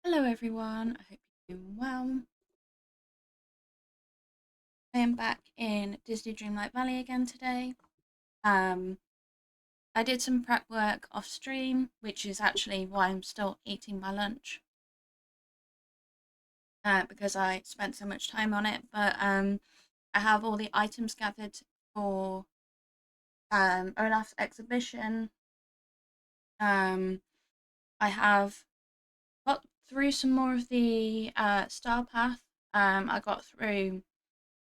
Hello everyone, I hope you're doing well. I am back in Disney Dreamlight Valley again today. Um, I did some prep work off stream, which is actually why I'm still eating my lunch. Because I spent so much time on it, but I have all the items gathered for Olaf's exhibition. I have got through some more of the Star Path. I got through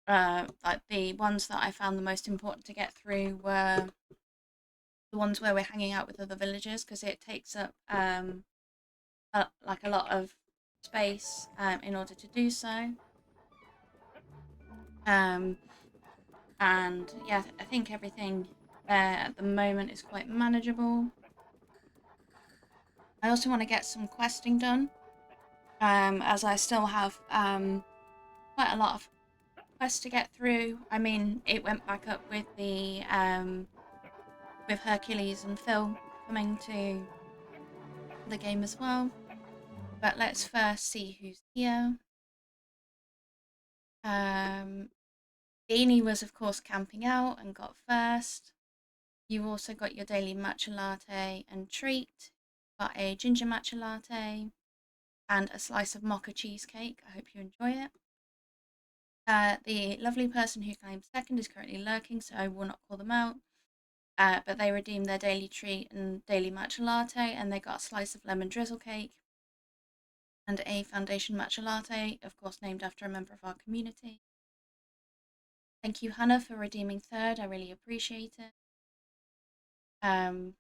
like the ones that I found the most important to get through were the ones where we're hanging out with other villagers because it takes up like a lot of space in order to do so. Um, and yeah, I think everything there at the moment is quite manageable. I also want to get some questing done, as I still have quite a lot of quests to get through. I mean, it went back up with the with Hercules and Phil coming to the game as well. But let's first see who's here. Beanie was, of course, camping out and got first. You also got your daily matcha latte and treat. Got a ginger matcha latte and a slice of mocha cheesecake. I hope you enjoy it. The lovely person who came second is currently lurking, so I will not call them out. But they redeemed their daily treat and daily matcha latte, and they got a slice of lemon drizzle cake and a foundation matcha latte, of course named after a member of our community. Thank you, Hannah, for redeeming third. I really appreciate it. Um,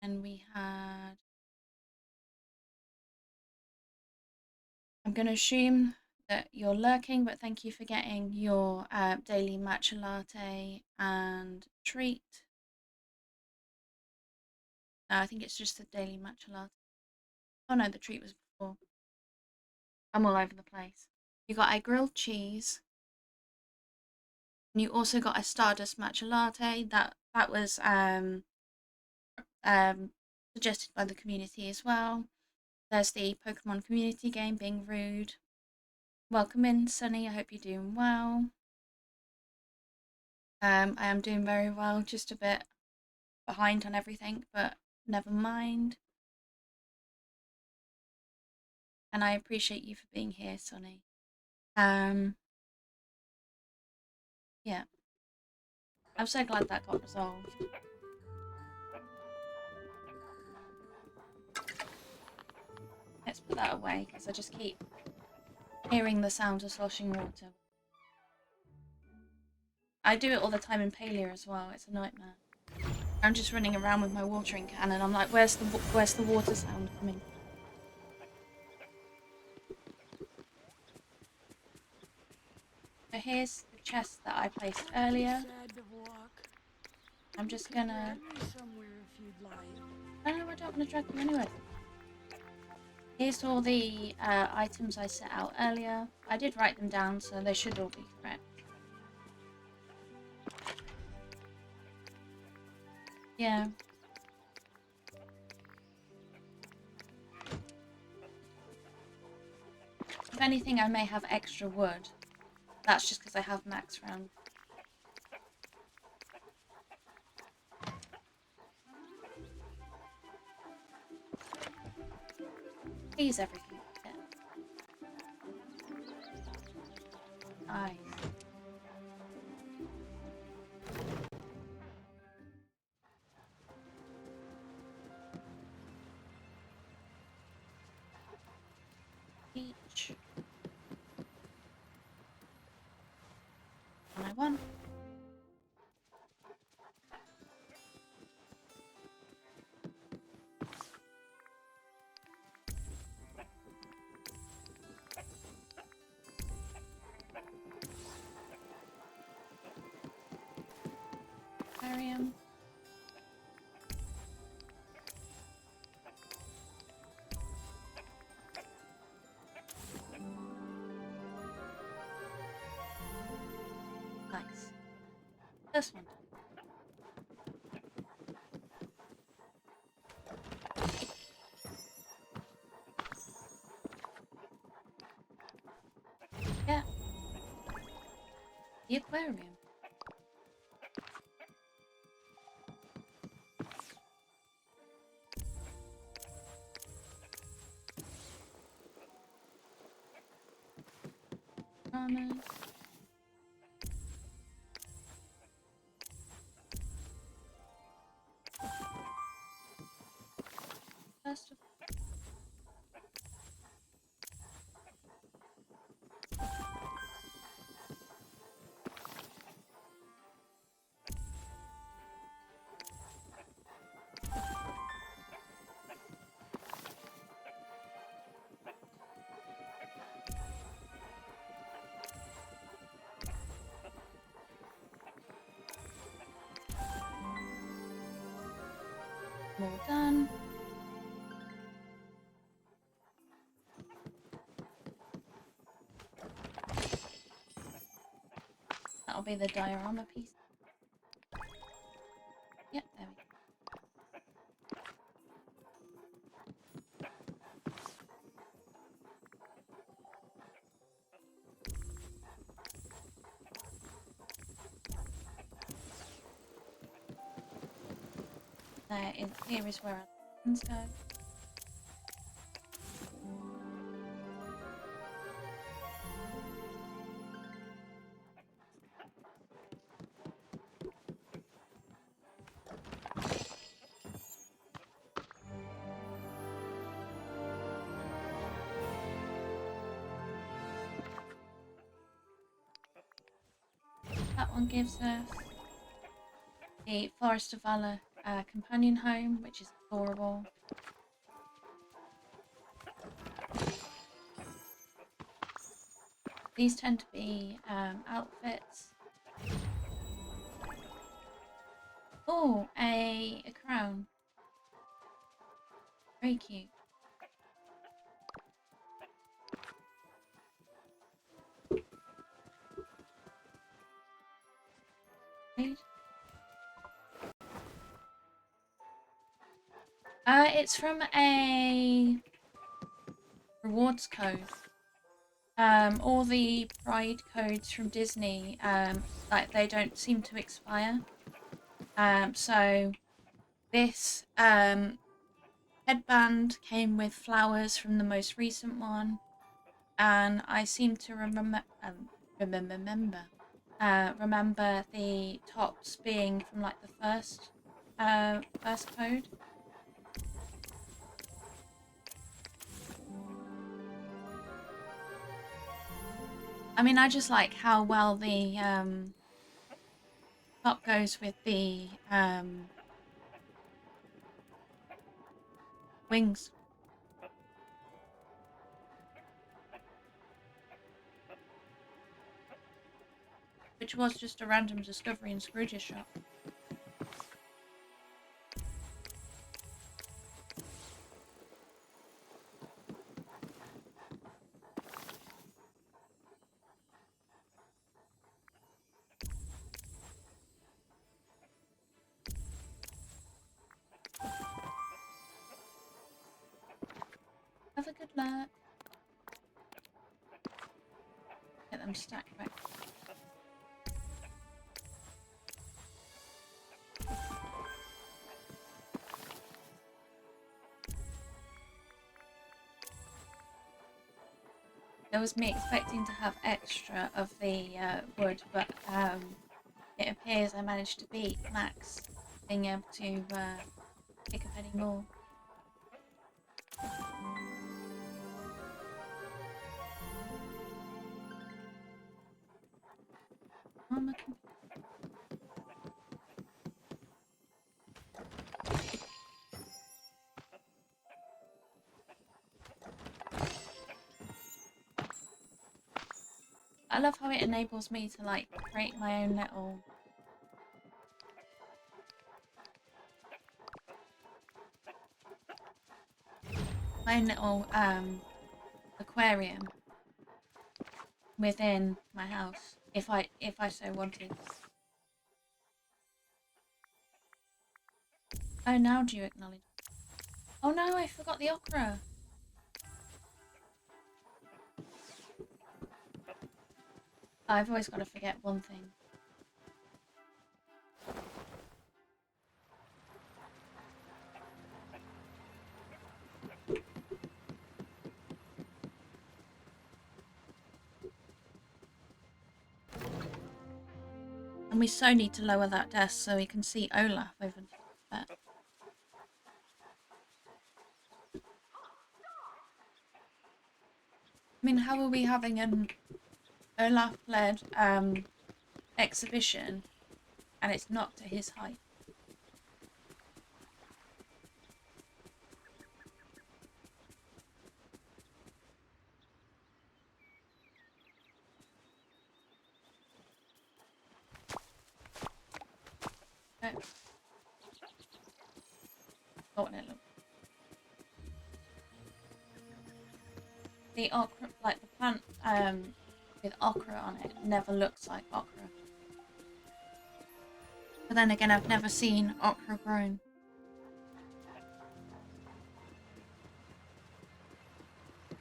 and we had, I'm going to assume that you're lurking, but thank you for getting your daily matcha latte and treat. No, I think it's just the daily matcha latte. Oh no, the treat was before. I'm all over the place. You got a grilled cheese, and you also got a Stardust matcha latte. That was um, suggested by the community as well. There's the Pokemon community game being rude. Welcome in, Sunny. I hope you're doing well. I am doing very well, just a bit behind on everything, but never mind. And I appreciate you for being here, Sonny. Um, yeah, I'm so glad that got resolved. Let's put that away because I just keep hearing the sound of sloshing water. I do it all the time in Palia as well. It's a nightmare. I'm just running around with my watering can, and I'm like, where's the water sound coming from? So here's the chest that I placed earlier. I'm just gonna. Oh no, I don't want to drag you anywhere. Here's all the items I set out earlier. I did write them down, so they should all be correct. Yeah. If anything, I may have extra wood. That's just because I have max round. Please, everything. Yeah. Nice. Each. One I won. Aquarium. Nice. This one. The aquarium. Ramen. First of all done. That'll be the diorama piece. Yep, there we go. Here is where our lessons go. That one gives us the Forest of Valor companion home, which is adorable. These tend to be outfits. Oh, a crown. Very cute. Right. It's from a rewards code. All the Pride codes from Disney, like they don't seem to expire. So this headband came with flowers from the most recent one, and I seem to remember the tops being from like the first code. I mean, I just like how well the top goes with the wings. Which was just a random discovery in Scrooge's shop. Have a good luck. Get them stacked back. There was me expecting to have extra of the wood, but it appears I managed to beat Max being able to pick up any more. I love how it enables me to like create my own little aquarium within my house if I so wanted. Oh, now do you acknowledge? Oh no, I forgot the okra. I've always got to forget one thing. And we so need to lower that desk so we can see Olaf over there. I mean, how are we having an Olaf-led exhibition and it's not to his height? Okay. Oh, no, look. The okra, like the plant with okra on it, never looks like okra. But then again, I've never seen okra grown.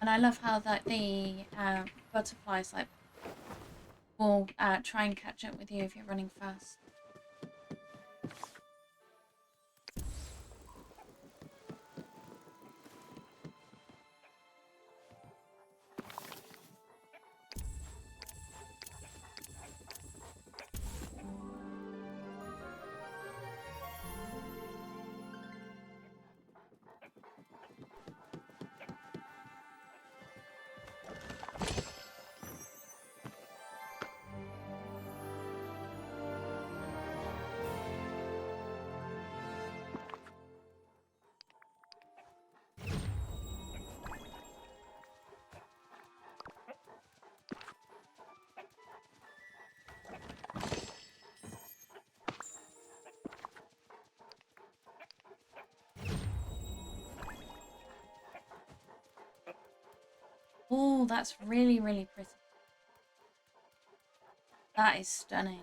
And I love how that the butterflies like will try and catch up with you if you're running fast. Oh, that's really, really pretty. That is stunning.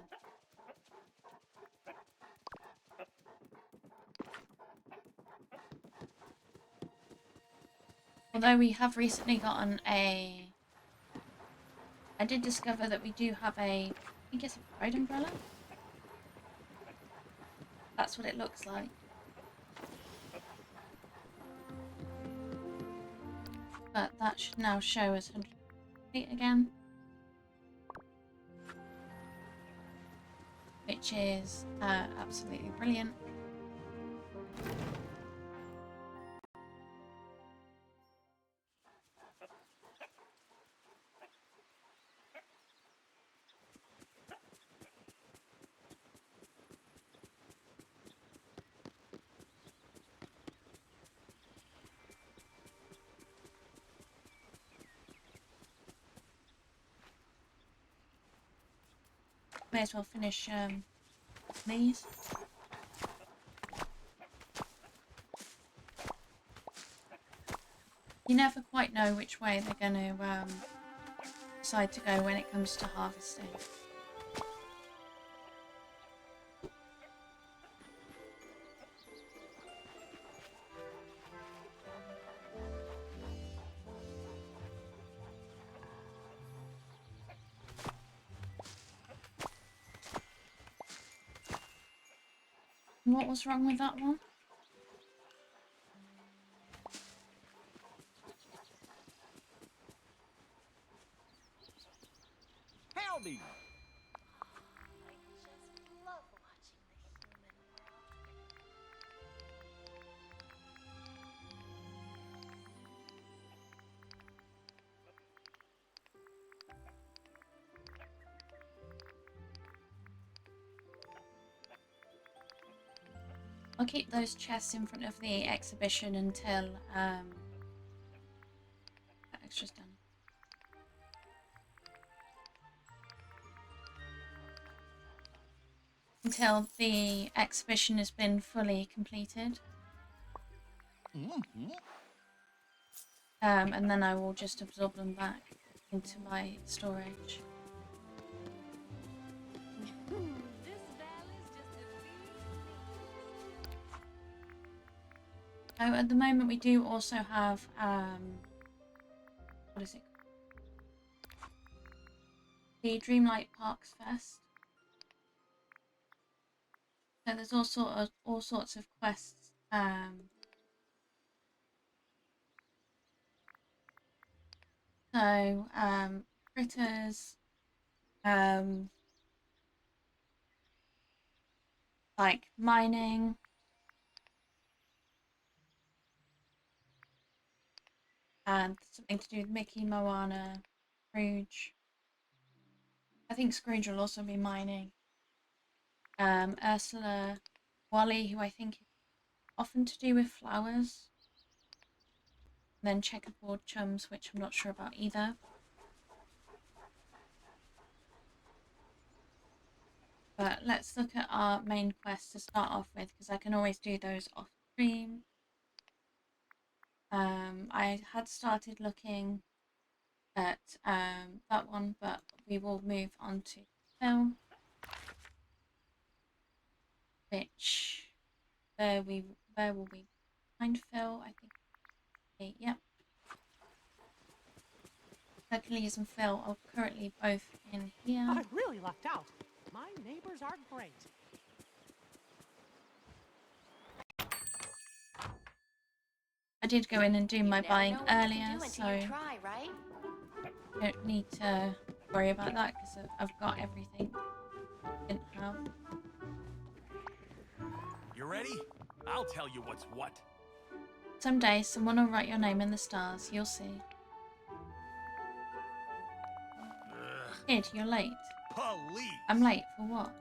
Although we have recently gotten a... I did discover that we do have a... I think it's a pride umbrella? That's what it looks like. But that should now show us 100 feet again. Which is absolutely brilliant. May as well finish these. You never quite know which way they're going to decide to go when it comes to harvesting. What was wrong with that one? Howdy! I just love watching the human world. I'll keep those chests in front of the exhibition until that extra's done. Until the exhibition has been fully completed. Mm-hmm. And then I will just absorb them back into my storage. Oh, at the moment we do also have what is it? the Dreamlight Parks Fest. So there's all sorts of quests. Critters, um, like mining, and something to do with Mickey, Moana, Scrooge. I think Scrooge will also be mining. Ursula, Wally, who I think is often to do with flowers. And then checkerboard chums, which I'm not sure about either. But let's look at our main quest to start off with, because I can always do those off stream. I had started looking at that one, but we will move on to film, which where will we find Phil? I think. Okay, yep. Hercules and Phil are currently both in here. I really lucked out. My neighbors are great. I did go in and do my buying earlier, so so try, right? don't need to worry about that because I've got everything I didn't have. You ready? I'll tell you what's what. Someday someone will write your name in the stars, you'll see. Kid, you're late. Police! I'm late for what?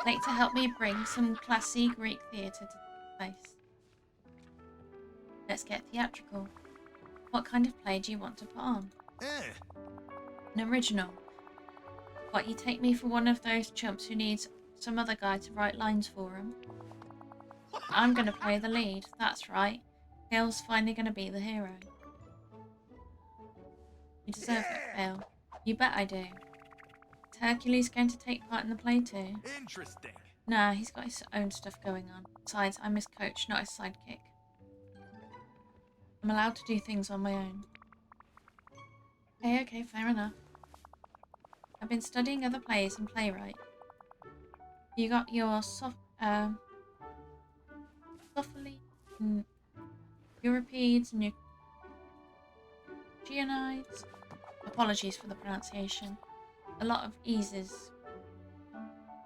Late to help me bring some classy Greek theatre to the place. Let's get theatrical. What kind of play do you want to put on? An original. What, you take me for one of those chumps who needs some other guy to write lines for him? I'm gonna play the lead, that's right. Phil's finally gonna be the hero. You deserve it, Phil. You bet I do. Is Hercules going to take part in the play too? Interesting. Nah, he's got his own stuff going on. Besides, I'm his coach, not his sidekick. I'm allowed to do things on my own. Okay, fair enough. I've been studying other plays and playwright. You got your Sophocles, Euripides, and your Geonides. Apologies for the pronunciation. A lot of eases.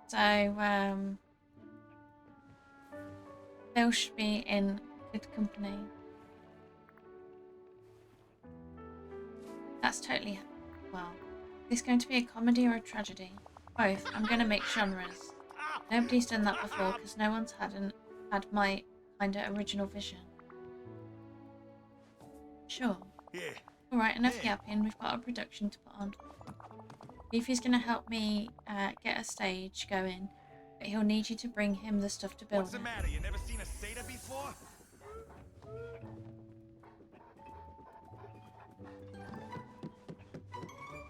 So, Phil should be in good company. That's totally... well. Is this going to be a comedy or a tragedy? Both. I'm going to make genres. Nobody's done that before because no one's had my kind of original vision. Sure. Yeah. Alright, enough yapping. We've got a production to put on. Leafy's going to help me get a stage going, but he'll need you to bring him the stuff to build What's the it. matter? You never seen a satyr before?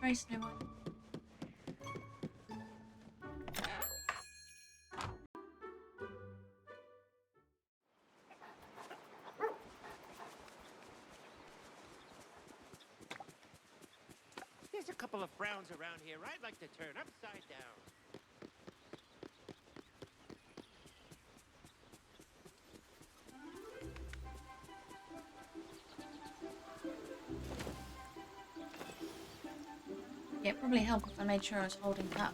Sorry, Snow White. There's a couple of frowns around here I'd like to turn upside down. Yeah, it'd probably help if I made sure I was holding that.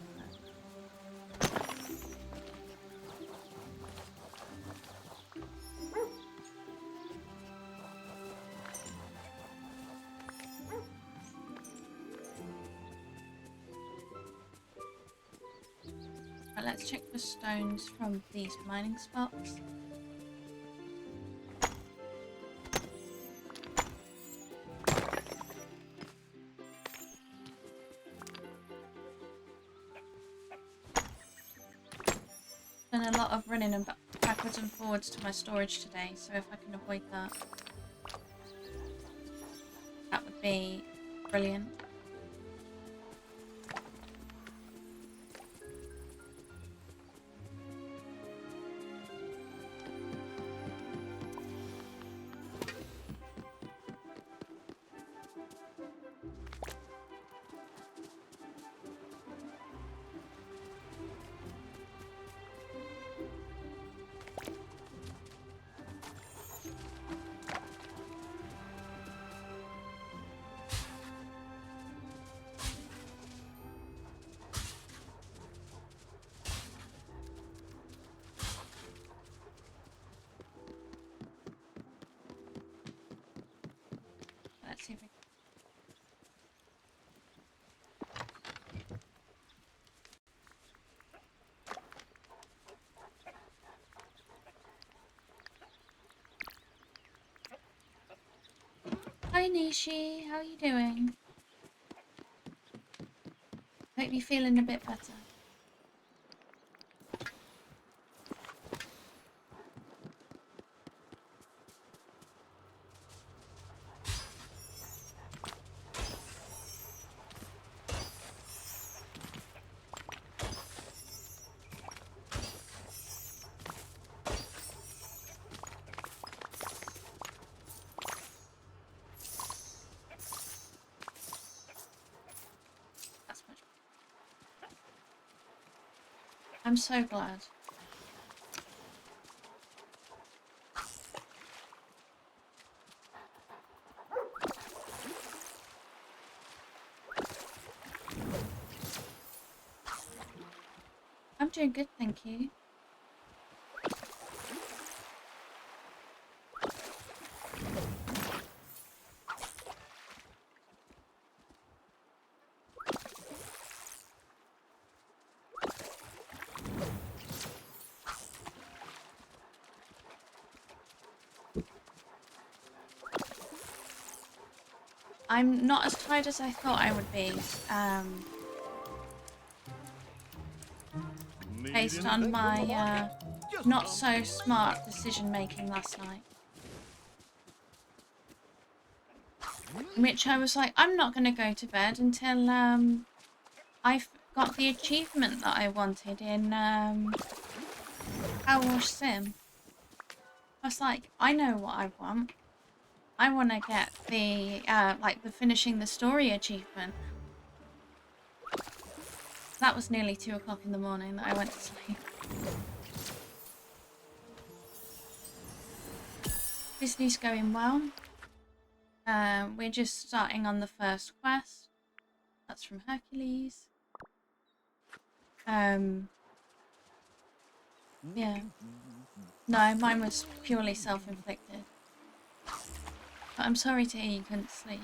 Right, let's check for stones from these mining spots. Done a lot of running and backwards and forwards to my storage today, so if I can avoid that, that would be brilliant. Hi Nishi, how are you doing? Hope you're feeling a bit better. That's much better. I'm so glad. I'm doing good, thank you. I'm not as tired as I thought I would be, based on my not so smart decision making last night. In which I was like, I'm not going to go to bed until I've got the achievement that I wanted in Power Wash Sim. I was like, I know what I want. I want to get the like the finishing the story achievement. That was nearly 2 o'clock in the morning that I went to sleep. Disney's going well. We're just starting on the first quest. That's from Hercules. Yeah. No, mine was purely self-inflicted. But I'm sorry to hear you couldn't sleep.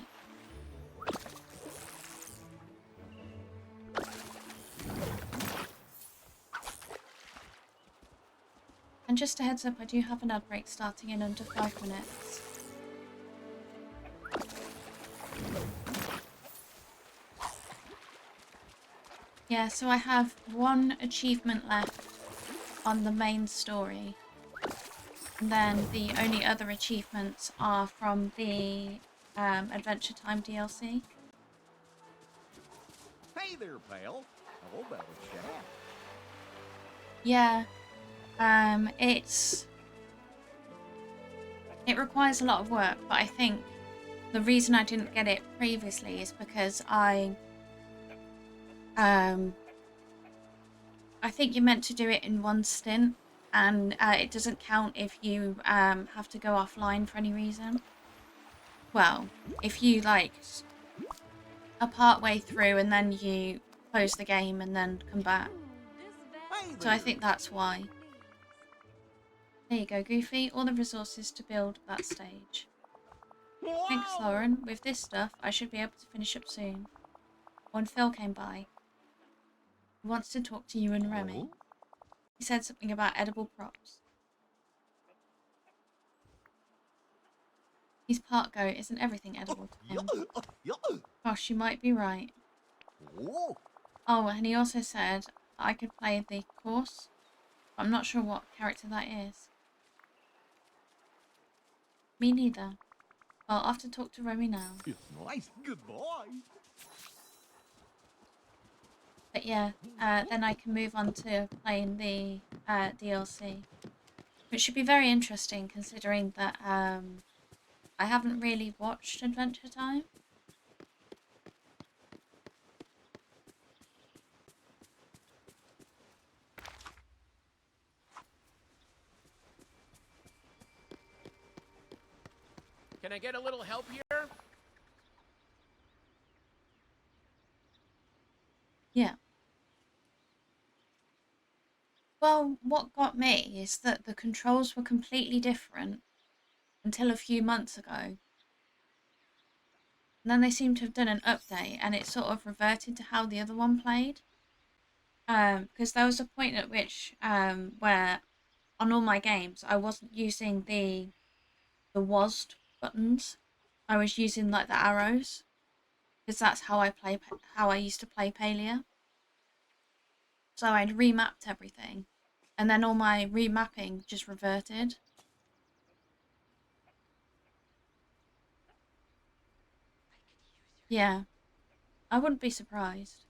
And just a heads up, I do have an ad break starting in under 5 minutes. Yeah, so I have one achievement left on the main story. And then the only other achievements are from the Adventure Time DLC. Hey there, pal. How about a chat? Yeah, it requires a lot of work, but I think the reason I didn't get it previously is because I think you're meant to do it in one stint, and it doesn't count if you have to go offline for any reason. Well, if you like are part way through and then you close the game and then come back. Hey So I think that's why. There you go, Goofy. All the resources to build that stage. Thanks, Whoa! Lauren. With this stuff, I should be able to finish up soon. When Phil came by, he wants to talk to you and Remy. Oh? He said something about edible props. He's part goat, isn't everything edible to him? Gosh, you might be right. Oh? Oh, and he also said I could play the course. But I'm not sure what character that is. Me neither. Well, I'll have to talk to Remy now. It's nice. Goodbye. But yeah, then I can move on to playing the DLC. Which should be very interesting considering that I haven't really watched Adventure Time. Can I get a little help here? Yeah. Well, what got me is that the controls were completely different until a few months ago. And then they seem to have done an update and it sort of reverted to how the other one played. Because there was a point at which where on all my games I wasn't using the WASD buttons. I was using like the arrows because that's how I used to play Palia. So I'd remapped everything, and then all my remapping just reverted. Yeah, I wouldn't be surprised.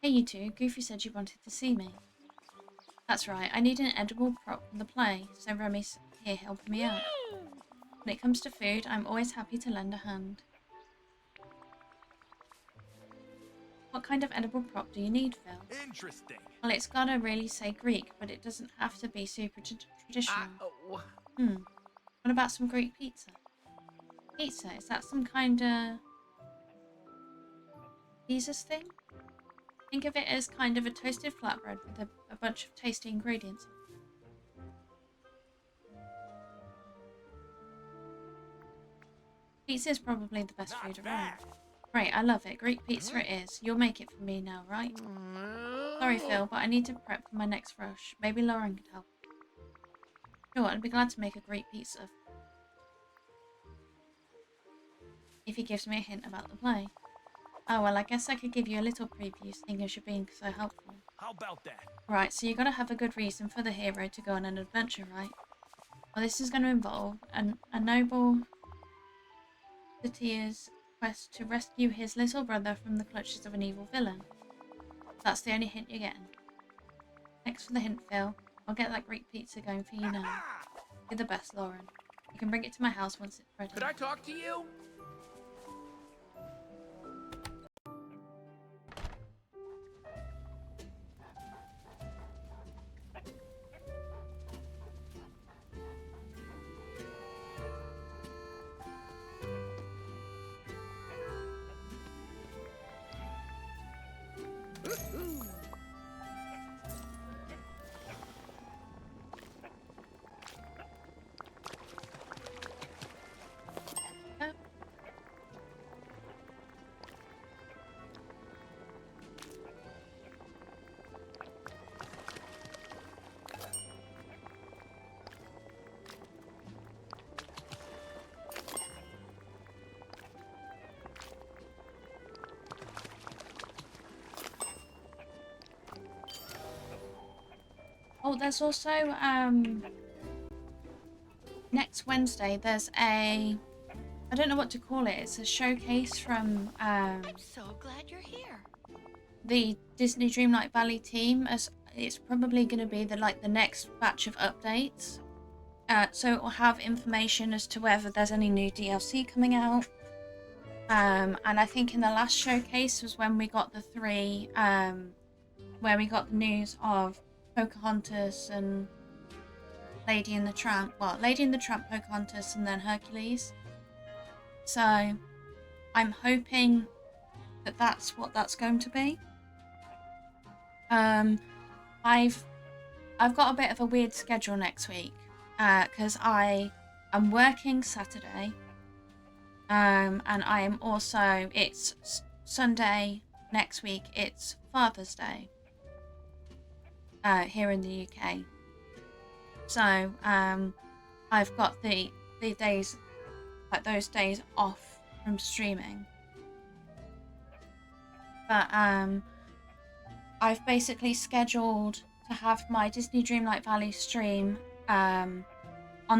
Hey you two, Goofy said you wanted to see me. That's right, I need an edible prop from the play, so Remy's here helping me out. When it comes to food, I'm always happy to lend a hand. What kind of edible prop do you need, Phil? Interesting. Well, it's gotta really say Greek, but it doesn't have to be super traditional. What about some Greek pizza? Pizza, is that some kind of Jesus thing? Think of it as kind of a toasted flatbread with a bunch of tasty ingredients. Pizza is probably the best food around. Great, I love it. Greek pizza it is. You'll make it for me now, right? Sorry, Phil, but I need to prep for my next rush. Maybe Lauren could help. Sure, I'd be glad to make a Greek pizza. If he gives me a hint about the play. Oh, well, I guess I could give you a little preview, seeing as you're being so helpful. How about that? Right, so you gotta have a good reason for the hero to go on an adventure, right? Well, this is going to involve a noble Satyr's quest to rescue his little brother from the clutches of an evil villain. That's the only hint you're getting. Thanks for the hint, Phil. I'll get that Greek pizza going for you now. You're the best, Lauren. You can bring it to my house once it's ready. Could I talk to you? Oh. Oh, there's also, next Wednesday, there's I don't know what to call it. It's a showcase from, I'm so glad you're here. the Disney Dreamlight Valley team. As it's probably going to be the next batch of updates. So it will have information as to whether there's any new DLC coming out. And I think in the last showcase was when we got the three, where we got the news of Pocahontas and Lady and the Tramp. Well, Lady and the Tramp, Pocahontas, and then Hercules. So I'm hoping that that's what that's going to be. I've got a bit of a weird schedule next week because I am working Saturday, and I am also, it's Sunday next week, it's Father's Day here in the UK. So I've got the days, like those days off from streaming. But I've basically scheduled to have my Disney Dreamlight Valley stream on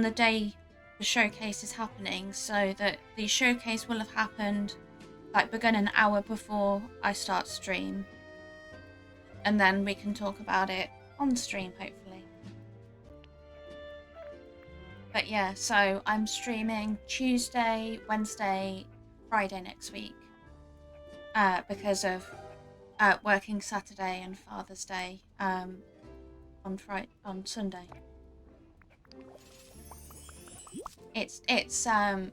the day the showcase is happening, so that the showcase will have happened, like begun an hour before I start stream, and then we can talk about it on stream, hopefully. But yeah, so I'm streaming Tuesday, Wednesday, Friday next week because of working Saturday and Father's Day on Sunday. It's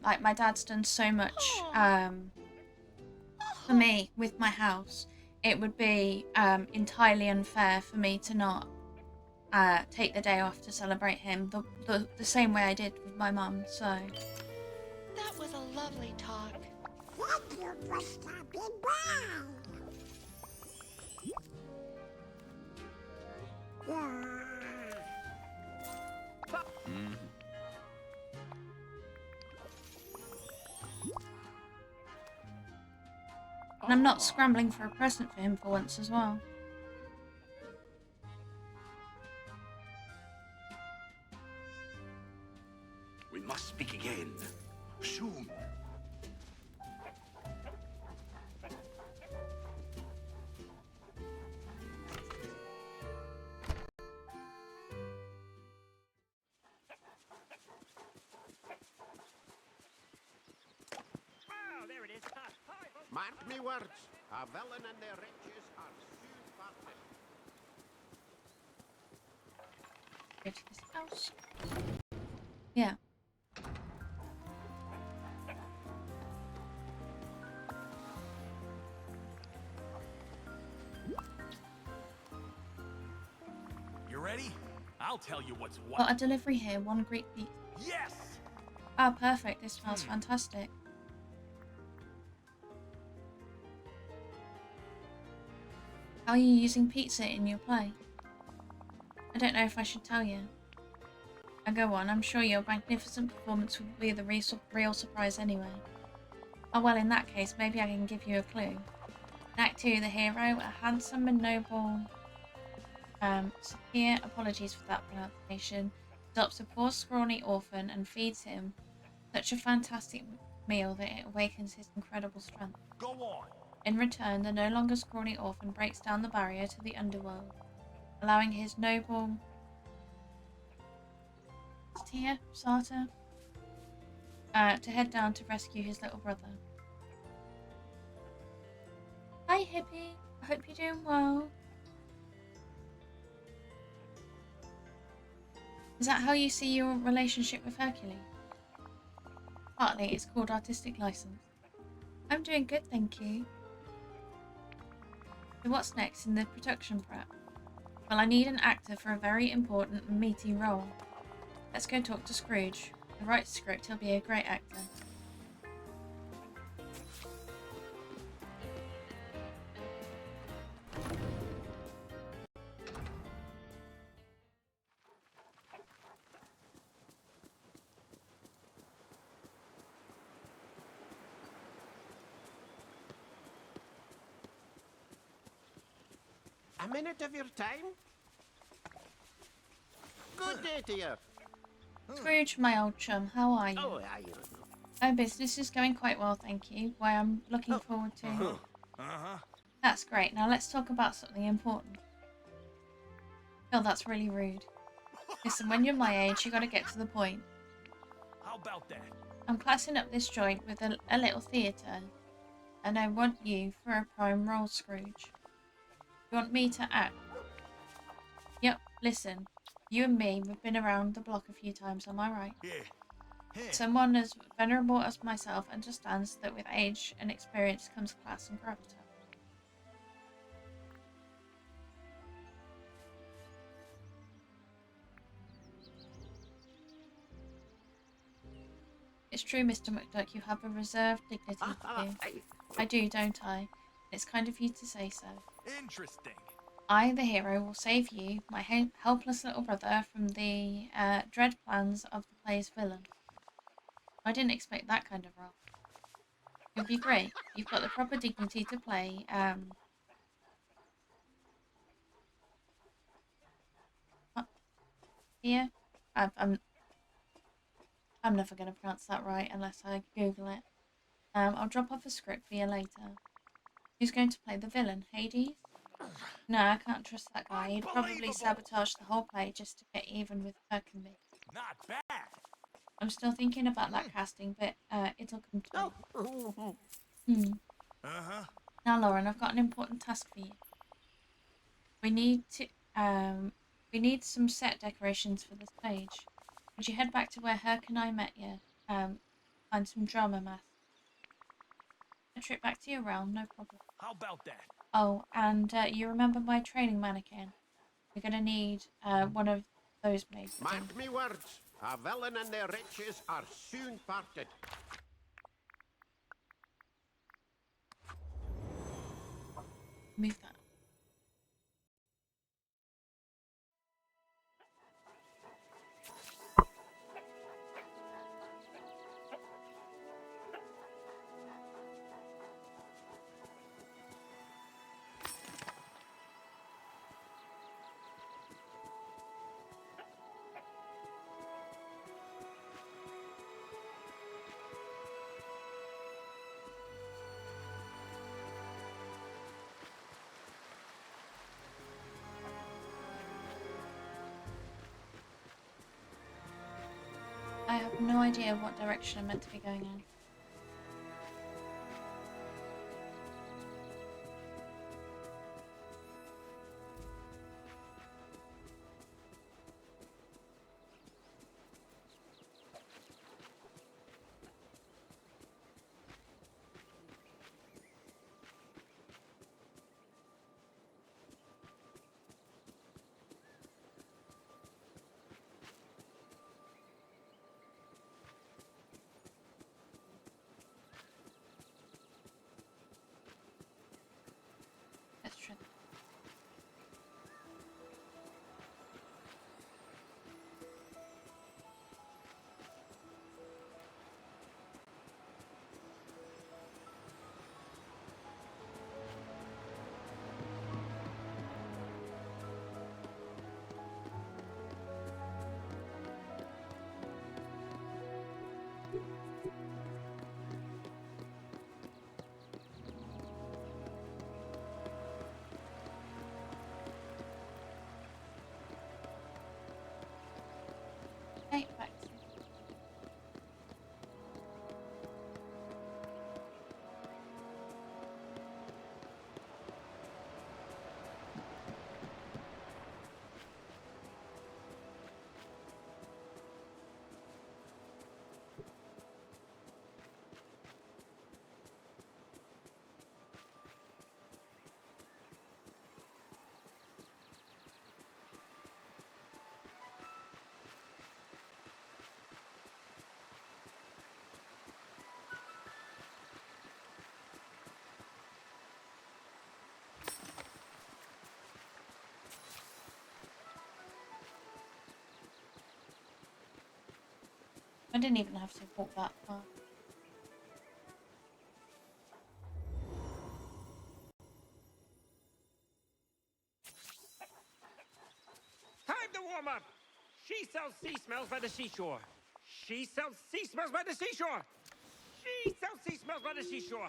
like my dad's done so much for me with my house. It would be entirely unfair for me to not take the day off to celebrate him the same way I did with my mum. So That was a lovely talk. And I'm not scrambling for a present for him for once as well. We must speak again. Soon. Oh, there it is. Hi, folks. Mark me words, a villain and their riches are soon parted. Go to this house. Yeah. You ready? I'll tell you what's what. Got a delivery here, 1 Greek pizza. Yes! Ah, perfect. This smells fantastic. How are you using pizza in your play? I don't know if I should tell you. Go on, I'm sure your magnificent performance will be the real surprise anyway. Oh well, in that case, maybe I can give you a clue. In Act 2, the hero, a handsome and noble Sapir, apologies for that pronunciation, adopts a poor scrawny orphan and feeds him such a fantastic meal that it awakens his incredible strength. Go on. In return, the no longer scrawny orphan breaks down the barrier to the underworld, allowing his noble Sartor to head down to rescue his little brother. Hi, Hippie. I hope you're doing well. Is that how you see your relationship with Hercules? Partly, it's called artistic license. I'm doing good, thank you. So what's next in the production prep? Well, I need an actor for a very important and meaty role. Let's go talk to Scrooge. If he writes the script, he'll be a great actor. A minute of your time? Good day to you. Scrooge, my old chum, how are you? Oh, I My business is going quite well, thank you. Why, I'm looking forward to... Uh-huh. That's great. Now let's talk about something important. Oh, that's really rude. Listen, when you're my age, you gotta get to the point. How about that? I'm classing up this joint with a little theatre, and I want you for a prime role, Scrooge. You want me to act? Yep, listen. You and me, we've been around the block a few times, am I right? Yeah. Someone as venerable as myself understands that with age and experience comes class and gravitas. It's true, Mr. McDuck, you have a reserved dignity to you. I do, don't I? It's kind of you to say so. Interesting. I, the hero, will save you, my helpless little brother, from the dread plans of the play's villain. I didn't expect that kind of role. You'll be great. You've got the proper dignity to play, what? Here? I'm never going to pronounce that right unless I Google it. I'll drop off a script for you later. Who's going to play the villain? Hades? No, I can't trust that guy. He'd probably Unbelievable. sabotage the whole play just to get even with Hercules. Not bad. I'm still thinking about that casting, but it'll come to me. Uh-huh. Now, Lauren, I've got an important task for you. We need to some set decorations for the stage. Would you head back to where Herc and I met you? Find some drama masks. A trip back to your realm, no problem. How about that? Oh, and you remember my training mannequin? You're gonna need one of those made. Mark me words, a villain and their riches are soon parted. Move that. no idea what direction I'm meant to be going in. Let's try. Okay, back to I didn't even have to walk that far. Time to warm up. She sells sea smells by the seashore. She sells sea smells by the seashore. She sells sea smells by the seashore.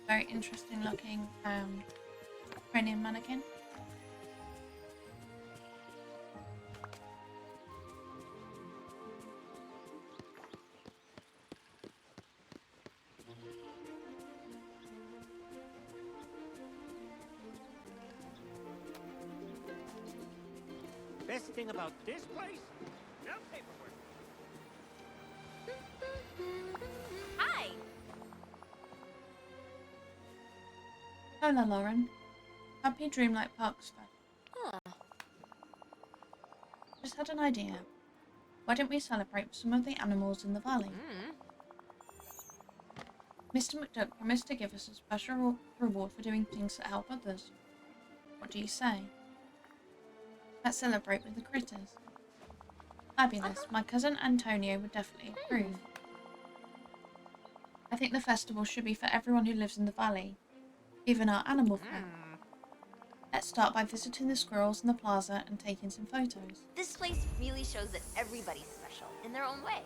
Very interesting looking cranium mannequin. Best thing about this place? No paperwork. Hi! Hola, Lauren. Happy Dreamlight Parks fan. Huh. Just had an idea. Why don't we celebrate with some of the animals in the valley? Mr. McDuck promised to give us a special reward for doing things that help others. What do you say? Let's celebrate with the critters. Fabulous. My cousin Antonio would definitely approve. I think the festival should be for everyone who lives in the valley, even our animal friends. Let's start by visiting the squirrels in the plaza and taking some photos. This place really shows that everybody's special in their own way.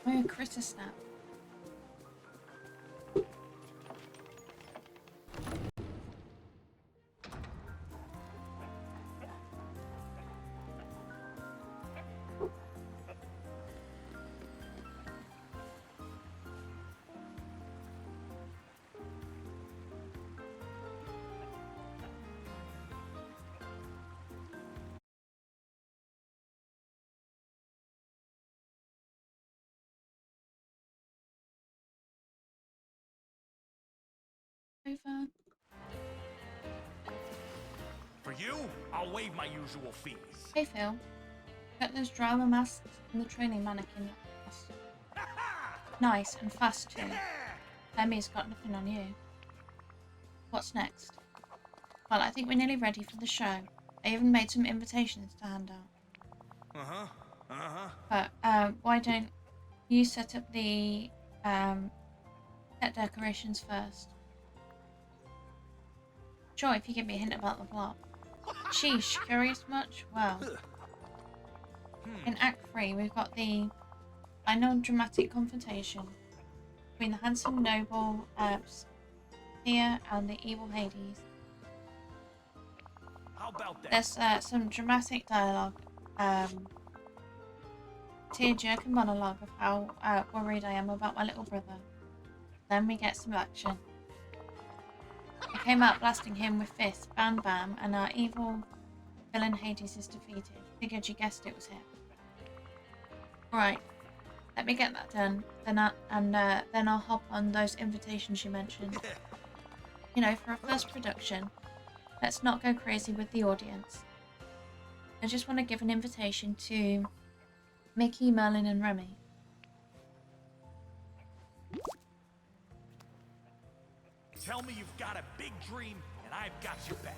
Oh, a critter snap. Over. For you, I'll waive my usual fees. Hey Phil, get those drama masks and the training mannequin. Nice and fast too. Emmy's got nothing on you. What's next? Well, I think we're nearly ready for the show. I even made some invitations to hand out. But why don't you set up the set decorations first? Sure, if you give me a hint about the plot. Sheesh, curious much? Well, in Act 3, we've got the final dramatic confrontation between the handsome noble Thea and the evil Hades. How about that? There's some dramatic dialogue, tear-jerking monologue of how worried I am about my little brother. Then we get some action. I came out blasting him with fists, bam bam, and our evil villain Hades is defeated. Figured you guessed it was him. Right, let me get that done, then I'll hop on those invitations you mentioned. You know, for a first production, let's not go crazy with the audience. I just want to give an invitation to Mickey, Merlin, and Remy. Tell me you've got a big dream, and I've got your back.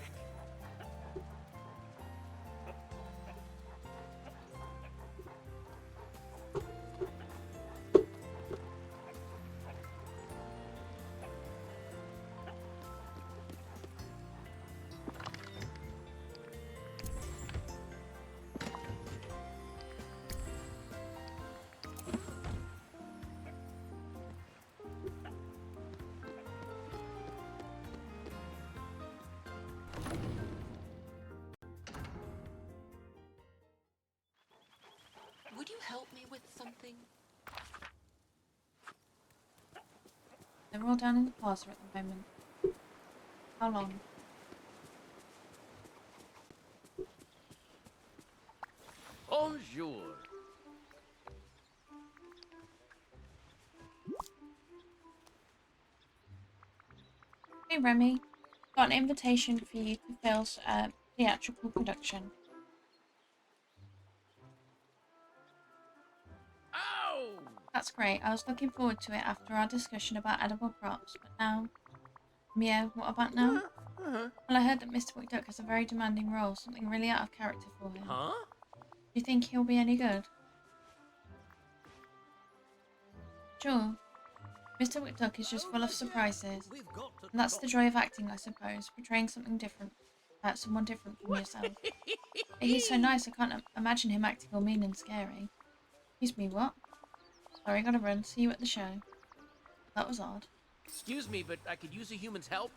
Would you help me with something? They're all down in the plaza at the moment. How long? Bonjour. Hey Remy, got an invitation for you to Phil's theatrical production. Oh! That's great. I was looking forward to it after our discussion about edible props, but now... Yeah, what about now? Well, I heard that Mr. McDuck has a very demanding role, something really out of character for him. Huh? Do you think he'll be any good? Sure. Mr. McDuck is just full of surprises. And that's the joy of acting, I suppose, portraying something different. Someone different from yourself. He's so nice, I can't imagine him acting all mean and scary. Excuse me, what? Sorry, gotta run. See you at the show. That was odd. Excuse me, but I could use a human's help.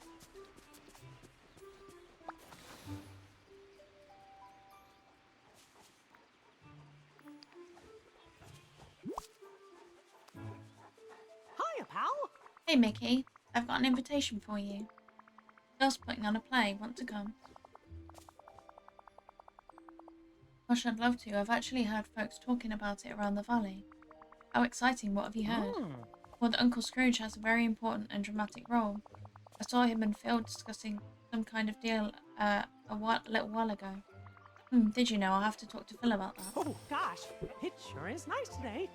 Hiya, pal. Hey, Mickey. I've got an invitation for you. Phil's putting on a play. Want to come? Gosh, I'd love to. I've actually heard folks talking about it around the valley. How exciting. What have you heard? Well, that Uncle Scrooge has a very important and dramatic role. I saw him and Phil discussing some kind of deal a little while ago. Did you know? I'll have to talk to Phil about that. Oh, gosh. It sure is nice today.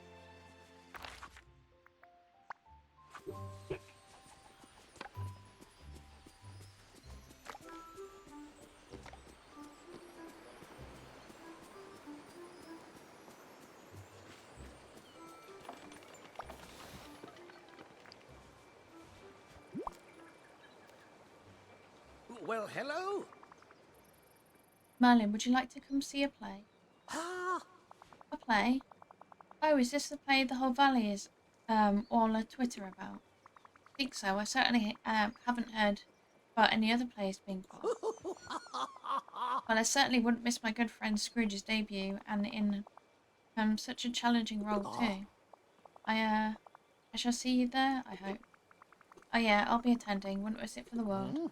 Well, hello. Merlin, would you like to come see a play? Ah, A play? Oh, is this the play the whole valley is all a Twitter about? I think so. I certainly haven't heard about any other plays being put on. Well, I certainly wouldn't miss my good friend Scrooge's debut, and in such a challenging role too. I shall see you there, I hope. Oh yeah, I'll be attending. Wouldn't miss it for the world.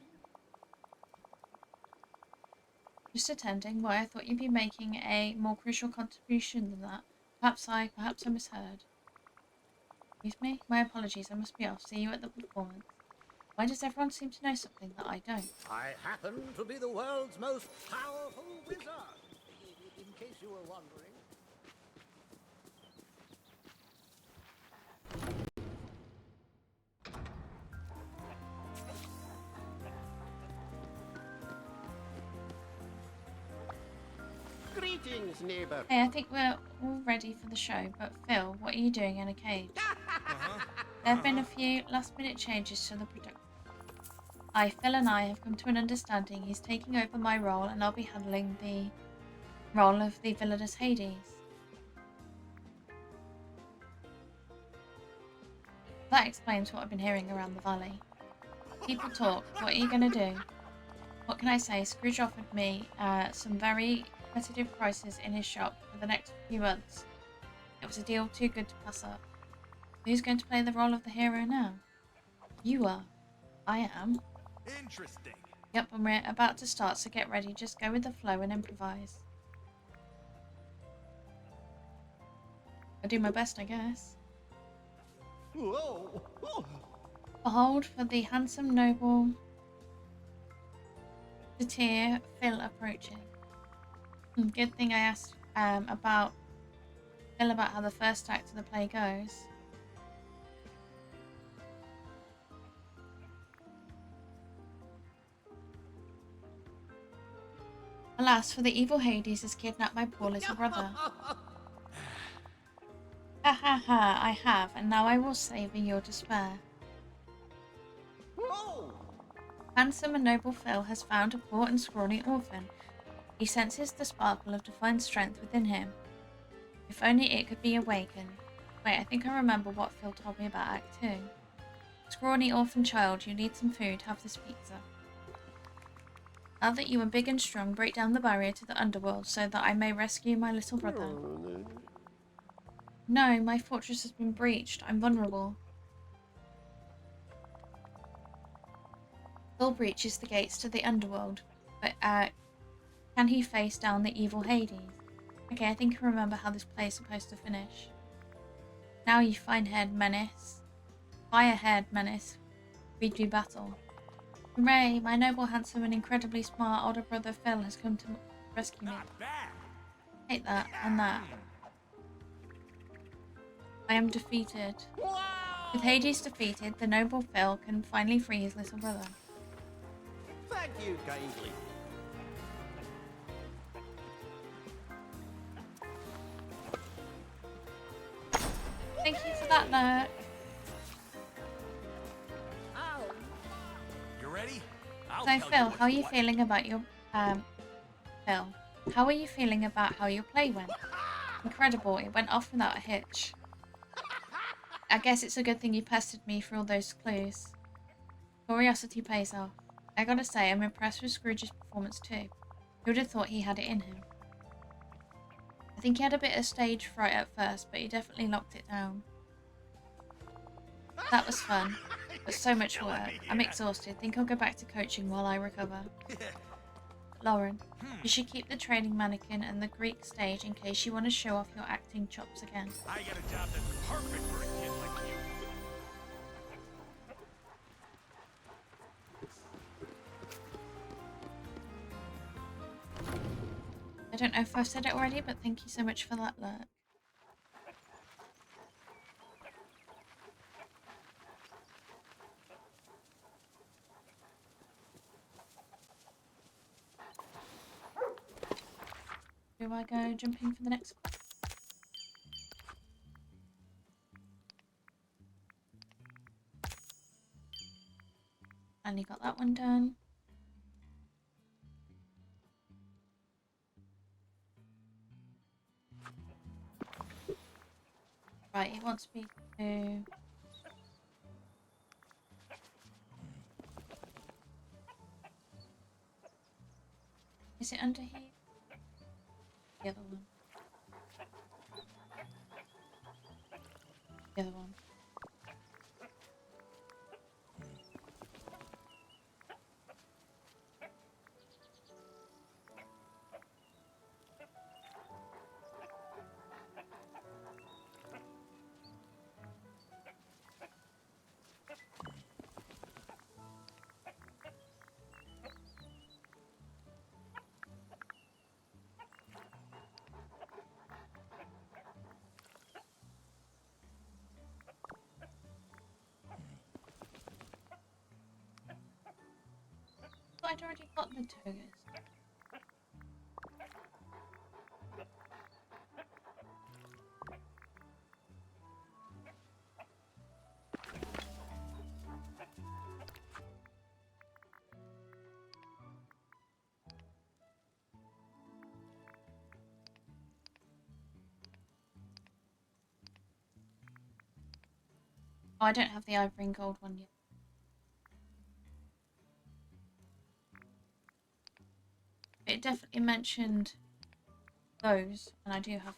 Just attending? Why, I thought you'd be making a more crucial contribution than that. Perhaps I misheard. Excuse me? My apologies, I must be off. See you at the performance. Why does everyone seem to know something that I don't? I happen to be the world's most powerful wizard, in case you were wondering. Greetings, neighbor. Hey, I think we're all ready for the show, but Phil, what are you doing in a cave? There have been a few last-minute changes to the production. Phil and I have come to an understanding. He's taking over my role, and I'll be handling the role of the villainous Hades. That explains what I've been hearing around the valley. People talk. What are you going to do? What can I say? Scrooge offered me some very competitive prices in his shop for the next few months. It was a deal too good to pass up. Who's going to play the role of the hero now? You are. I am. Interesting. Yep, and we're about to start, so get ready. Just go with the flow and improvise. I'll do my best, I guess. Whoa. Behold for the handsome noble satyr Phil approaching. Good thing I asked about Phil about how the first act of the play goes. Alas, for the evil Hades has kidnapped my poor little brother. Ha ha ha, I have, and now I will savour your despair. Whoa. Handsome and noble Phil has found a poor and scrawny orphan. He senses the sparkle of divine strength within him. If only it could be awakened. Wait, I think I remember what Phil told me about Act 2. Scrawny orphan child, you need some food, have this pizza. Now that you are big and strong, break down the barrier to the underworld so that I may rescue my little brother. No, my fortress has been breached. I'm vulnerable. Phil breaches the gates to the underworld, but can he face down the evil Hades? Okay, I think I remember how this play is supposed to finish. Now you fine-haired menace. Fire-haired menace. We do battle. Hooray! My noble, handsome, and incredibly smart older brother Phil has come to rescue me. Not bad. Take that, and that. I am defeated. With Hades defeated, the noble Phil can finally free his little brother. Thank you kindly. Thank you for that, Lurk. You ready? I'll So tell Phil, what's how are you what. feeling about your Phil? How are you feeling about how your play went? Incredible, it went off without a hitch. I guess it's a good thing you pestered me for all those clues. Curiosity pays off. I gotta say, I'm impressed with Scrooge's performance too. Who would have thought he had it in him? I think he had a bit of stage fright at first, but he definitely locked it down. That was fun, but so much work. I'm exhausted. Think I'll go back to coaching while I recover. Lauren, you should keep the training mannequin and the Greek stage in case you want to show off your acting chops again. I got a job that's perfect for a kid like you. I don't know if I've said it already, but thank you so much for that, Lurk. Do I go jumping for the next one? Finally got that one done. Right, it wants me to... Is it under here? The other one. The other one. I'd already got the togas. Oh, I don't have the ivory and gold one yet. It definitely mentioned those, and I do have them.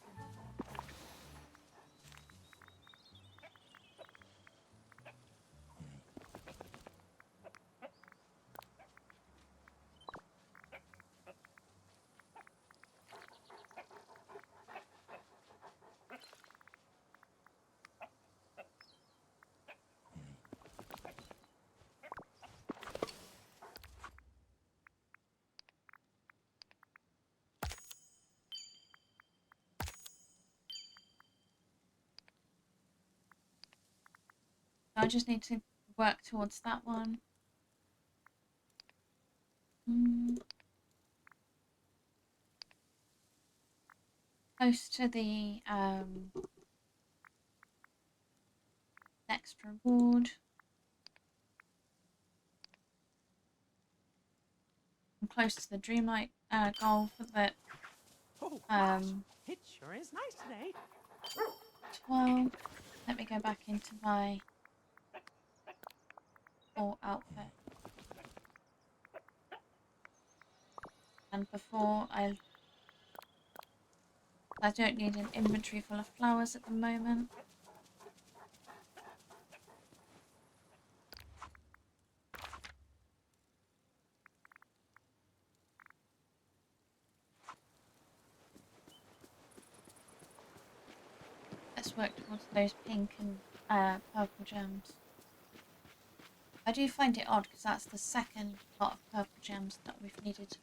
So I just need to work towards that one. Close to the next reward. I'm close to the dreamlight goal for the It sure is nice today. 12. Let me go back into my full outfit. And before I don't need an inventory full of flowers at the moment. Let's work towards those pink and purple gems. I do find it odd because that's the second lot of purple gems that we've needed.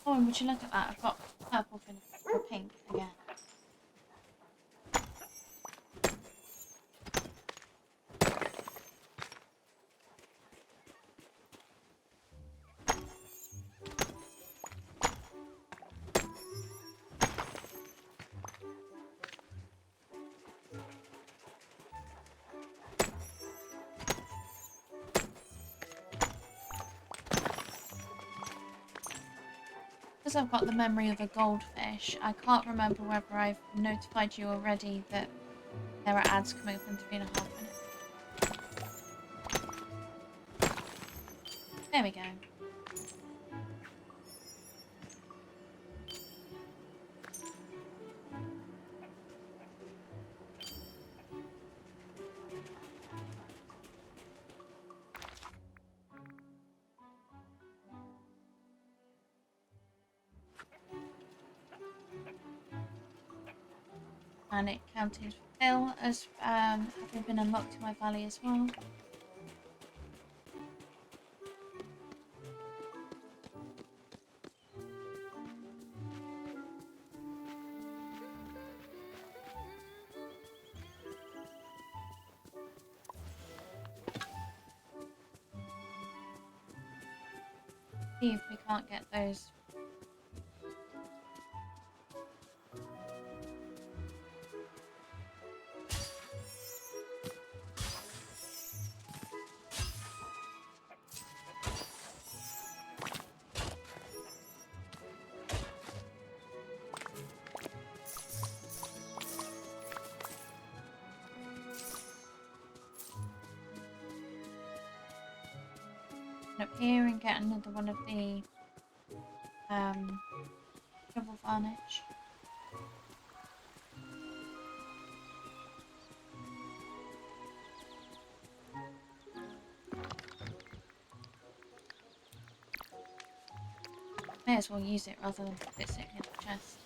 Oh, and would you look at that? I've got purple for pink again. Because I've got the memory of a goldfish, I can't remember whether I've notified you already that there are ads coming up in 3.5 minutes. There we go. And it counted Phil as having been unlocked in my valley as well. See if we can't get those. Up here and get another one of the double varnish. May as well use it rather than put it sitting in the chest.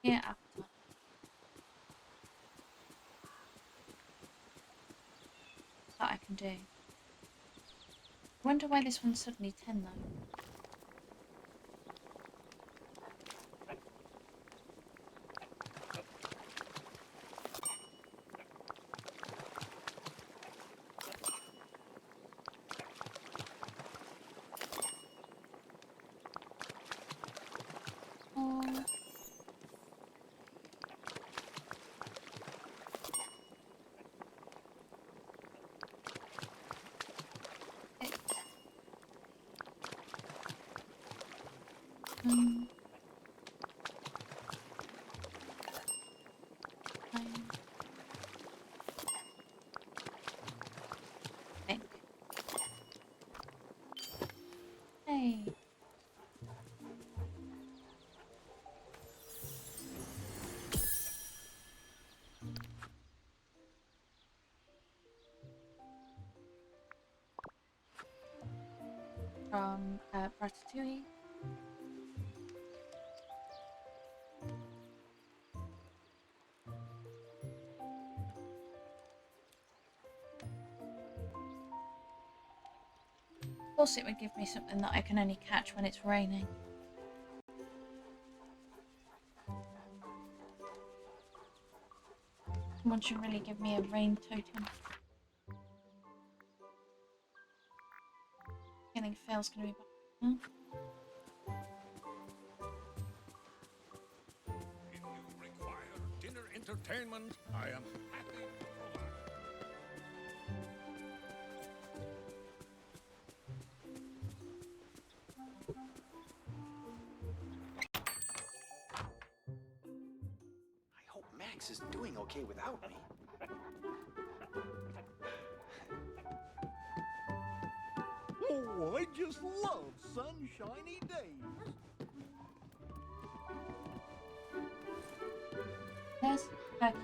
Yeah, appetite. That I can do. I wonder why this one's suddenly 10 though. Oh. Um, think. Hey. From Ratatouille. Of course, it would give me something that I can only catch when it's raining. Someone should really give me a rain totem. I think Phil's gonna be back. Hmm? If you require dinner entertainment, I am happy to provide. I hope Max is doing okay without me. Oh, I just love sunshiny days. Yes, Hercules.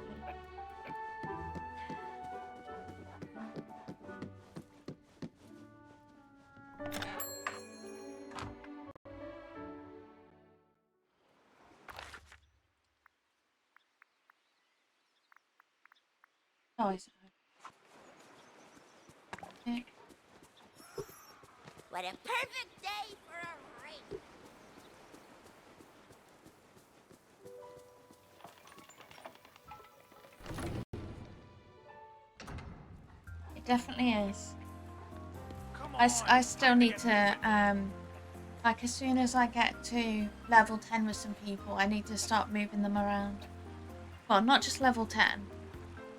Oh, he's at home. Okay. What a perfect day for a race! It definitely is. Come I on. still need to, like as soon as I get to level 10 with some people, I need to start moving them around. Well, not just level 10,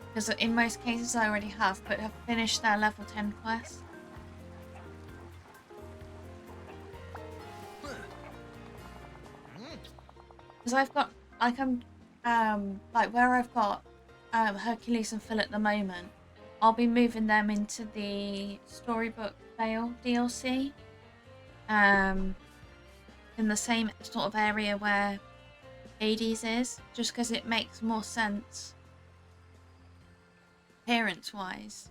because in most cases I already have, but have finished their level 10 quest. Because I've got, like like where I've got Hercules and Phil at the moment, I'll be moving them into the Storybook Vale DLC. In the same sort of area where Hades is, just because it makes more sense appearance-wise.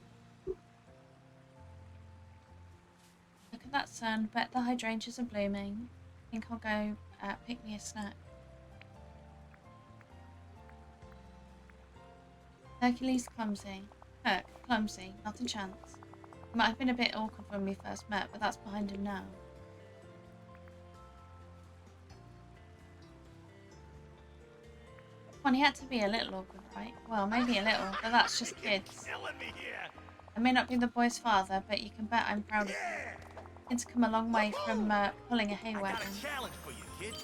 Look at that sun. Bet the hydrangeas are blooming. I think I'll go pick me a snack. Hercules clumsy. Herc clumsy. Not a chance. He might have been a bit awkward when we first met, but that's behind him now. Well, he had to be a little awkward, right? Well, maybe a little, but that's just kids. Killing me here. I may not be the boy's father, but you can bet I'm proud of him. Kids come a long way from pulling a hay I got wagon. a challenge for you, kid.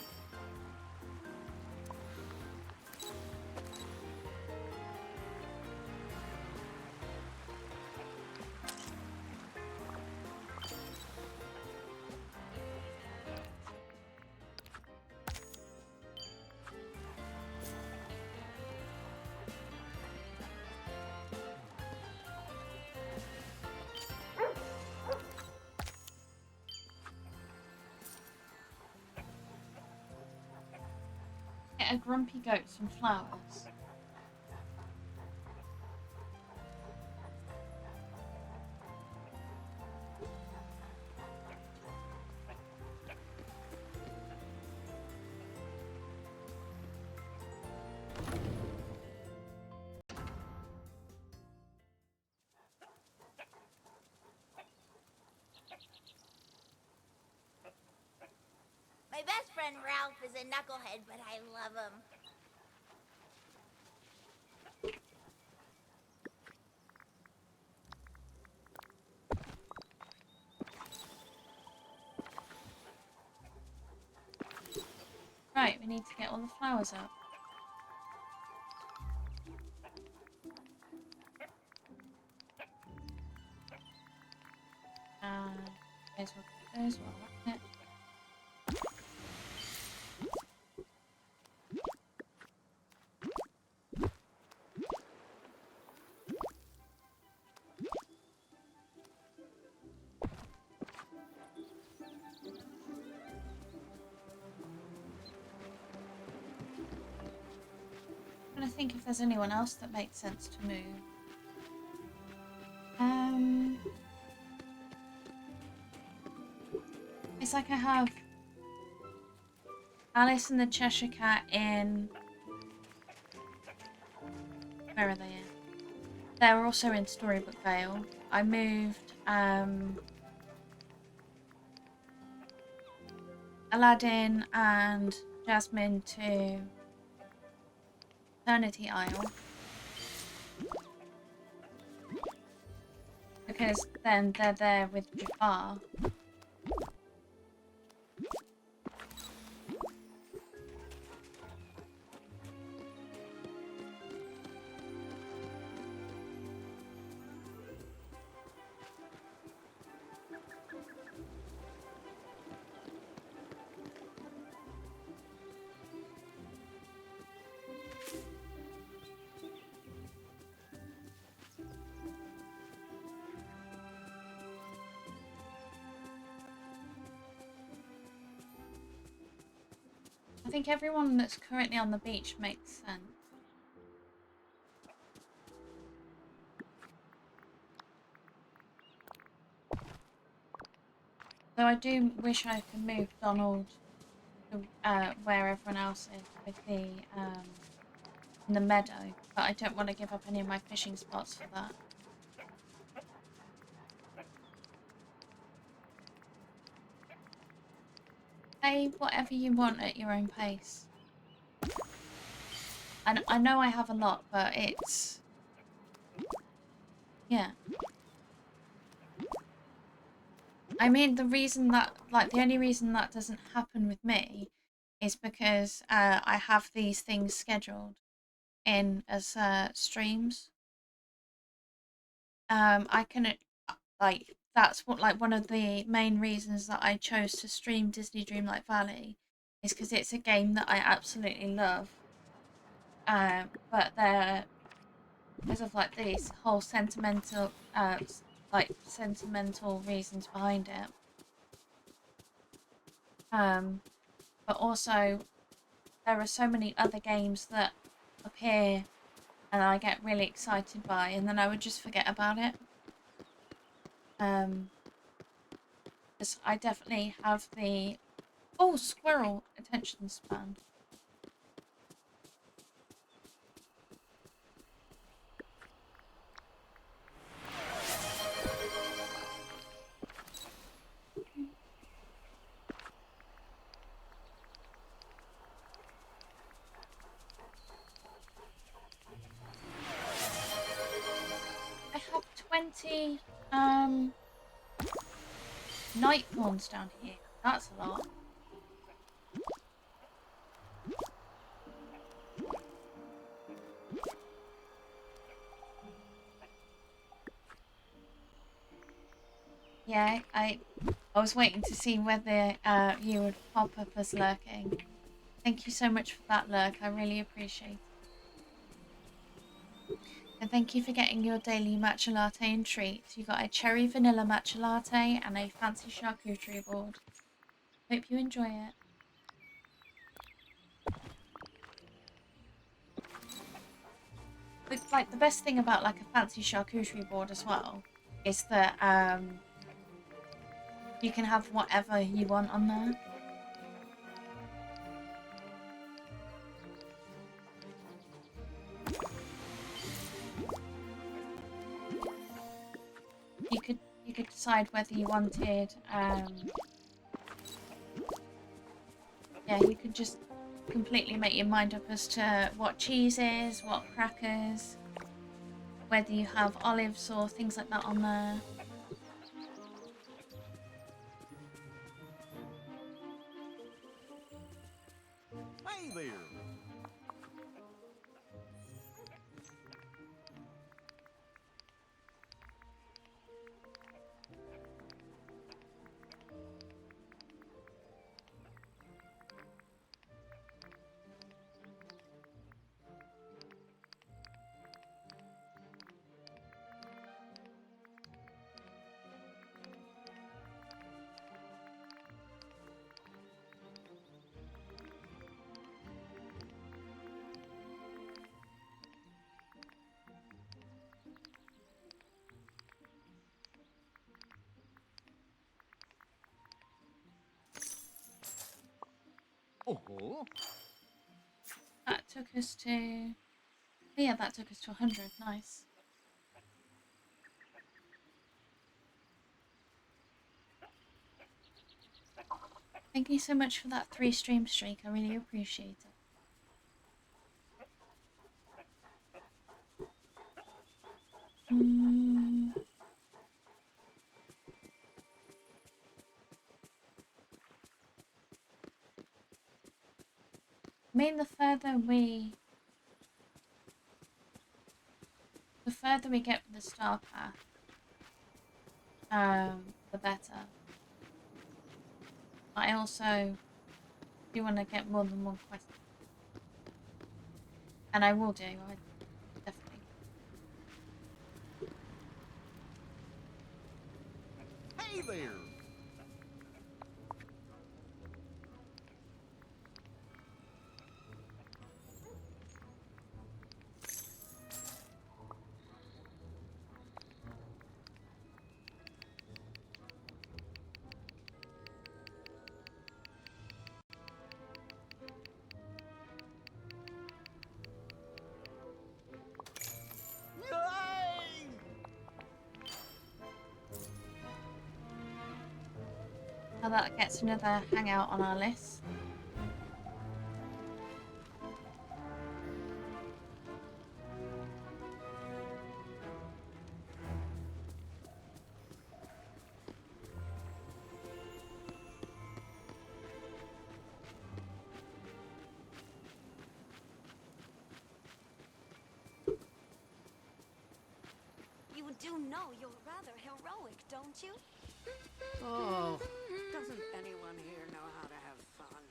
Get a grumpy goat some flowers. friend Ralph is a knucklehead, but I love him. Right, we need to get all the flowers up. May as well get those while we're at it. I'm trying to think if there's anyone else that makes sense to move. It's like I have Alice and the Cheshire Cat in... Where are they in? They're also in Storybook Vale. I moved Aladdin and Jasmine to Eternity Isle. Because then they're there with Jafar. I think everyone that's currently on the beach makes sense. Though I do wish I could move Donald to where everyone else is with the in the meadow, but I don't want to give up any of my fishing spots for that. Say whatever you want at your own pace. And I know I have a lot, but it's... Yeah. I mean, the reason that, like, the only reason that doesn't happen with me is because I have these things scheduled in as streams. I can, like, that's what, like, one of the main reasons that I chose to stream Disney Dreamlight Valley is because it's a game that I absolutely love. But because of, like, these whole sentimental, sentimental reasons behind it. But also, there are so many other games that appear and I get really excited by, and then I would just forget about it. Because I definitely have the squirrel attention span. I have 20 night thorns down here. That's a lot. Yeah, I was waiting to see whether you would pop up as lurking. Thank you so much for that lurk. I really appreciate it. And thank you for getting your daily matcha latte and treats. You got a cherry vanilla matcha latte and a fancy charcuterie board. Hope you enjoy it. But, like, the best thing about, like, a fancy charcuterie board as well is that you can have whatever you want on there. You could decide whether you wanted yeah, you could just completely make your mind up as to what cheese is, what crackers, whether you have olives or things like that on there. Hey there. Oh. That took us to... Oh yeah, that took us to 100. Nice. Thank you so much for that 3-stream streak. I really appreciate it. I mean, the further we get with the star path, the better. I also do want to get more than one quest, and I will do. I definitely. Hey there. Yay! Now that gets another hangout on our list. You do know you're rather heroic, don't you? Oh, doesn't anyone here know how to have fun?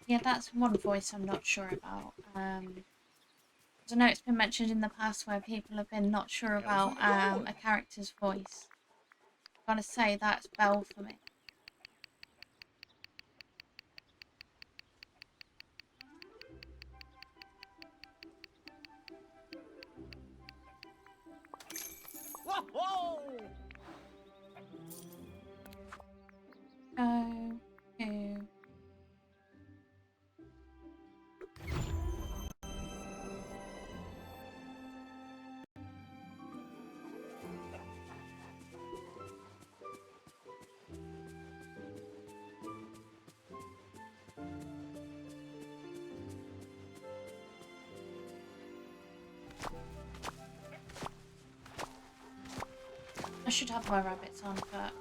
Yeah, that's one voice I'm not sure about. 'Cause I know it's been mentioned in the past where people have been not sure about a character's voice. Gotta say, that's Belle for me. Whoa! Go to... I should have my rabbits on, but...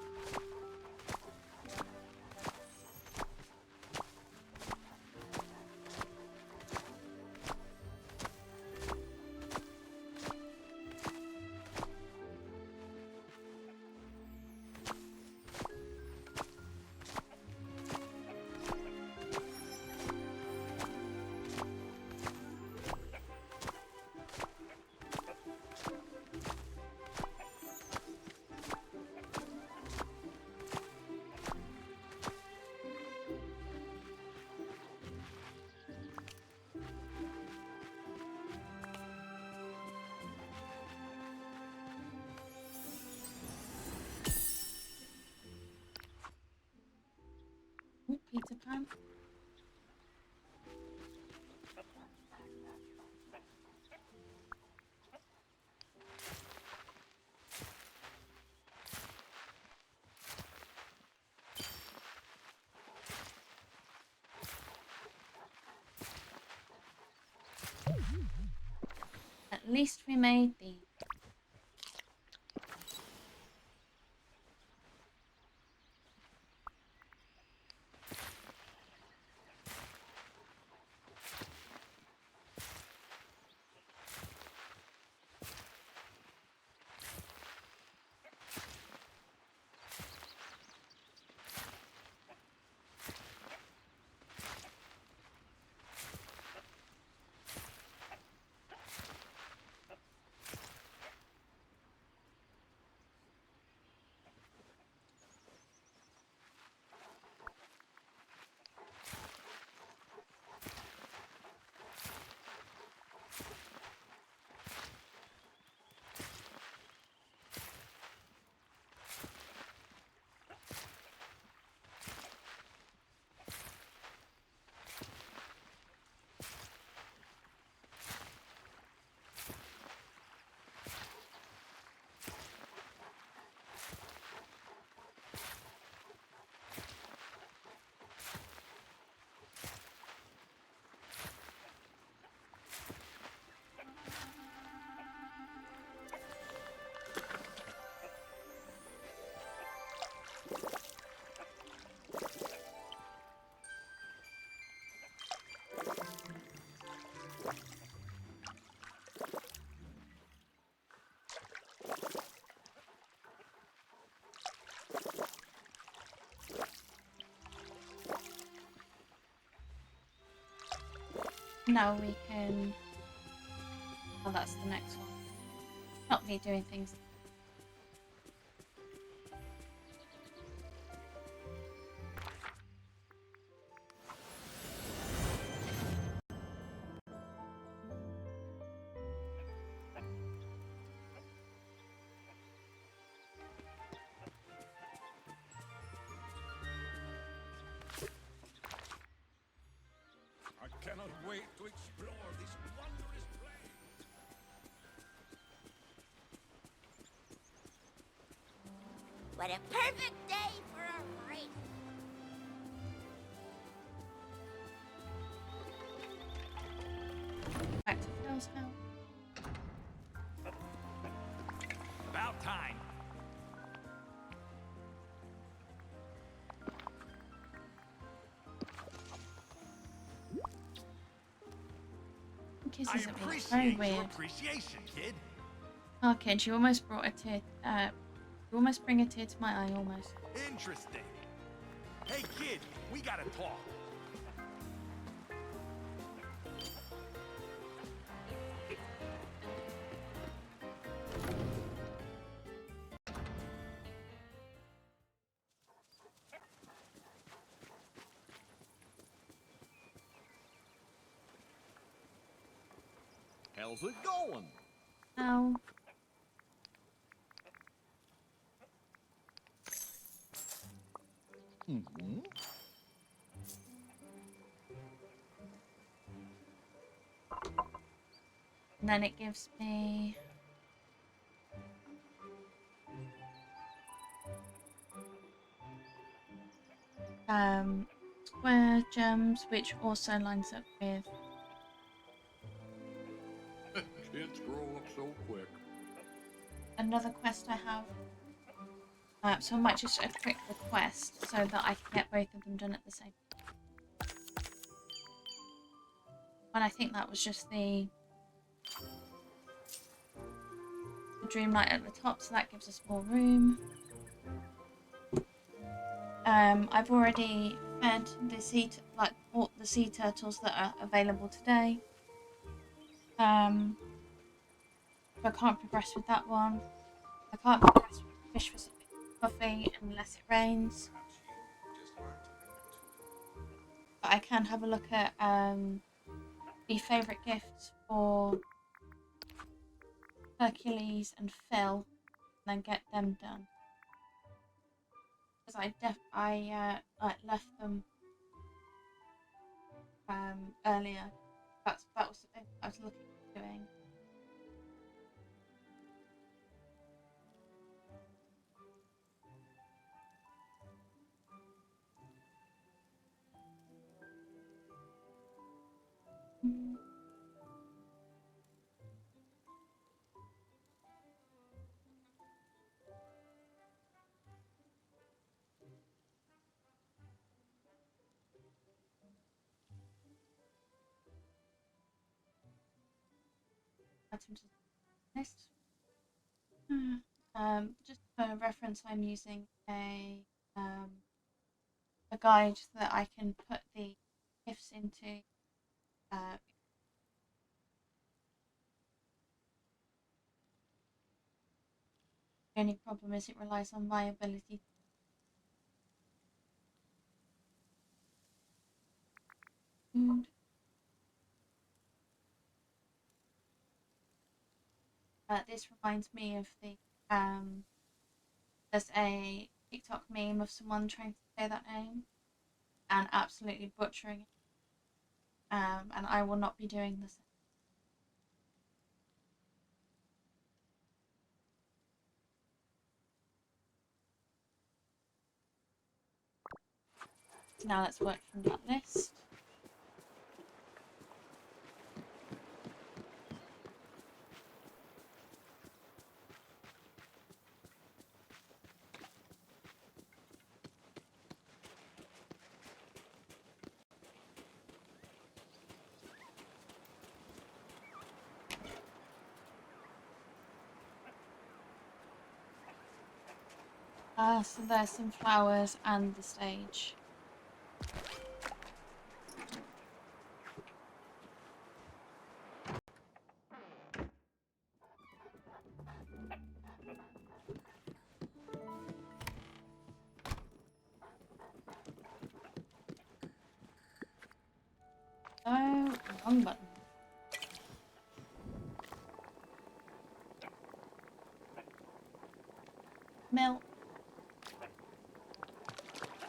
Ooh, Peter Pan. at least we made the. Now we can. Oh, that's the next one. Not me doing things. I cannot wait to explore this wondrous place. What a perfect day for a race! Back to Phil's house. About time. Kisses I at me. It's very appreciate your weird. appreciation, kid. Oh, kid, you almost brought a tear. You almost bring a tear to my eye, almost. Interesting. Hey, kid, we gotta talk. How's it going? Ow. Mm-hmm. And then it gives me. Square gems, which also lines up with Kids grow up so quick. another quest I have. So I might just a quick request so that I can get both of them done at the same time. And I think that was just the dream light at the top, so that gives us more room. I've already fed the all the sea turtles that are available today. So I can't progress with that one. I can't progress with fish for coffee unless it rains. But I can have a look at the favourite gifts for Hercules and Phil, and then get them done. Because I left them earlier. That was the thing I was looking at doing. add him to the list. Just for reference, I'm using a guide that I can put the gifts into. The only problem is it relies on my ability. Food. This reminds me of there's a TikTok meme of someone trying to say that name and absolutely butchering it. And I will not be doing this. Now let's work from that list. So there's some flowers and the stage. Oh, wrong button. Milk.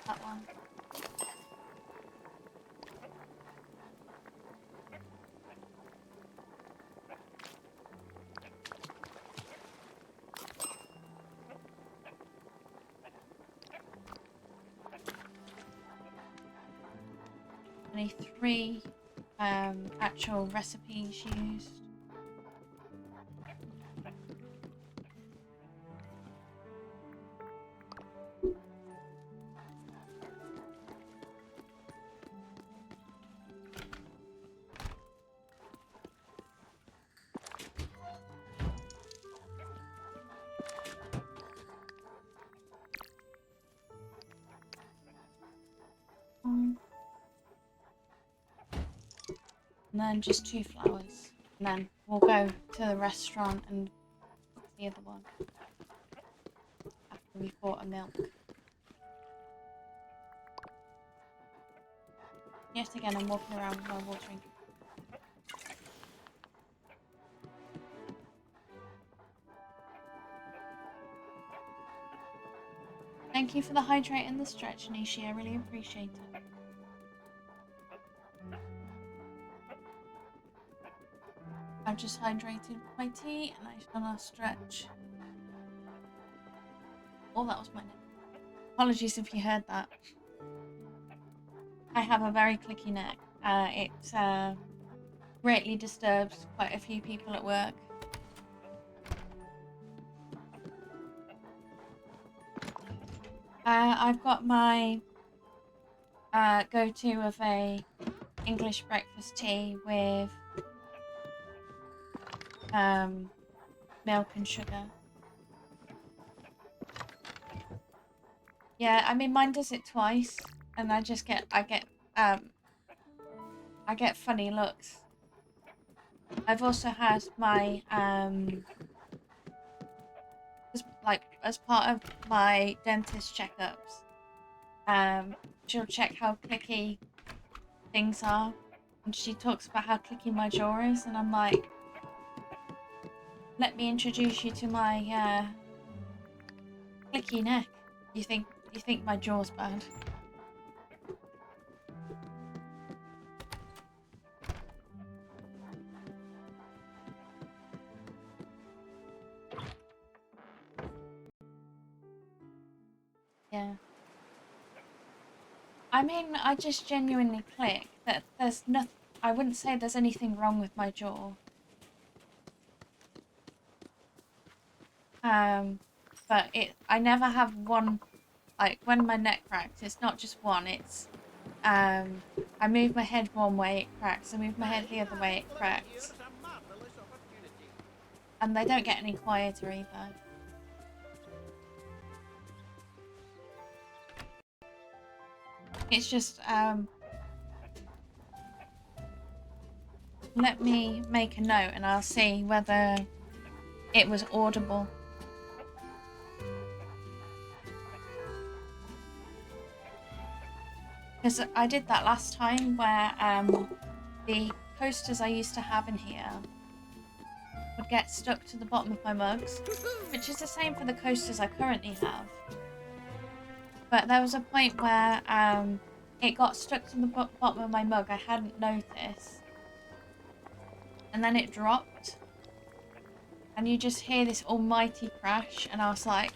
That one. Only 3 actual recipes used. And then just 2 flowers. And then we'll go to the restaurant and cook the other one after we've bought a milk. Yet again, I'm walking around with my watering. Thank you for the hydrate and the stretch, Nishi. I really appreciate it. I've just hydrated my tea and I've done a stretch. Oh, that was my neck. Apologies if you heard that. I have a very clicky neck. It greatly disturbs quite a few people at work. I've got my go-to of a English breakfast tea with milk and sugar. Yeah, I mean mine does it twice, and I get funny looks. I've also had my as part of my dentist checkups, she'll check how clicky things are, and she talks about how clicky my jaw is, and I'm like, let me introduce you to my clicky neck. You think my jaw's bad? Yeah. I mean, I just genuinely click that there's nothing. I wouldn't say there's anything wrong with my jaw. But I never have one, like when my neck cracks, it's not just one, it's, I move my head one way, it cracks, I move my head the other way, it cracks. And they don't get any quieter either. It's just, let me make a note and I'll see whether it was audible. Because I did that last time where the coasters I used to have in here would get stuck to the bottom of my mugs, which is the same for the coasters I currently have. But there was a point where it got stuck to the bottom of my mug. I hadn't noticed. And then it dropped. And you just hear this almighty crash. And I was like,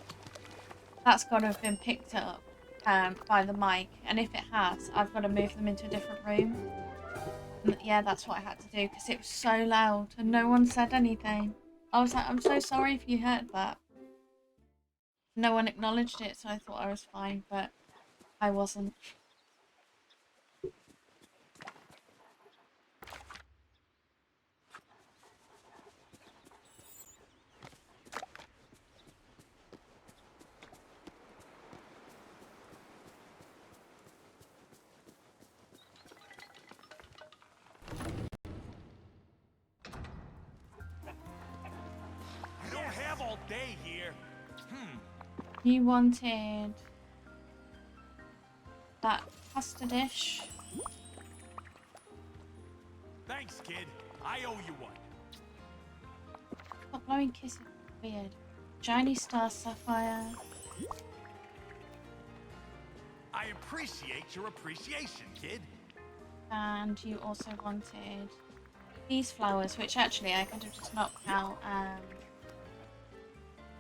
that's got to have been picked up by the mic. And if it has, I've got to move them into a different room. And yeah, that's what I had to do because it was so loud and no one said anything. I was like, I'm so sorry if you heard that. No one acknowledged it, so I thought I was fine, but I wasn't. I don't have all day here. You wanted that pasta dish. Thanks, kid. I owe you one. Stop blowing kisses. Weird. Shiny star sapphire. I appreciate your appreciation, kid. And you also wanted these flowers, which actually I could have just knocked out.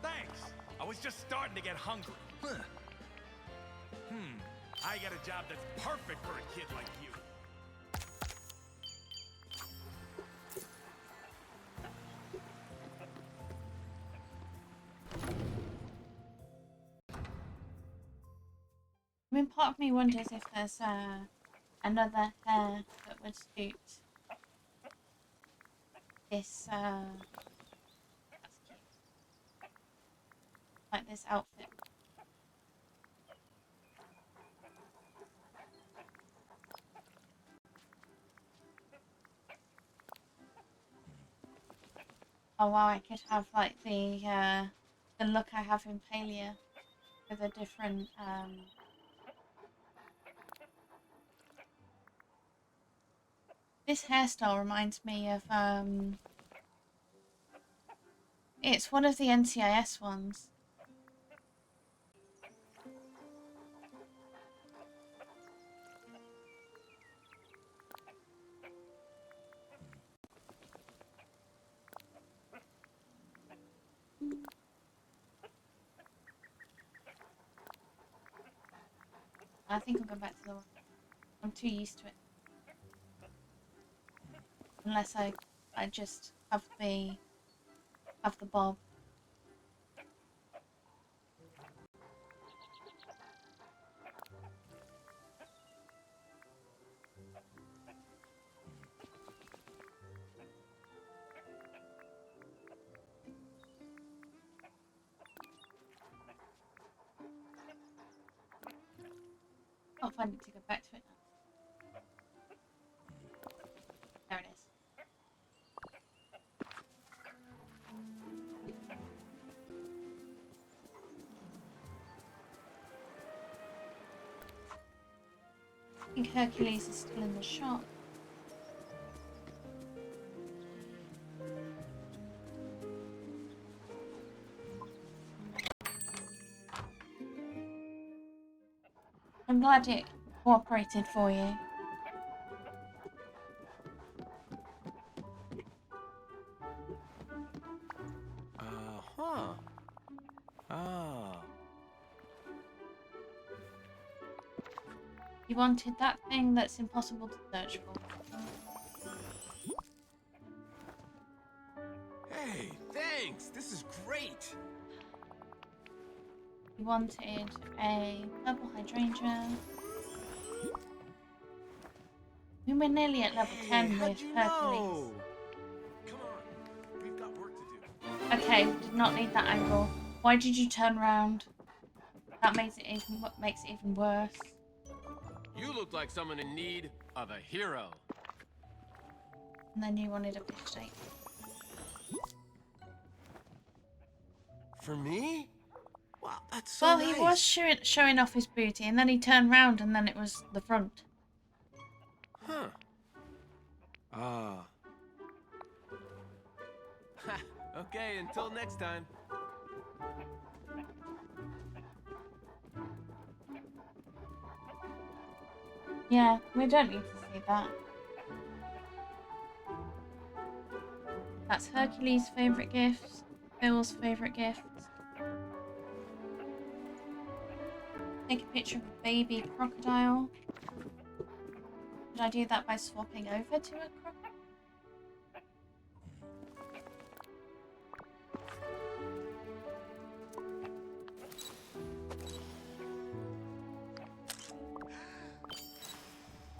Thanks. I was just starting to get hungry. I got a job that's perfect for a kid like you. I mean, part of me wonders if there's another hair that would suit this, that's cute. Like this outfit. Oh wow, I could have like the look I have in Palia with a different this hairstyle reminds me of it's one of the NCIS ones. I think I'll go back to the one. I'm too used to it. Unless I just have the bob. Can't find it to go back to it now. There it is. I think Hercules is still in the shop. I'm glad it cooperated for you. You wanted that thing that's impossible to search for. Hey, thanks. This is great. You wanted a purple hydrangea. We're nearly at level 10 with Hercules. Come on, we've got work to do. Okay, did not need that angle. Why did you turn around? That makes it even worse. You look like someone in need of a hero. And then you wanted a fish steak. For me? Wow, that's so Well, nice. he was showing off his booty, and then he turned round, and then it was the front. Huh. Ah. Okay, until next time. Yeah, we don't need to see that. That's Hercules' favourite gift. Phil's favourite gift. Take a picture of a baby crocodile. Did I do that by swapping over to a crocodile?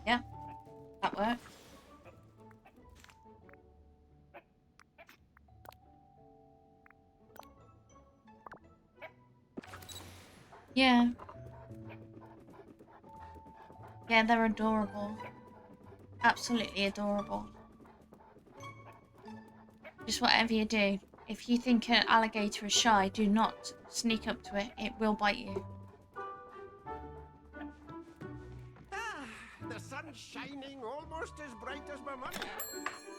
Yeah, that worked. Yeah. Yeah, they're adorable. Absolutely adorable. Just whatever you do, if you think an alligator is shy, do not sneak up to it. It will bite you. The sun's shining almost as bright as my money.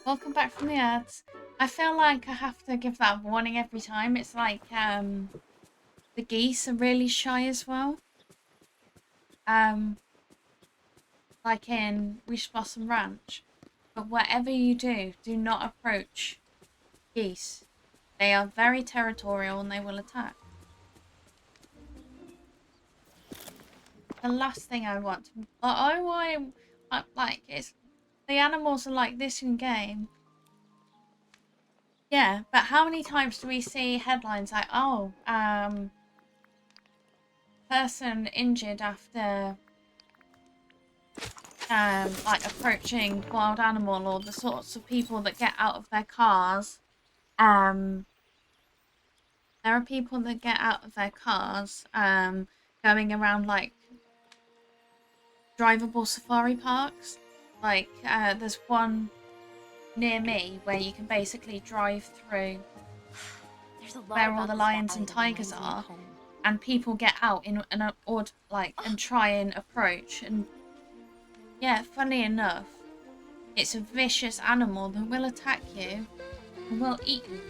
Welcome back from the ads. I feel like I have to give that warning every time. It's like the geese are really shy as well. Like in Wish Blossom Ranch. But whatever you do, do not approach geese. They are very territorial and they will attack. The last thing I want to... like, it's... The animals are like this in game. Yeah, but how many times do we see headlines like, oh, person injured after like approaching wild animal, or the sorts of people that get out of their cars. There are people that get out of their cars going around like drivable safari parks. Like there's one near me where you can basically drive through where all the lions and tigers are, and people get out in an and try and approach. And yeah, funny enough, it's a vicious animal that will attack you and will eat you.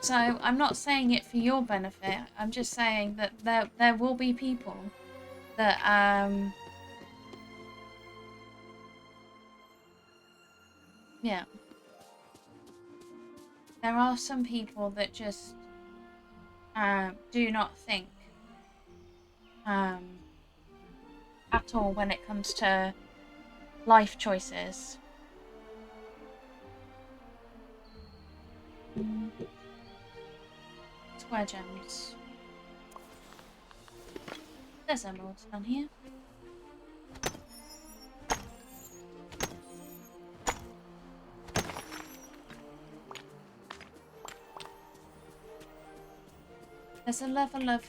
So I'm not saying it for your benefit. I'm just saying that there will be people that yeah. There are some people that just do not think at all when it comes to life choices. Square gems. There's emeralds down here. There's a level of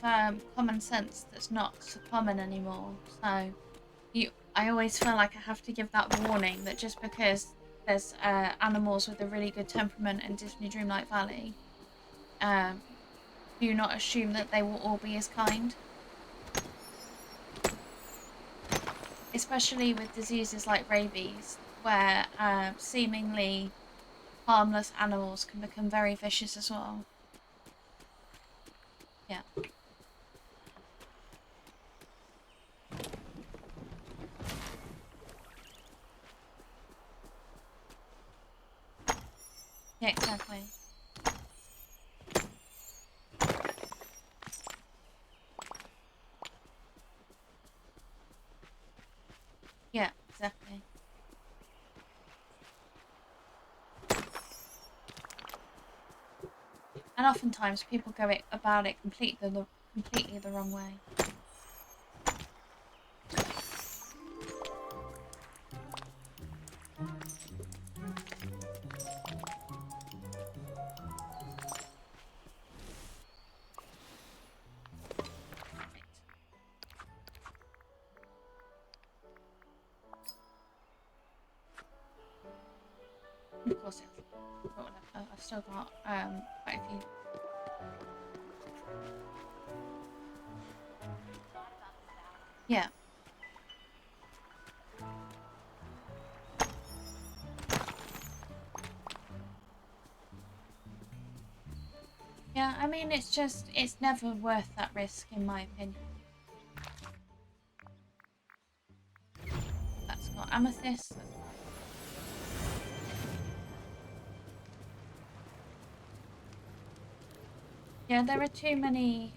common sense that's not so common anymore. So I always feel like I have to give that warning that just because there's animals with a really good temperament in Disney Dreamlight Valley, do not assume that they will all be as kind. Especially with diseases like rabies, where seemingly harmless animals can become very vicious as well. Yeah. Yeah, exactly. Yeah, exactly. And oftentimes people go about it completely the wrong way. Of course it has. But whatever. I've still got quite a few. Yeah. Yeah, I mean, it's never worth that risk, in my opinion. That's got amethyst. Yeah, there are too many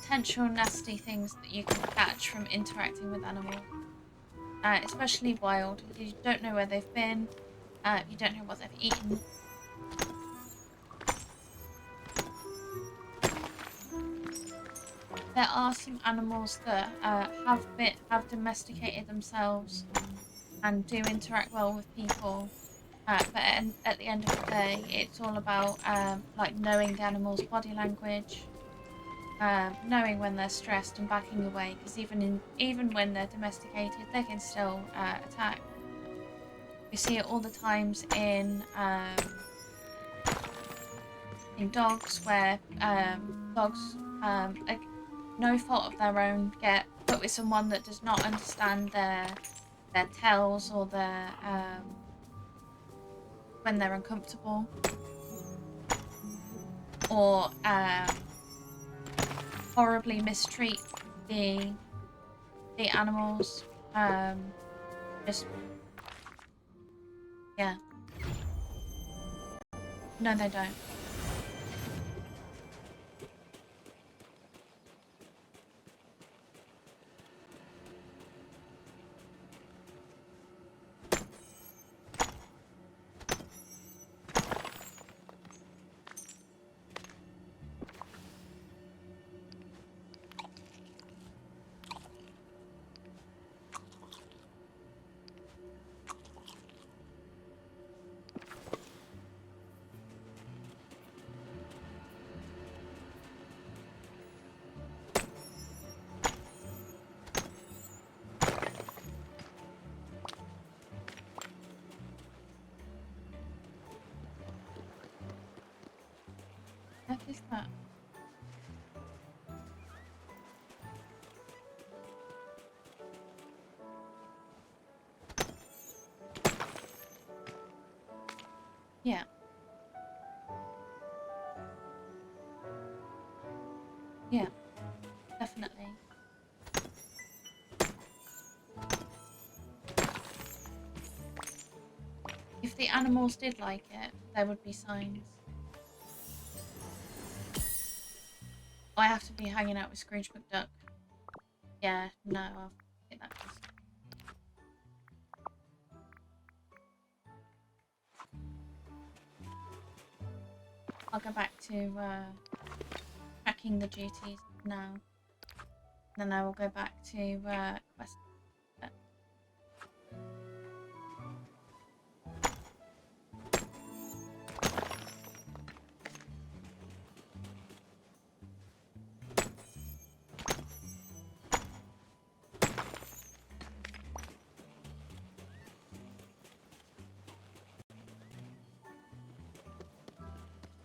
potential nasty things that you can catch from interacting with animals. Especially wild. You don't know where they've been. You don't know what they've eaten. There are some animals that have domesticated themselves and do interact well with people. But at the end of the day, it's all about like knowing the animal's body language, knowing when they're stressed and backing away. Because even when they're domesticated, they can still attack. We see it all the times in dogs, where dogs, no fault of their own, get put with someone that does not understand their tells or their when they're uncomfortable, or horribly mistreat the animals. Just yeah. No, they don't. What is that? Yeah. Yeah, definitely. If the animals did like it, there would be signs. I have to be hanging out with Scrooge McDuck. Yeah, no, I'll get that. I'll go back to tracking the duties now. Then I will go back to quest.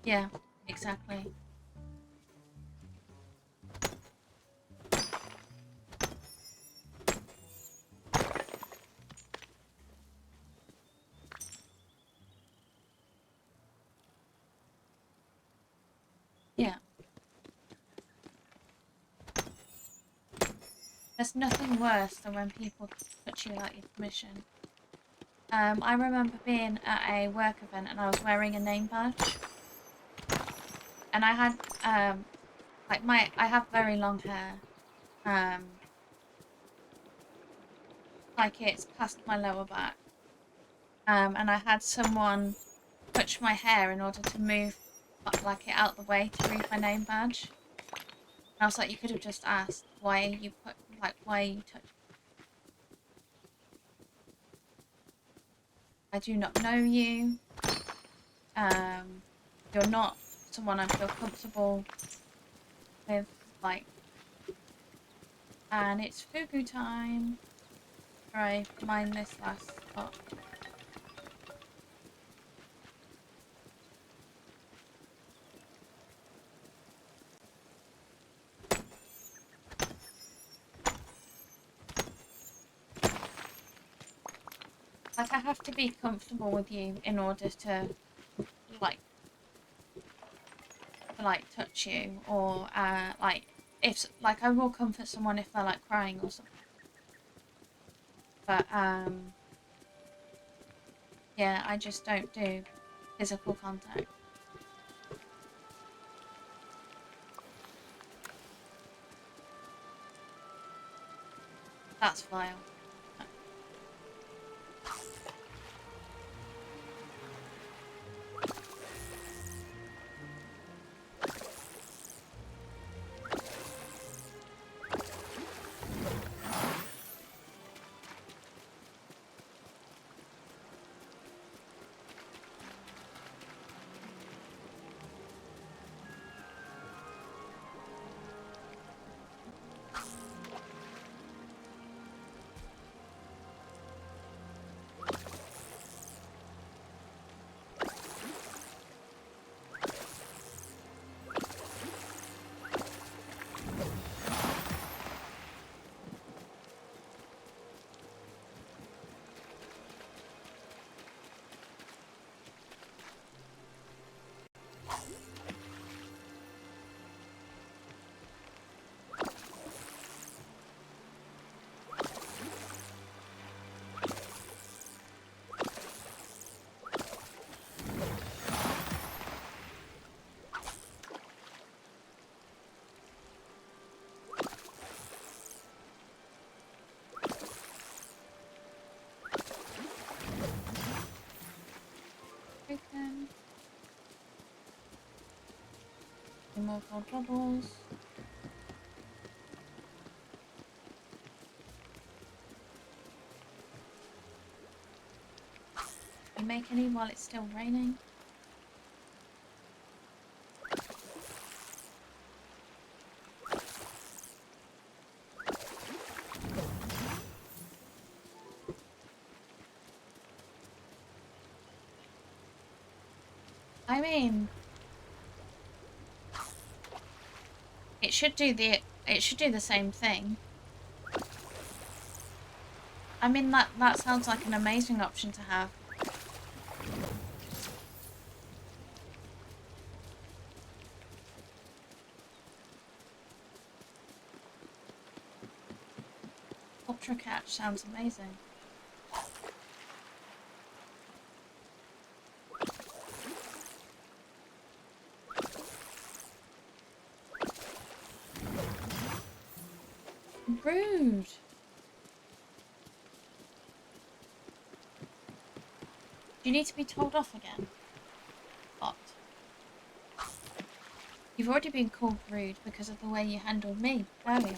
Yeah, exactly. Yeah. There's nothing worse than when people touch you without your permission. I remember being at a work event and I was wearing a name badge. And I had, I have very long hair. Like it's past my lower back. And I had someone touch my hair in order to move like it out the way to read my name badge. And I was like, you could have just asked why you touch. I do not know you. You're not someone I feel comfortable with, like. And it's fugu time. Right, mine this last spot. Like, I have to be comfortable with you in order to, like, touch you, or, like, if, like, I will comfort someone if they're, like, crying or something. But, yeah, I just don't do physical contact. That's vile. Chicken. More gold bubbles. You make any while it's still raining? I mean, it should do the same thing. I mean, that sounds like an amazing option to have. Ultra catch sounds amazing. Rude. Do you need to be told off again? What? You've already been called rude because of the way you handled me earlier.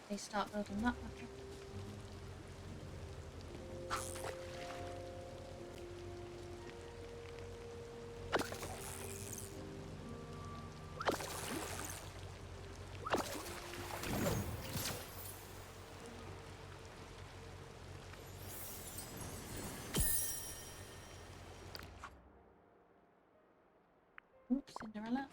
they start building that back up. Oops, Cinderella.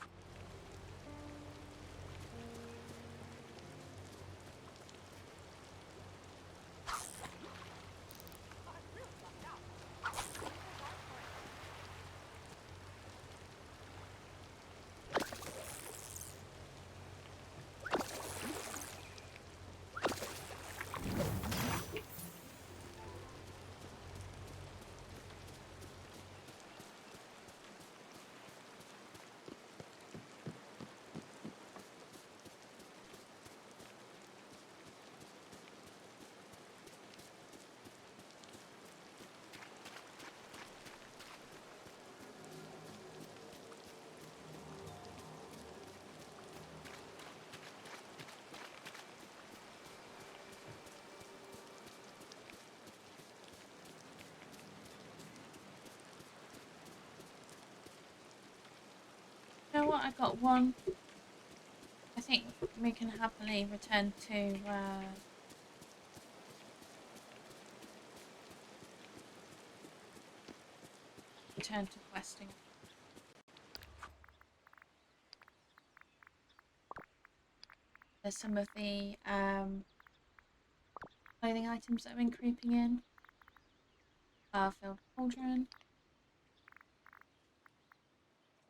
You know what? I got one. I think we can happily return to questing. There's some of the clothing items that have been creeping in. Filled cauldron.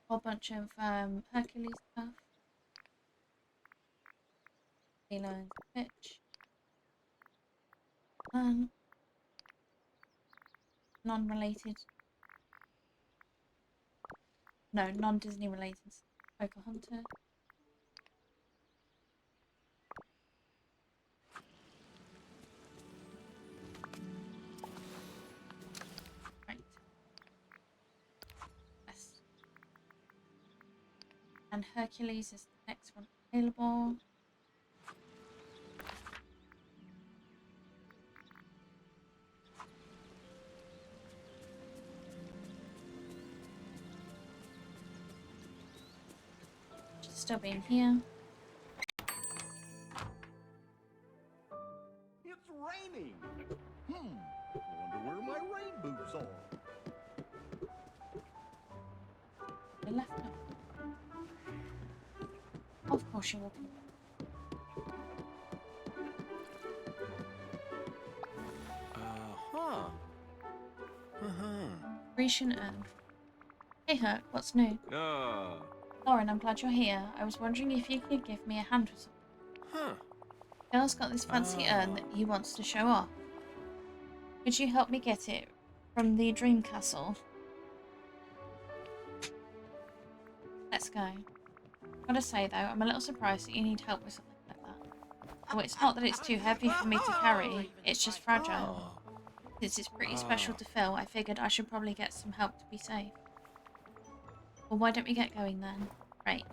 A whole bunch of Hercules stuff. Lilo and Stitch. Non-related. No, non-Disney related. Pocahontas. Right. Yes. And Hercules is the next one available. Still being here. It's raining. Wonder where my rain boots are. They left now. Of course you're walking. Grecian urn. Hey Herc, what's new? Lauren, I'm glad you're here. I was wondering if you could give me a hand with something. Girl's got this fancy urn that he wants to show off. Could you help me get it from the Dream Castle? Let's go. Gotta say though, I'm a little surprised that you need help with something like that. Oh, it's not that it's too heavy for me to carry, it's just fragile. Since it's pretty special to fill, I figured I should probably get some help to be safe. Well, why don't we get going then? Right.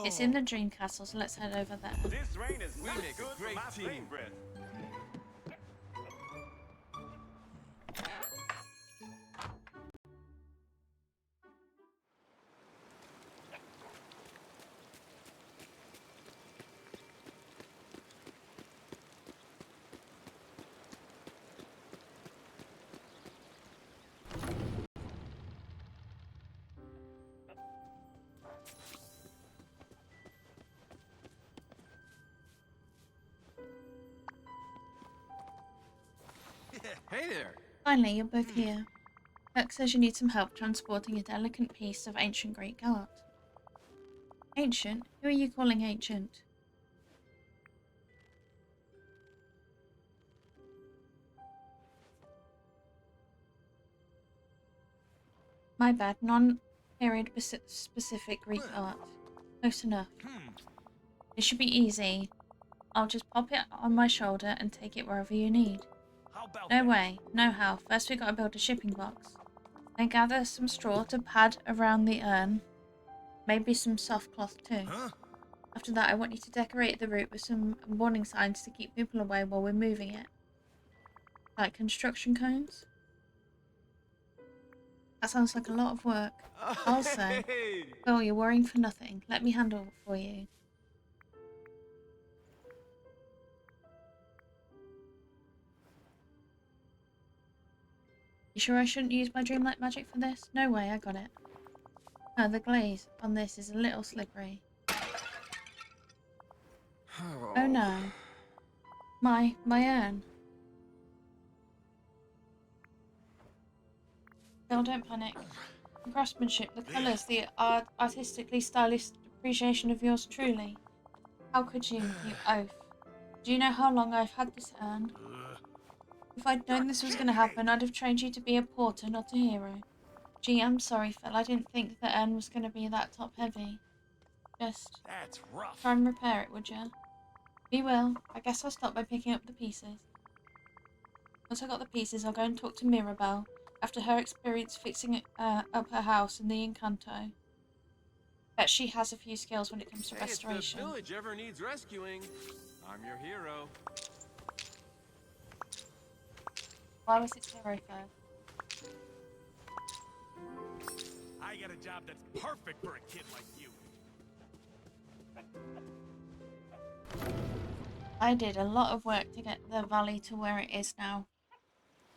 It's in the Dream Castle, so let's head over there. This rain is not good for my spring breath. Hey there. Finally, you're both here. Kirk says you need some help transporting a delicate piece of ancient Greek art. Ancient? Who are you calling ancient? My bad, non-period specific Greek art. Close enough. It should be easy. I'll just pop it on my shoulder and take it wherever you need. No way, no how. First we gotta build a shipping box. Then gather some straw to pad around the urn. Maybe some soft cloth too. After that, I want you to decorate the route with some warning signs to keep people away while we're moving it. Like construction cones? That sounds like a lot of work. I'll say. Oh, you're worrying for nothing. Let me handle it for you. You sure I shouldn't use my dreamlight magic for this? No way, I got it. No, the glaze on this is a little slippery. Oh no. My urn. Bill, don't panic. The craftsmanship, the colours, the artistically stylish appreciation of yours truly. How could you oaf? Do you know how long I've had this urn? If I'd known this was going to happen, I'd have trained you to be a porter, not a hero. Gee, I'm sorry, Phil. I didn't think the urn was going to be that top-heavy. Just That's rough. try and repair it, would ya? We will. I guess I'll start by picking up the pieces. Once I got the pieces, I'll go and talk to Mirabelle after her experience fixing up her house in the Encanto. Bet she has a few skills when it comes to restoration. If the village ever needs rescuing, I'm your hero. Why was it hero first? I got a job that's perfect for a kid like you. I did a lot of work to get the valley to where it is now.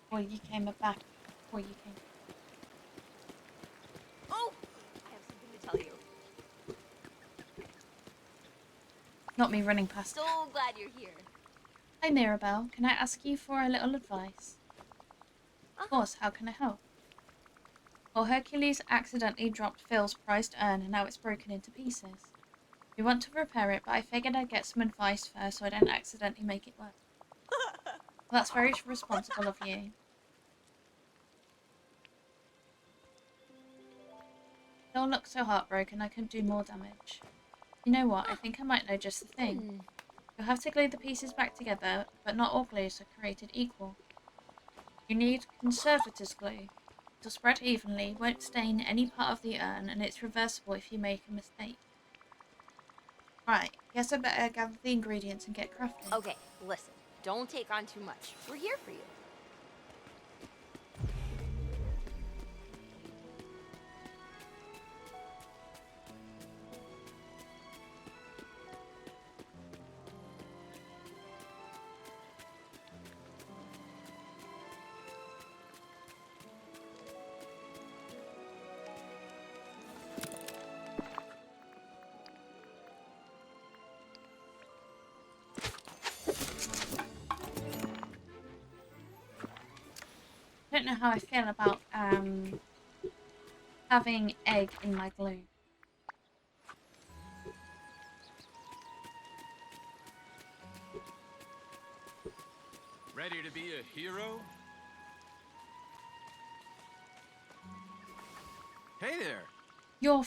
Before you came back. Before you came. Oh! I have something to tell you. Not me running past. So glad you're here. Hi Mirabelle, can I ask you for a little advice? Of course, how can I help? Well, Hercules accidentally dropped Phil's prized urn and now it's broken into pieces. We want to repair it, but I figured I'd get some advice first so I don't accidentally make it work. Well, that's very responsible of you. Phil looked so heartbroken I couldn't do more damage. You know what, I think I might know just the thing. You'll have to glue the pieces back together, but not all glues are created equal. You need conservator's glue. It'll spread evenly, won't stain any part of the urn, and it's reversible if you make a mistake. Right, guess I better gather the ingredients and get crafting. Okay, listen. Don't take on too much. We're here for you. I don't know how I feel about having egg in my glue. Ready to be a hero? Hey there. You're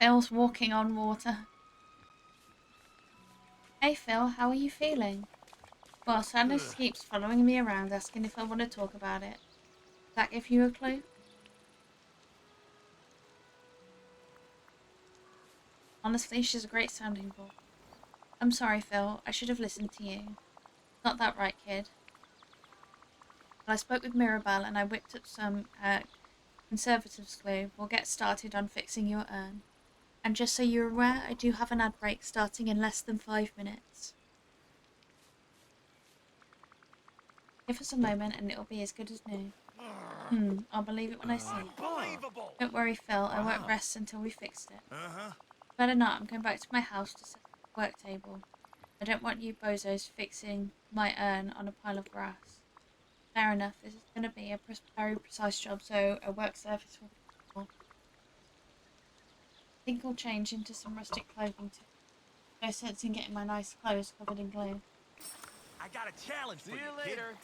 Phil's walking on water. Hey Phil, how are you feeling? Well, Sadness keeps following me around asking if I want to talk about it. Does that give you a clue? Honestly, she's a great sounding board. I'm sorry, Phil. I should have listened to you. Not that right, kid. Well, I spoke with Mirabelle and I whipped up some conservatives glue. We'll get started on fixing your urn. And just so you're aware, I do have an ad break starting in less than 5 minutes. Give us a moment and it'll be as good as new. I'll believe it when I see it. Unbelievable! Don't worry, Phil. I won't rest until we fixed it. Uh-huh. Better not. I'm going back to my house to set up the work table. I don't want you bozos fixing my urn on a pile of grass. Fair enough. This is going to be a very precise job, so a work surface will be useful. I think I'll change into some rustic clothing too. No sense in getting my nice clothes covered in glue. I got a challenge for See you kid. later.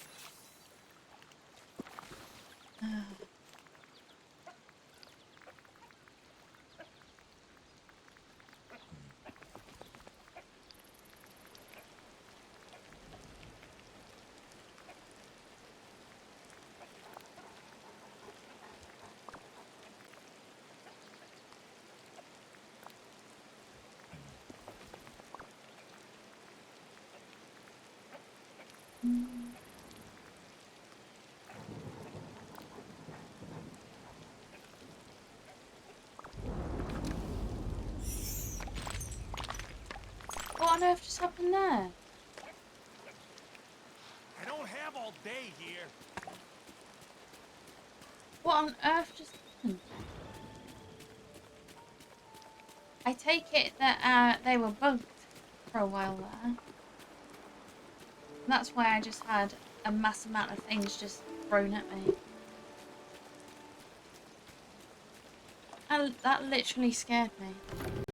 What on earth just happened there? I don't have all day here. What on earth just happened? I take it that they were bugged for a while there. And that's why I just had a mass amount of things just thrown at me. And that literally scared me.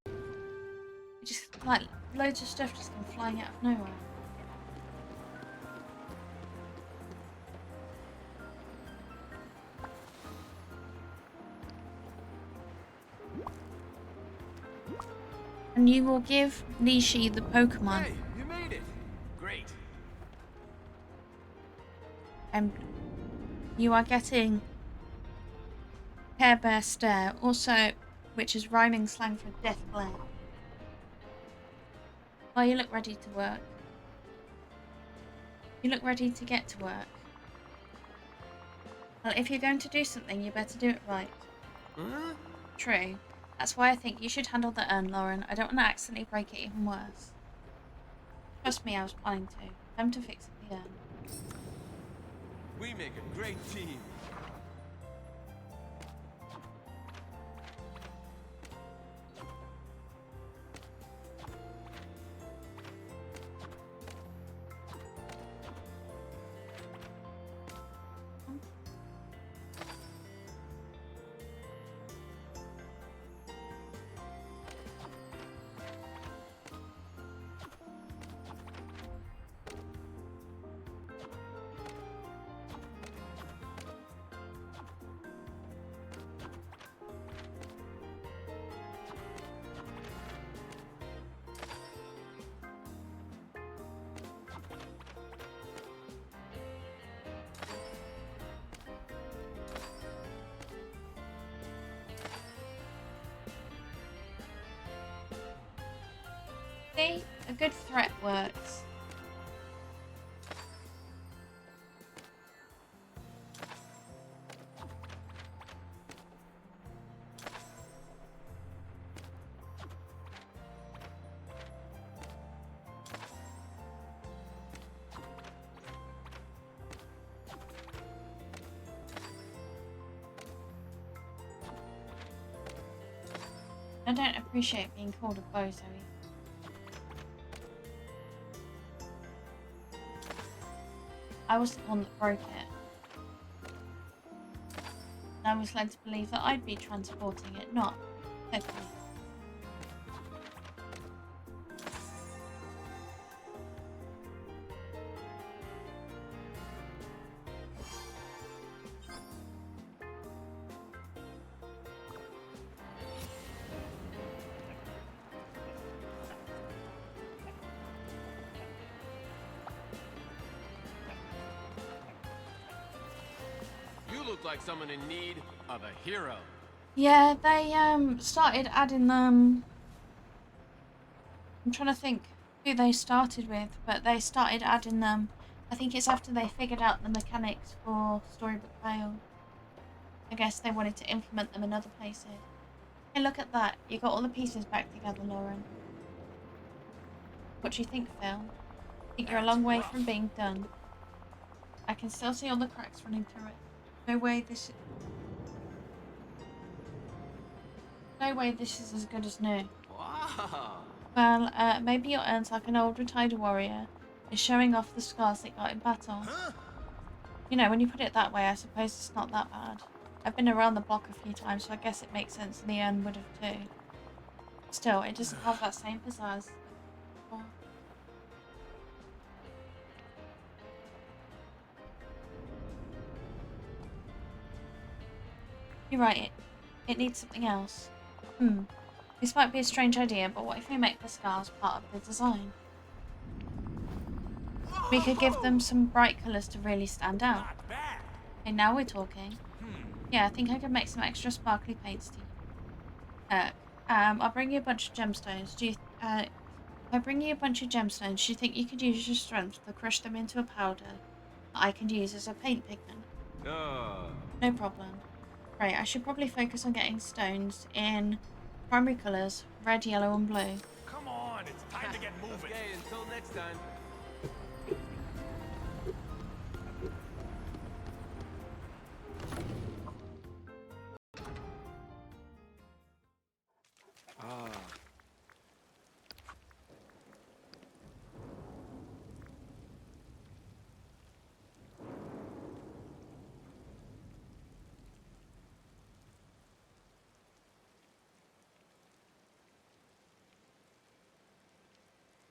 It just, like, loads of stuff just came flying out of nowhere. And you will give Nishi the Pokemon. Hey, you made it. Great. And you are getting Care Bear Stare, also, which is rhyming slang for Death Glare. Well, you look ready to work. You look ready to get to work. Well, if you're going to do something, you better do it right. Huh? True. That's why I think you should handle the urn, Lauren. I don't want to accidentally break it even worse. Trust me, I was planning to. Time to fix the urn. We make a great team. See? A good threat works. I don't appreciate being called a bozo. I was the one that broke it. And I was led to believe that I'd be transporting it, not Pepe. You look like someone in need of a hero. Yeah, they started adding them. I'm trying to think who they started with, but they started adding them. I think it's after they figured out the mechanics for Storybook Vale. I guess they wanted to implement them in other places. Hey, look at that. You got all the pieces back together, Lauren. What do you think, Phil? I think you're a long way from being done. I can still see all the cracks running through it. No way this is as good as new. Wow. Well, maybe your urn's like an old retired warrior is showing off the scars they got in battle. Huh? You know, when you put it that way, I suppose it's not that bad. I've been around the block a few times, so I guess it makes sense the urn would have too. Still, it doesn't have that same pizzazz. Oh. You're right, it needs something else. This might be a strange idea, but what if we make the scars part of the design? We could give them some bright colours to really stand out. Not bad. Okay, now we're talking. Yeah, I think I could make some extra sparkly paints to you. I'll bring you a bunch of gemstones. Do you I bring you a bunch of gemstones, do you think you could use your strength to crush them into a powder that I can use as a paint pigment? No problem. Right, I should probably focus on getting stones in primary colours, red, yellow and blue. Come on, it's time to get moving. Okay, until next time.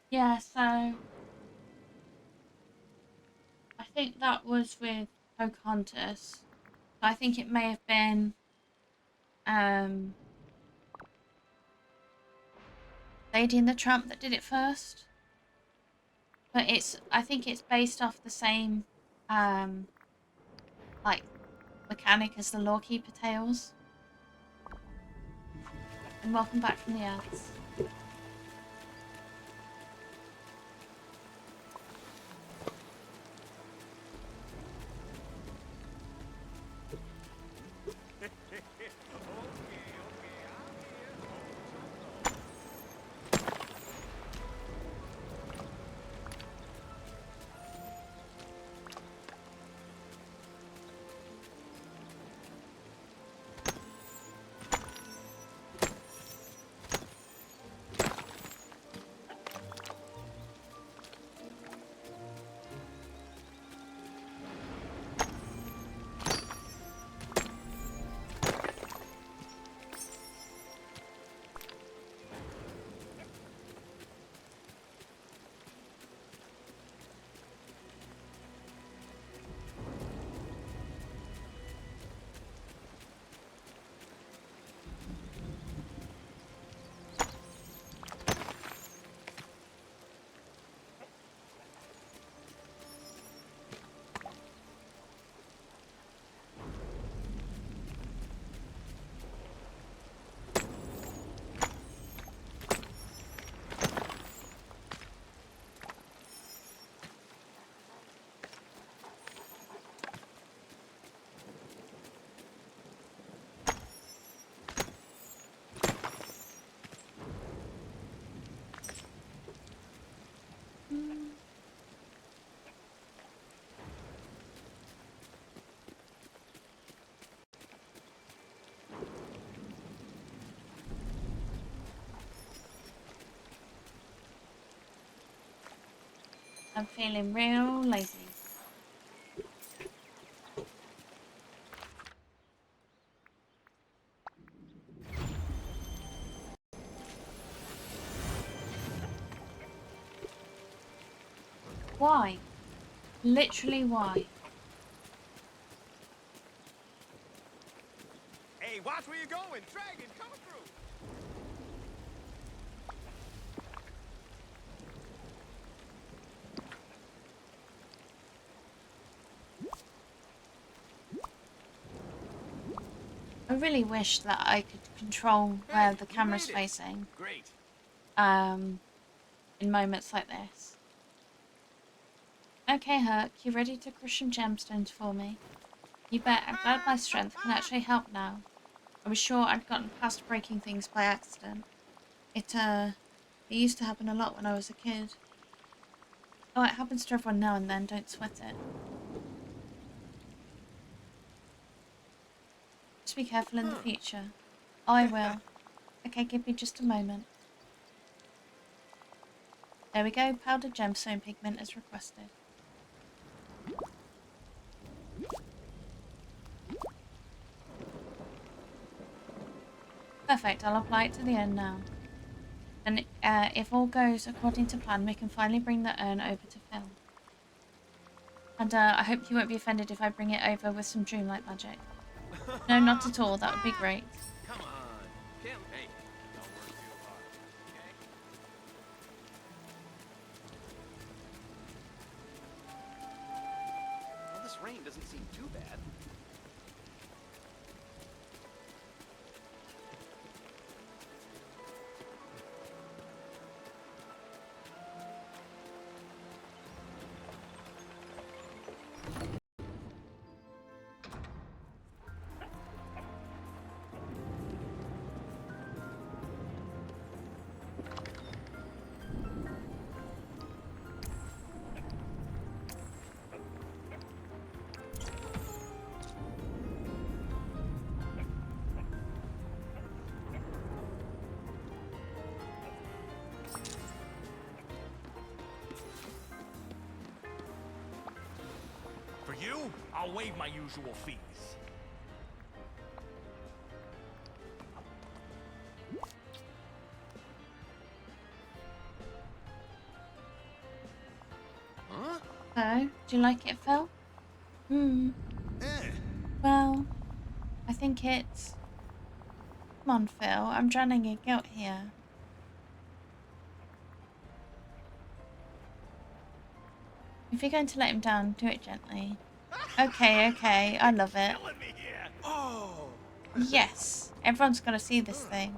Yeah, so I think that was with Pocahontas. I think it may have been Lady and the Tramp that did it first. But I think it's based off the same like mechanic as the Lawkeeper Tales. And welcome back from the ads. I'm feeling real lazy. Why? Literally why? Hey, watch where you're going. Dragon, coming through. I really wish that I could control where the camera's facing. Great. In moments like this. Okay, Herc, you ready to crush some gemstones for me? You bet. I'm glad my strength can actually help now. I was sure I'd gotten past breaking things by accident. It used to happen a lot when I was a kid. Oh, it happens to everyone now and then, don't sweat it. Just be careful in the future. Oh, I will. Okay, give me just a moment. There we go, powdered gemstone pigment as requested. Perfect, I'll apply it to the urn now. And if all goes according to plan, we can finally bring the urn over to Phil. And I hope you won't be offended if I bring it over with some dreamlight magic. No, not at all, that would be great. Come on. Can't... Hey, don't work too hard, okay? Well, this rain doesn't seem too bad. You? I'll waive my usual fees. Huh? So, do you like it, Phil? Well, I think it's... Come on, Phil. I'm drowning in guilt here. If you're going to let him down, do it gently. Okay, okay. I love it. Oh. Yes. Everyone's got to see this thing.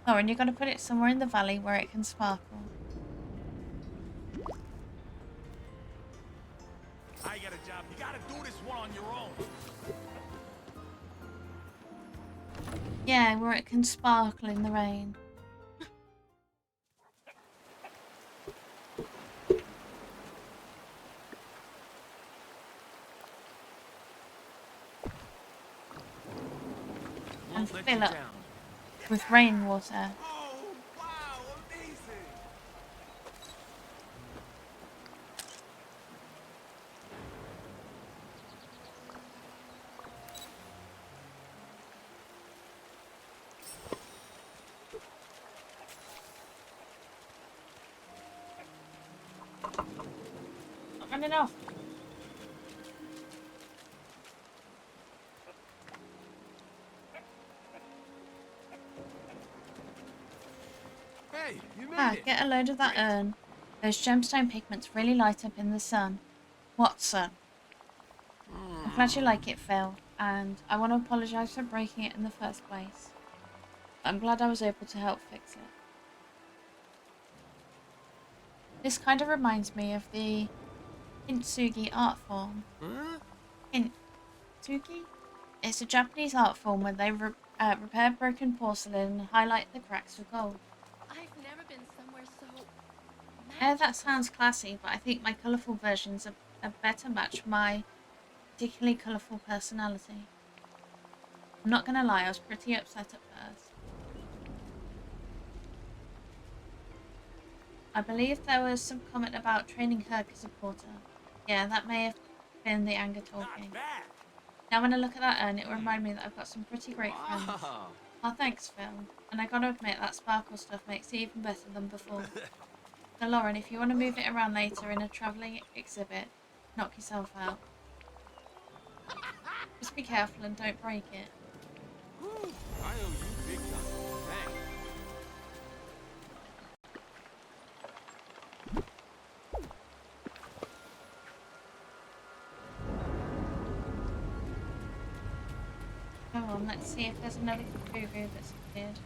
Lauren, you've got to put it somewhere in the valley where it can sparkle. I got a job. You gotta do this one on your own. Yeah, where it can sparkle in the rain. And Won't let fill you up down. with rainwater. Oh, wow, amazing. Not running off. Hey, you made Ah, it. get a load of that urn. Those gemstone pigments really light up in the sun. What sun? I'm glad you like it, Phil, and I want to apologise for breaking it in the first place. I'm glad I was able to help fix it. This kind of reminds me of the kintsugi art form. Huh? Kintsugi? It's a Japanese art form where they repair broken porcelain and highlight the cracks with gold. I've never been somewhere so That sounds classy, but I think my colourful versions are a better match for my particularly colourful personality. I'm not gonna lie, I was pretty upset at first. I believe there was some comment about training Herc as a porter. Yeah, that may have been the anger talking. Not bad. Now when I look at that urn, it will remind me that I've got some pretty great friends. Wow. Oh, thanks, Phil. And I gotta admit, that sparkle stuff makes it even better than before. So Lauren, if you want to move it around later in a travelling exhibit, knock yourself out. Just be careful and don't break it. Whew, I owe you big time. Thanks. Go on, let's see if there's another boo-boo that's appeared.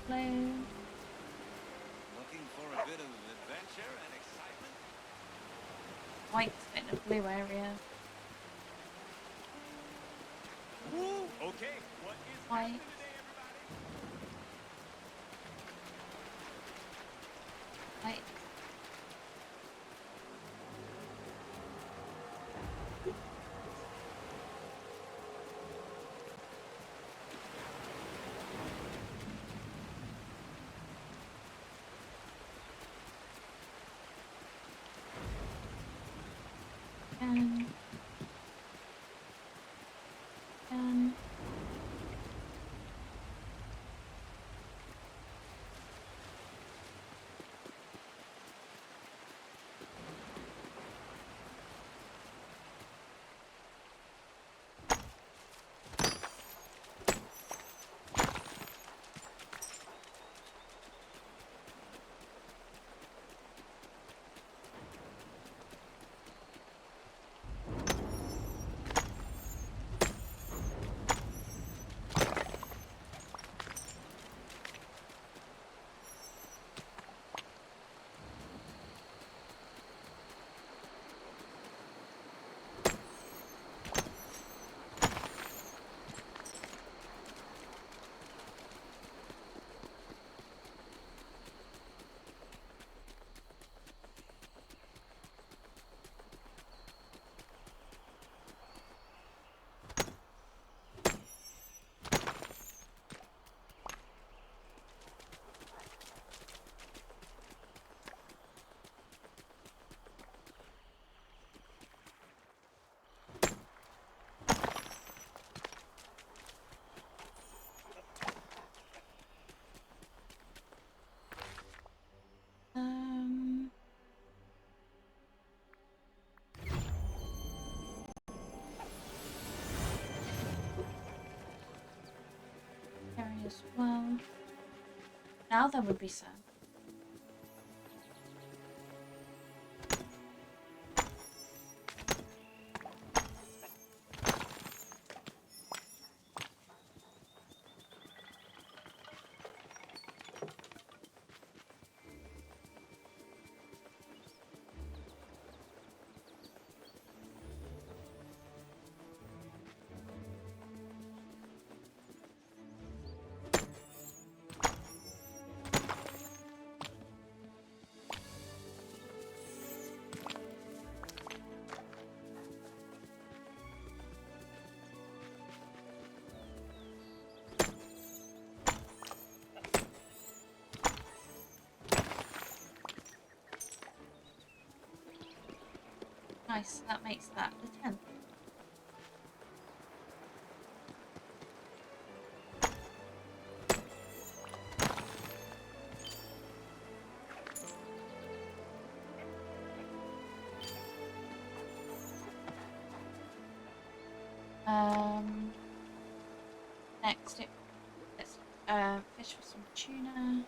Hello. Looking for a bit of adventure and excitement? White bit in a blue area. Woo. Okay, what is White. happening today, everybody? White. And as well. Now then would be Sam. Nice, that makes that the 10th. Next let's fish for some tuna.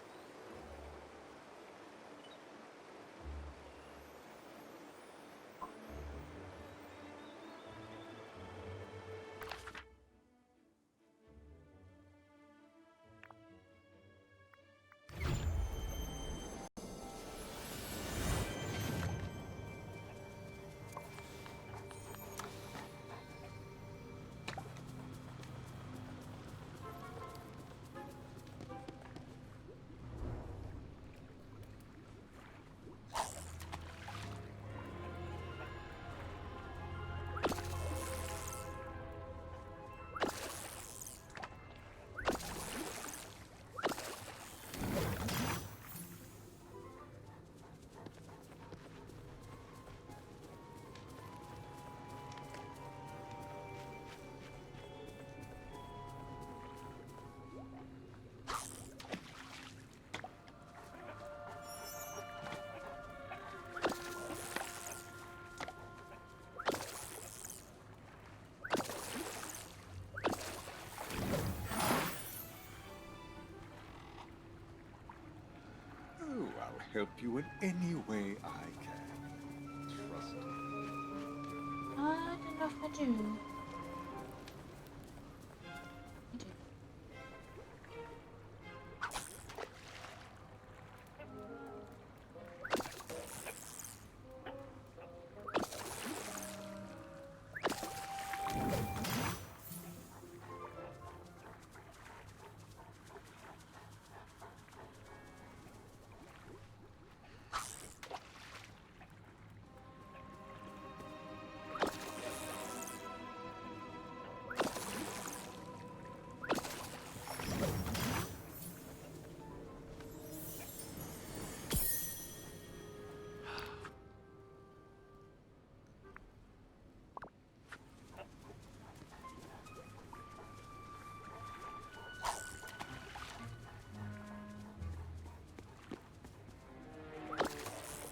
Oh, I'll help you in any way I can. Trust me. I don't know if I do. I do.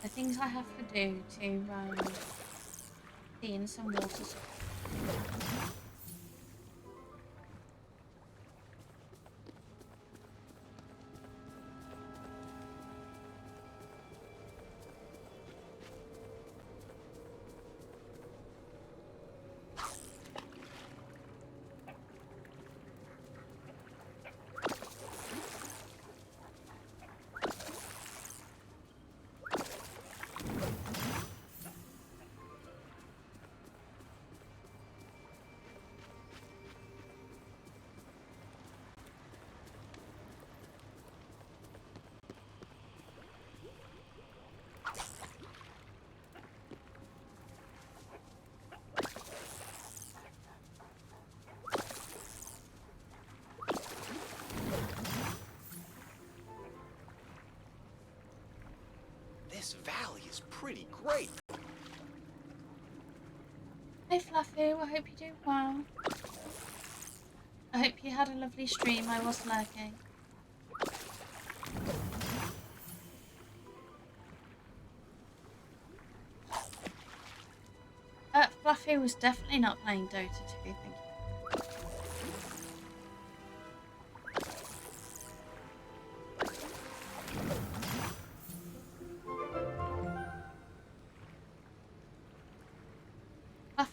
The things I have to do to clean some water supply. This valley is pretty great. Hey Fluffy, I hope you're doing well. I hope you had a lovely stream. I was lurking. Fluffy was definitely not playing Dota 2, thank you.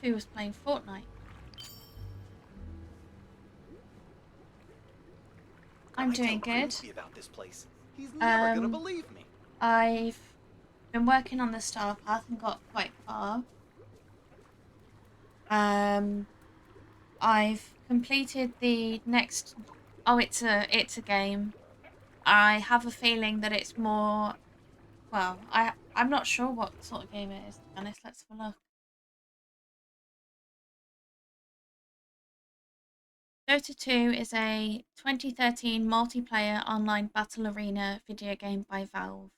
Sophie was playing Fortnite. I'm doing good. About this place. He's never gonna Um, believe me. I've been working on the star path and got quite far. I've completed the next. Oh, it's a game. I have a feeling that it's more. Well, I'm not sure what sort of game it is, to be honest. Let's have a look. Dota 2 is a 2013 multiplayer online battle arena video game by Valve.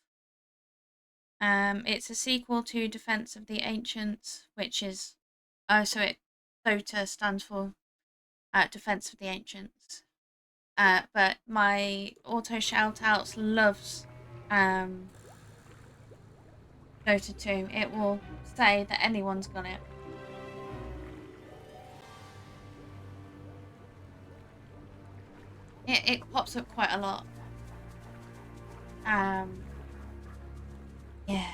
It's a sequel to Defense of the Ancients, which is Dota stands for Defense of the Ancients. But my auto shoutouts loves Dota 2. It will say that anyone's got it. It pops up quite a lot. Yeah.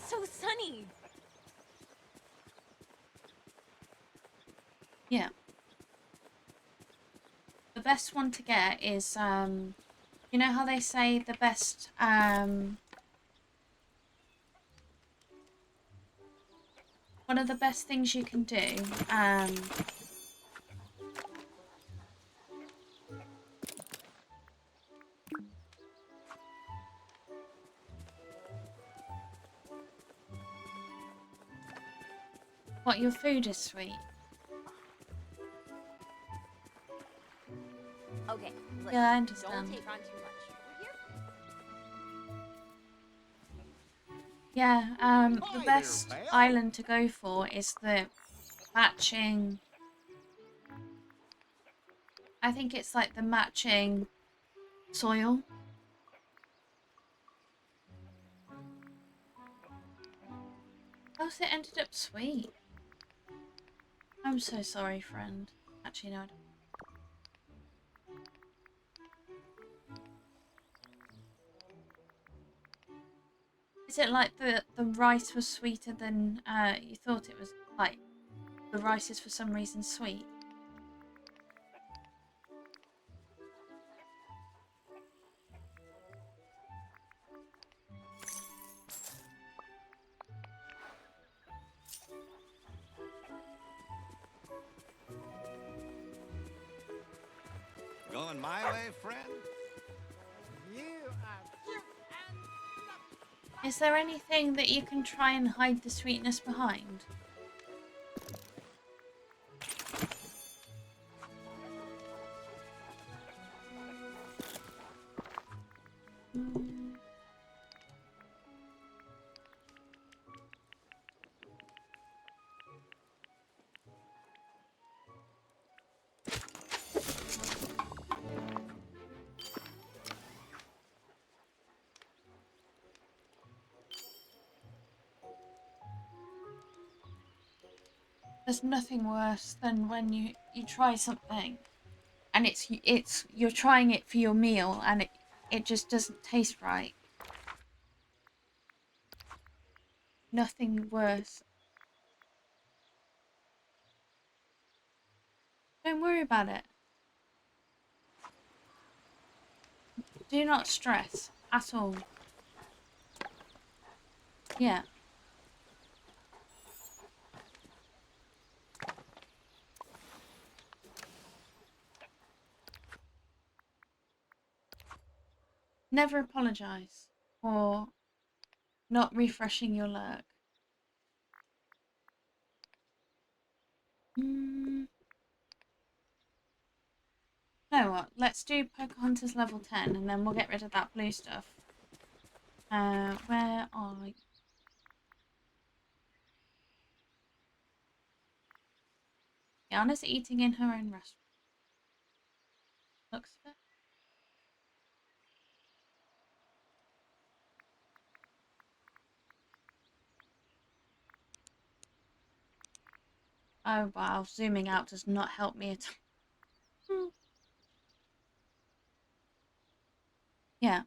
So sunny. Yeah. The best one to get is you know how they say the best one of the best things you can do what your food is sweet. Okay, listen, Yeah, I understand. don't take on too much. We're here. Yeah, the best island to go for is the matching. I think it's like the matching soil. How's it ended up sweet? I'm so sorry, friend. Actually, no, I don't. Is it like the rice was sweeter than you thought it was? Like the rice is for some reason sweet. Going my way, friend? Is there anything that you can try and hide the sweetness behind? There's nothing worse than when you try something and it's you're trying it for your meal and it just doesn't taste right. Nothing worse. Don't worry about it. Do not stress at all. Yeah. Never apologize for not refreshing your lurk. You know what? Let's do Pocahontas level 10 and then we'll get rid of that blue stuff. Where are you? Yana's eating in her own restaurant. Looks a bit. Oh wow, zooming out does not help me at all. Yeah.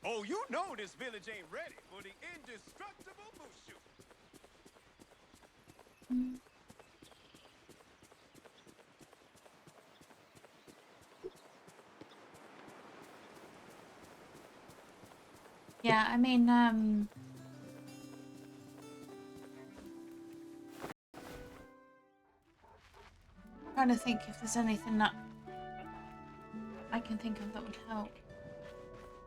Oh, you know this village ain't ready for the indestructible Mushu. Yeah, I mean, trying to think if there's anything that I can think of that would help.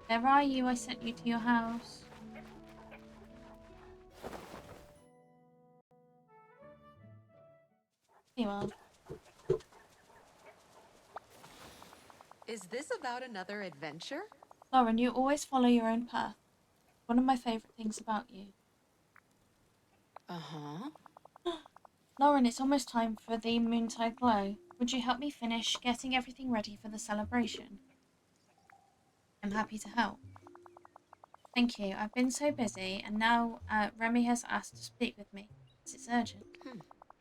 There are you, I sent you to your house. You are. Is this about another adventure? Lauren, you always follow your own path. One of my favourite things about you. Uh-huh. Lauren, it's almost time for the Moontide Glow. Would you help me finish getting everything ready for the celebration? I'm happy to help. Thank you. I've been so busy, and now Remy has asked to speak with me, as it's urgent.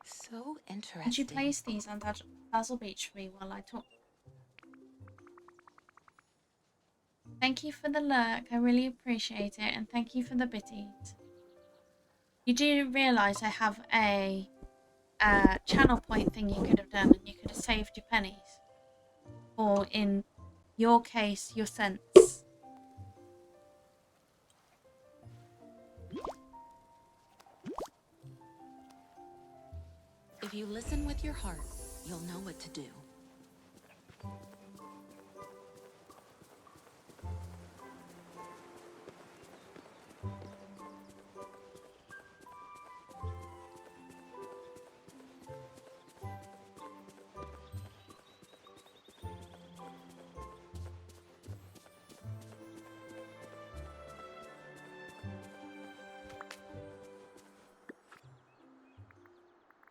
So interesting. Could you place these on Basil Beach for me while I talk? Thank you for the lurk. I really appreciate it, and thank you for the biddies. You do realise I have a channel point thing you could have done, and you could have saved your pennies. Or in your case, your cents. If you listen with your heart, you'll know what to do.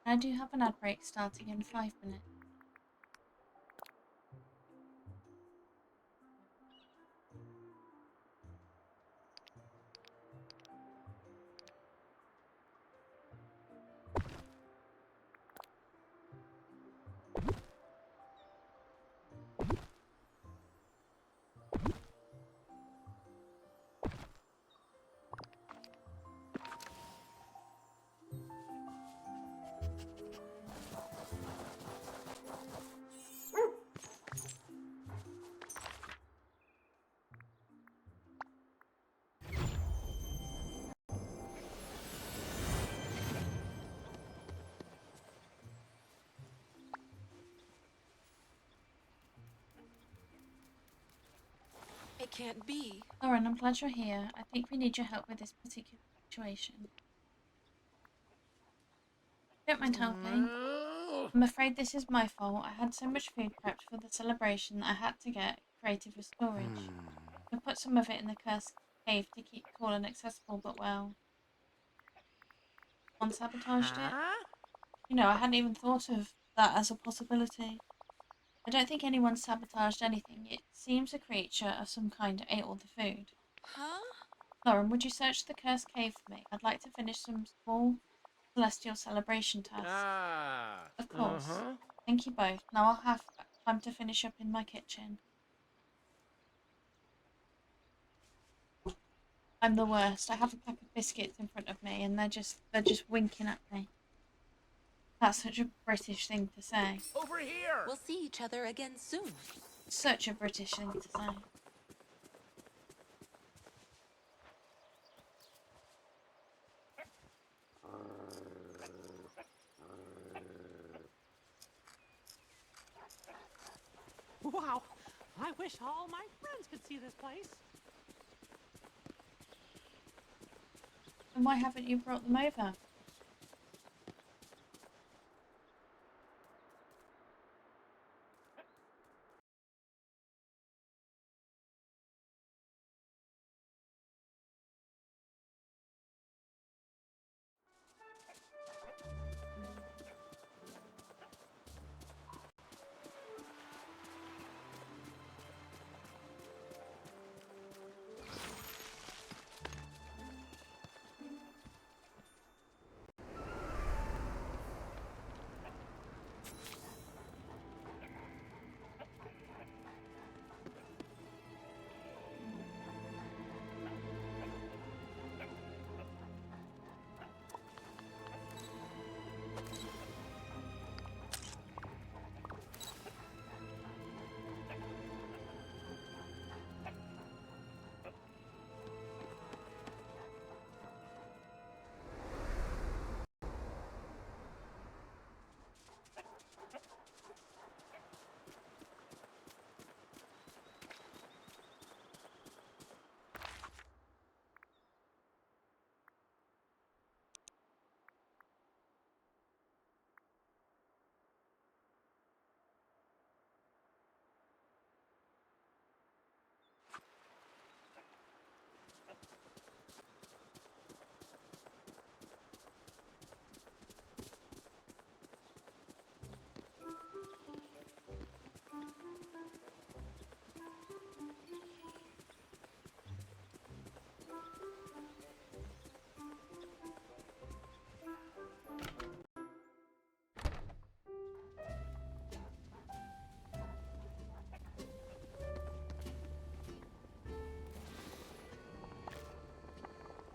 I do have an ad break starting in 5 minutes. It can't be. Lauren, I'm glad you're here. I think we need your help with this particular situation. Don't mind helping. I'm afraid this is my fault. I had so much food prepped for the celebration that I had to get creative with storage. I put some of it in the cursed cave to keep cool and accessible, but well, one sabotaged it. You know, I hadn't even thought of that as a possibility. I don't think anyone sabotaged anything. It seems a creature of some kind ate all the food. Huh? Lauren, would you search the cursed cave for me? I'd like to finish some small celestial celebration tasks. Of course. Thank you both. Now I'll have time to finish up in my kitchen. I'm the worst. I have a pack of biscuits in front of me and they're just winking at me. That's such a British thing to say. Over here! We'll see each other again soon. Such a British thing to say. Wow, I wish all my friends could see this place. And why haven't you brought them over?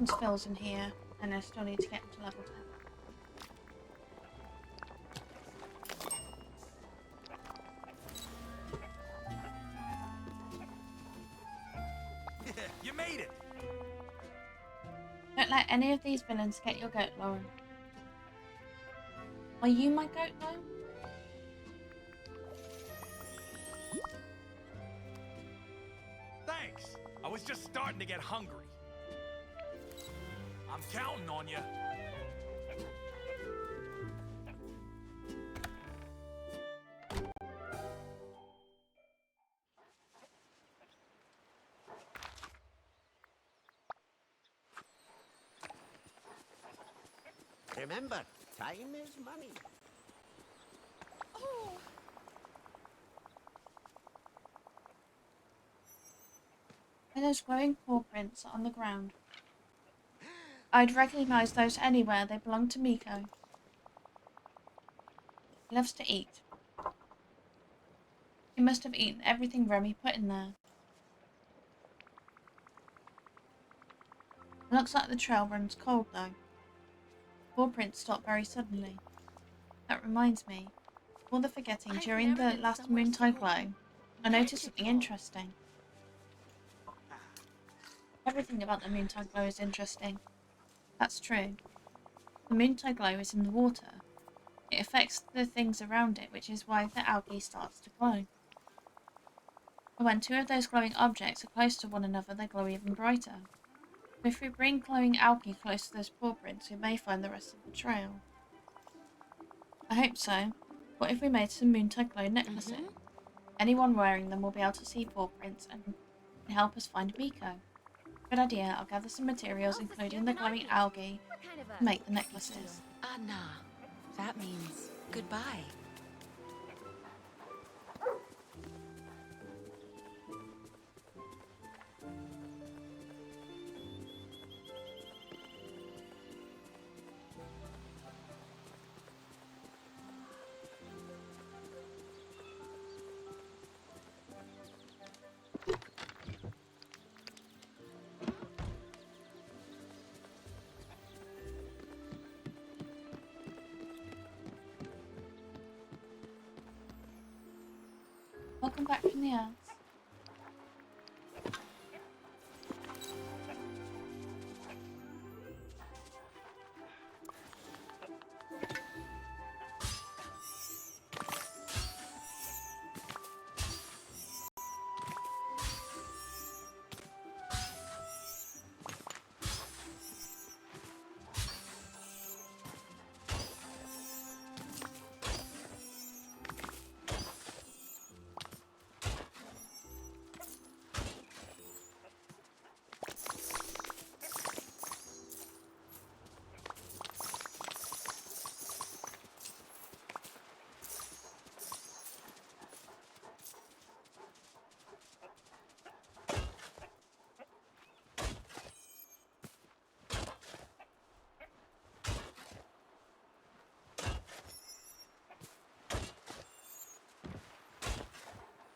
weapons fills in here, and I still need to get to level 10. You made it! Don't let any of these villains get your goat, Lauren. Are you my goat, though? Thanks. I was just starting to get hungry. I'm counting on you. Remember, time is money. Oh, And those glowing paw prints on the ground. I'd recognize those anywhere. They belong to Miko. He loves to eat. He must have eaten everything Remy put in there. It looks like the trail runs cold, though. Paw prints stop very suddenly. That reminds me. All the forgetting during the last Moontide Glow, I noticed something interesting. Everything about the Moontide Glow is interesting. That's true. The Moontide Glow is in the water. It affects the things around it, which is why the algae starts to glow. And when two of those glowing objects are close to one another, they glow even brighter. If we bring glowing algae close to those paw prints, we may find the rest of the trail. I hope so. What if we made some Moontide Glow necklaces? Anyone wearing them will be able to see paw prints and can help us find Miko. Good idea. I'll gather some materials, including the glowing algae, to make the necklaces. Anna. That means goodbye. Welcome back from the Earth.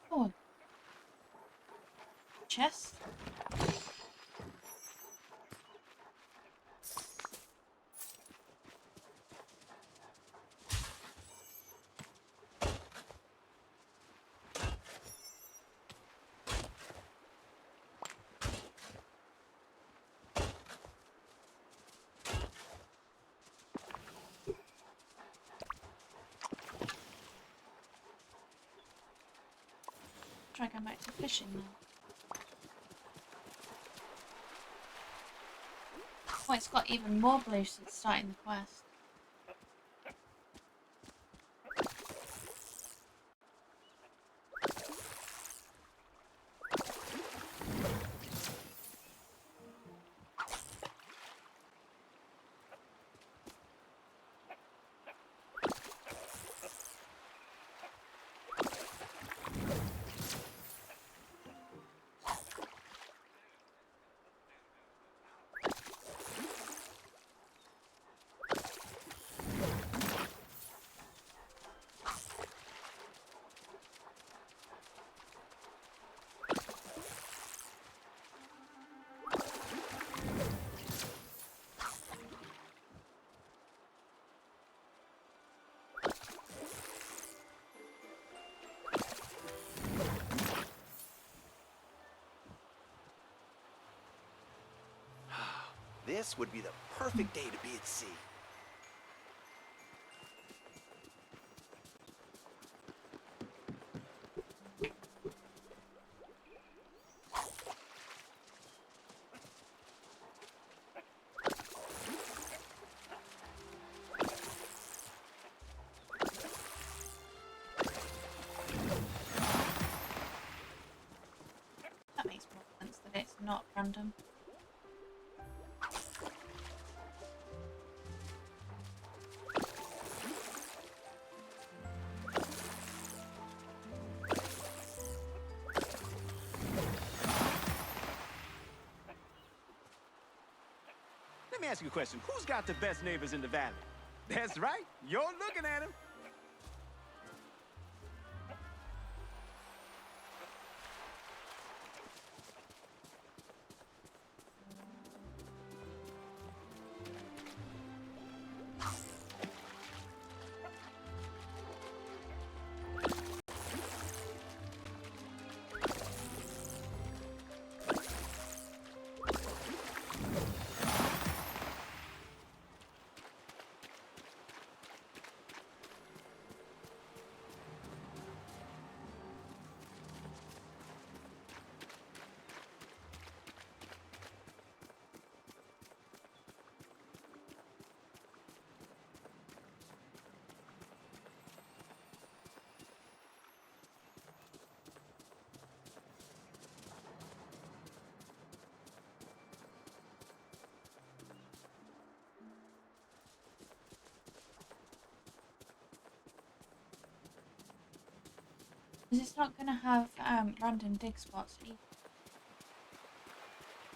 Oh. Chest. Try going back to fishing now. Oh, it's got even more blue since starting the quest. This would be the perfect day to be at sea. That makes more sense that it's not random. Let me ask you a question. Who's got the best neighbors in the valley? That's right. You're looking at him. Because it's not going to have random dig spots either.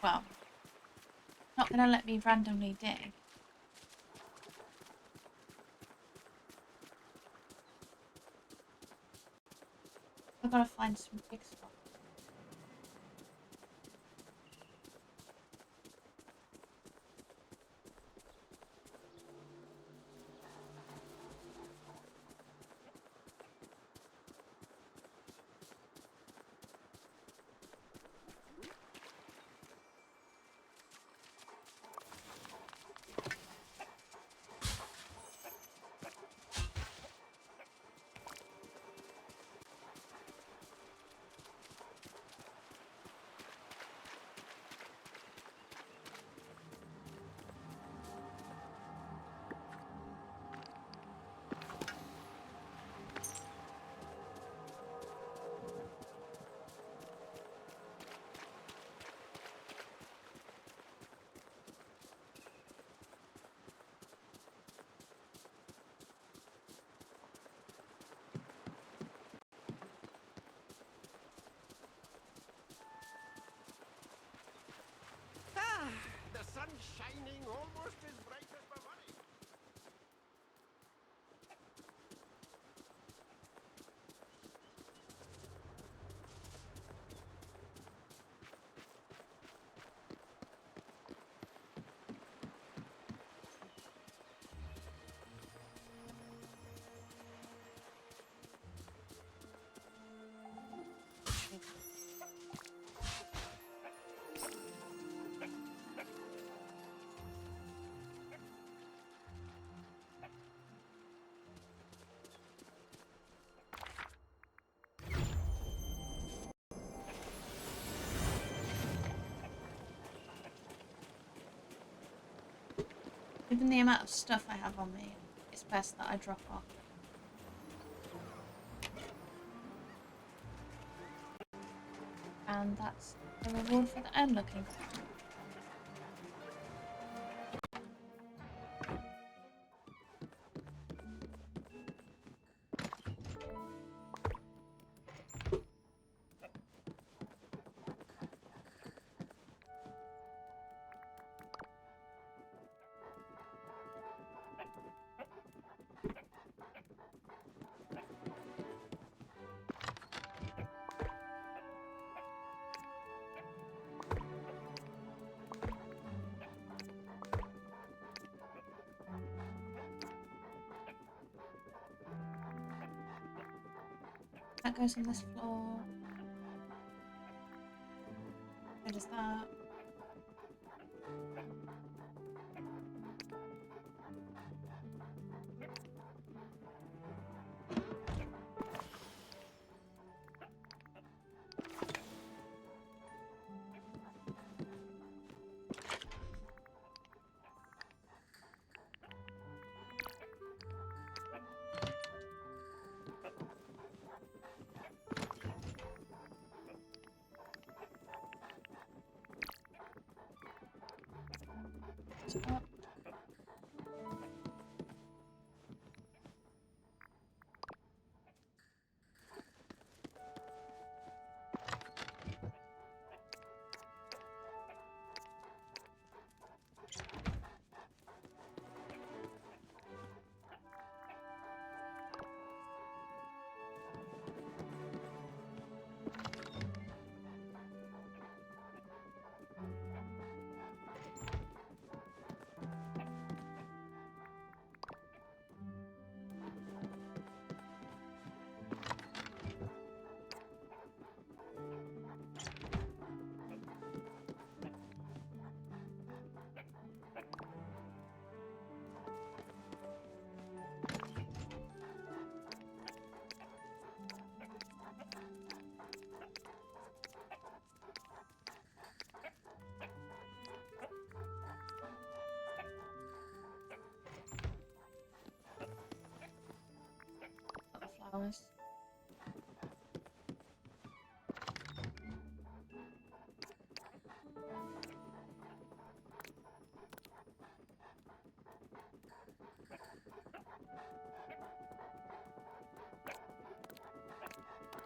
Well, it's not going to let me randomly dig. I've got to find some dig spots. The sun's shining almost as bright as my money. Given the amount of stuff I have on me, it's best that I drop off. And that's the reward for the unlooking. That goes on this floor. So does that. spot. Got the flowers.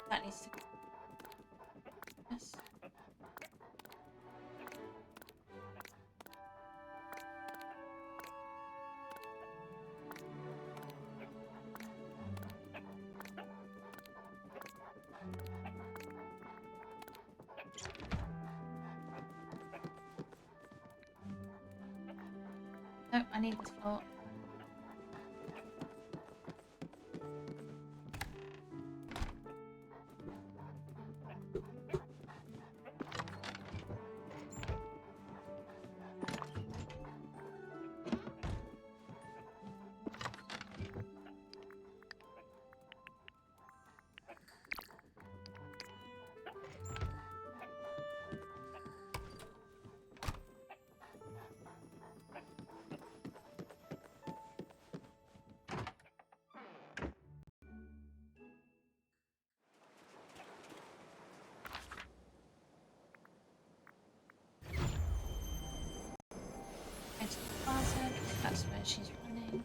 That needs to. Yes. No, I need this floor. Into the plaza because that's where she's running.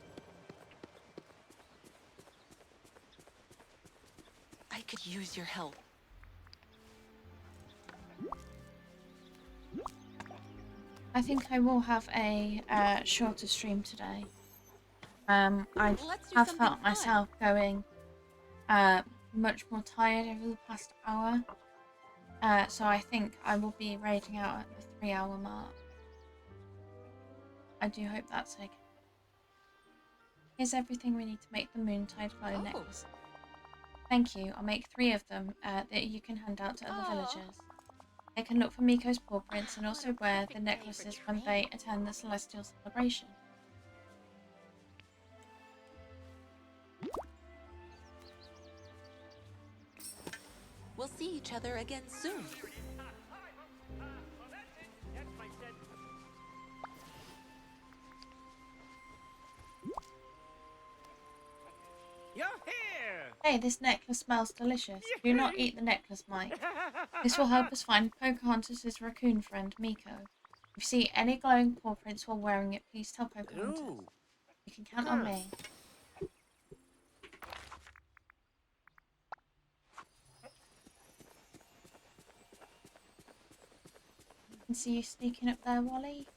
I could use your help. I think I will have a shorter stream today. I Let's do have something felt fun. myself going much more tired over the past hour. So I think I will be raiding out at the 3-hour mark. I do hope that's okay. Here's everything we need to make the Moontide Glow necklace. Thank you. I'll make 3 of them that you can hand out to other villagers. They can look for Miko's paw prints and also wear the necklaces when they attend the celestial celebration. We'll see each other again soon. You're here! Hey, this necklace smells delicious. Do not eat the necklace, Mike. This will help us find Pocahontas' raccoon friend, Miko. If you see any glowing paw prints while wearing it, please tell Pocahontas. Ooh. You can count on me. I can see you sneaking up there, Wally.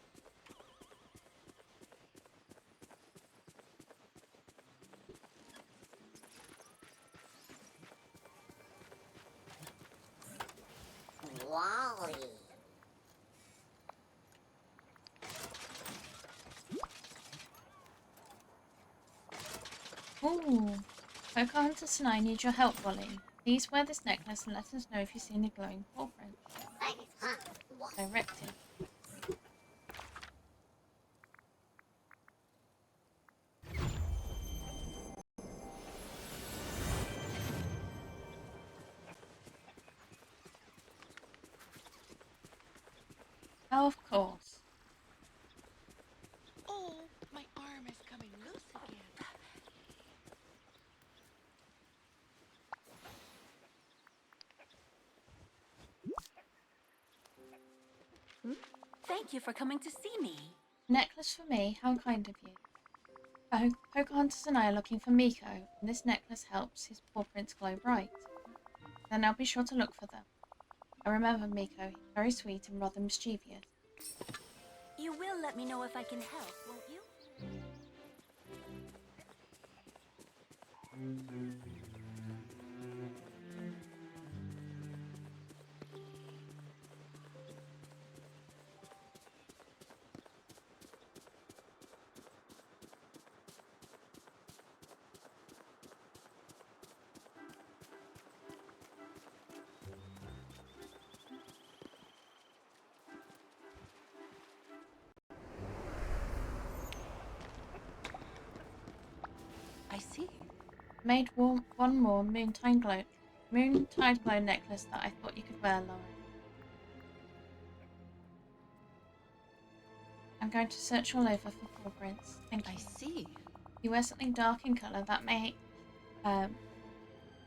Wally. Ooh. Pocahontas and I need your help, Wally. Please wear this necklace and let us know if you see any glowing paw prints. Directed. Oh, of course. Oh, my arm is coming loose again. Thank you for coming to see me. Necklace for me? How kind of you. Pocahontas and I are looking for Miko, and this necklace helps his paw prints glow bright. Then I'll be sure to look for them. I remember Miko. He's very sweet and rather mischievous. You will let me know if I can help, won't you? I see. Made one more Moontide Glow necklace that I thought you could wear, Lauren. I'm going to search all over for paw prints. Thank you. I see. You wear something dark in colour that may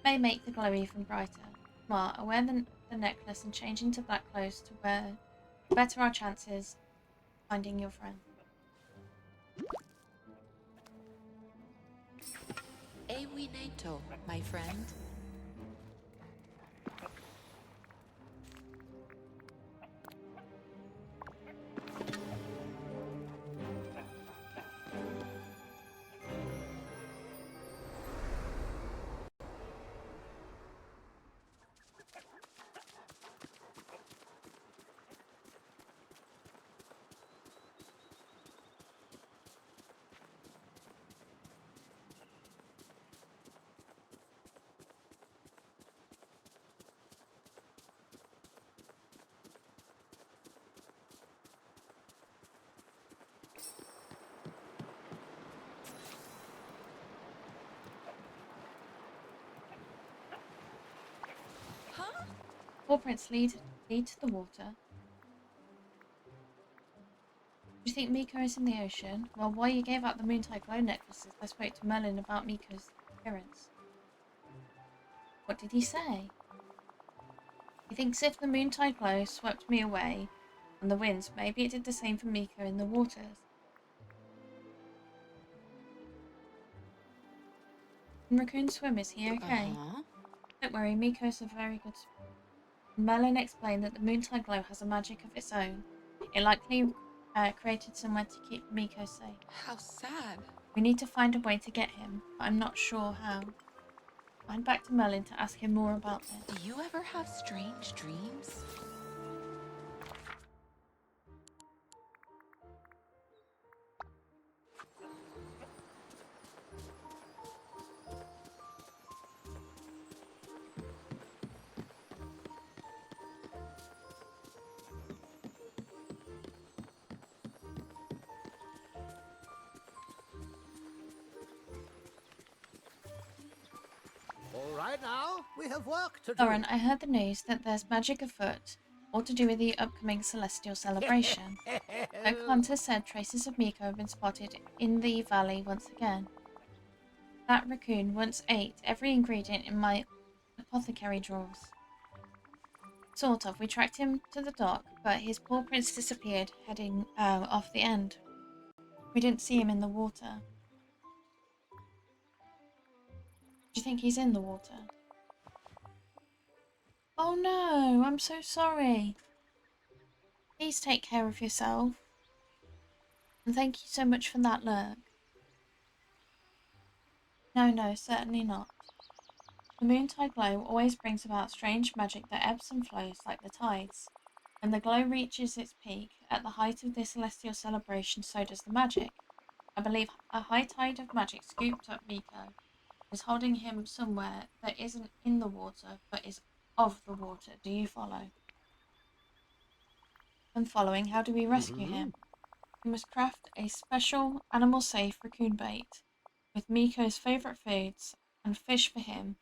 make the glow even brighter. Smart. I wear the necklace and change into black clothes to better our chances of finding your friend. Ewi Nato, my friend. Paw prints lead to the water. Do you think Miko is in the ocean? Well, while you gave out the Moontide Glow necklaces, I spoke to Merlin about Miko's appearance. What did he say? He thinks if the Moontide Glow swept me away on the winds, maybe it did the same for Miko in the waters. Can Raccoon swim? Is he okay? Don't worry, Miko's a very good swimmer. Merlin explained that the Moontide Glow has a magic of its own. It likely created somewhere to keep Miko safe. How sad. We need to find a way to get him, but I'm not sure how. I'm back to Merlin to ask him more about this. Do you ever have strange dreams? All right now, we have work to do. Lauren, I heard the news that there's magic afoot, all to do with the upcoming celestial celebration. Pocahontas said traces of Miko have been spotted in the valley once again. That raccoon once ate every ingredient in my apothecary drawers. Sort of. We tracked him to the dock, but his paw prints disappeared, heading off the end. We didn't see him in the water. Do you think he's in the water? Oh no, I'm so sorry. Please take care of yourself. And thank you so much for that lurk. No, certainly not. The Moontide Glow always brings about strange magic that ebbs and flows like the tides. When the glow reaches its peak at the height of this celestial celebration, so does the magic. I believe a high tide of magic scooped up Miko, is holding him somewhere that isn't in the water, but is of the water. Do you follow? I'm following. How do we rescue him? We must craft a special animal-safe raccoon bait with Miko's favourite foods and fish for him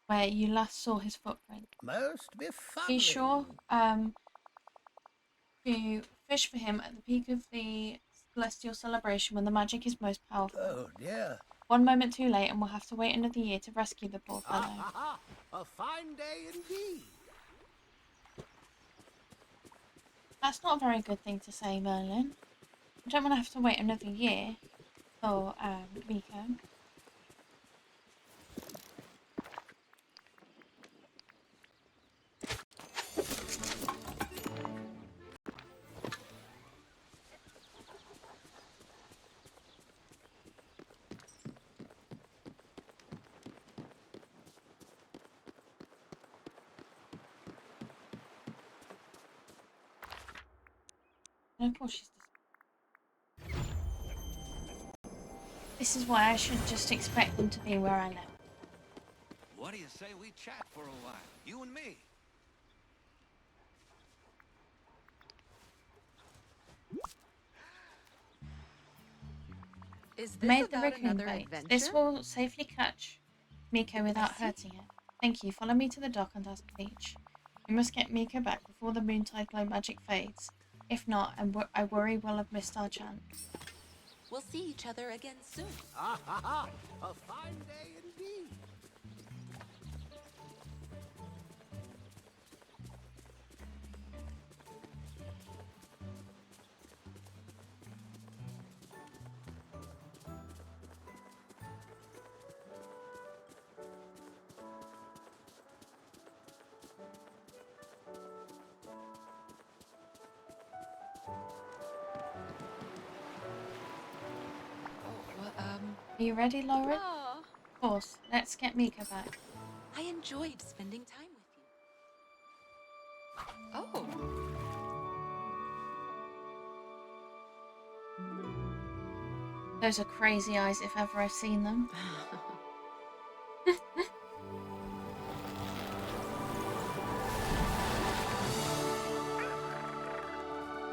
where you last saw his footprint. Most be fun. Be sure to fish for him at the peak of the celestial celebration when the magic is most powerful. Oh dear. One moment too late and we'll have to wait another year to rescue the poor fellow. A fine day indeed. That's not a very good thing to say, Merlin. I don't want to have to wait another year for Miko. And of course she's This is why I should just expect them to be where I live. What do you say we chat for a while? You and me. Is I this made the about raccoon another bait. adventure? This will safely catch Miko without see. hurting it. Thank you. Follow me to the dock and ask Beach. We must get Miko back before the Moontide Glow magic fades. If not, I worry we'll have missed our chance. We'll see each other again soon. Ah ha ha! A fine day indeed. Are you ready, Lauren? Oh, Of course. Let's get Miko back. I enjoyed spending time with you. Oh. Those are crazy eyes if ever I've seen them.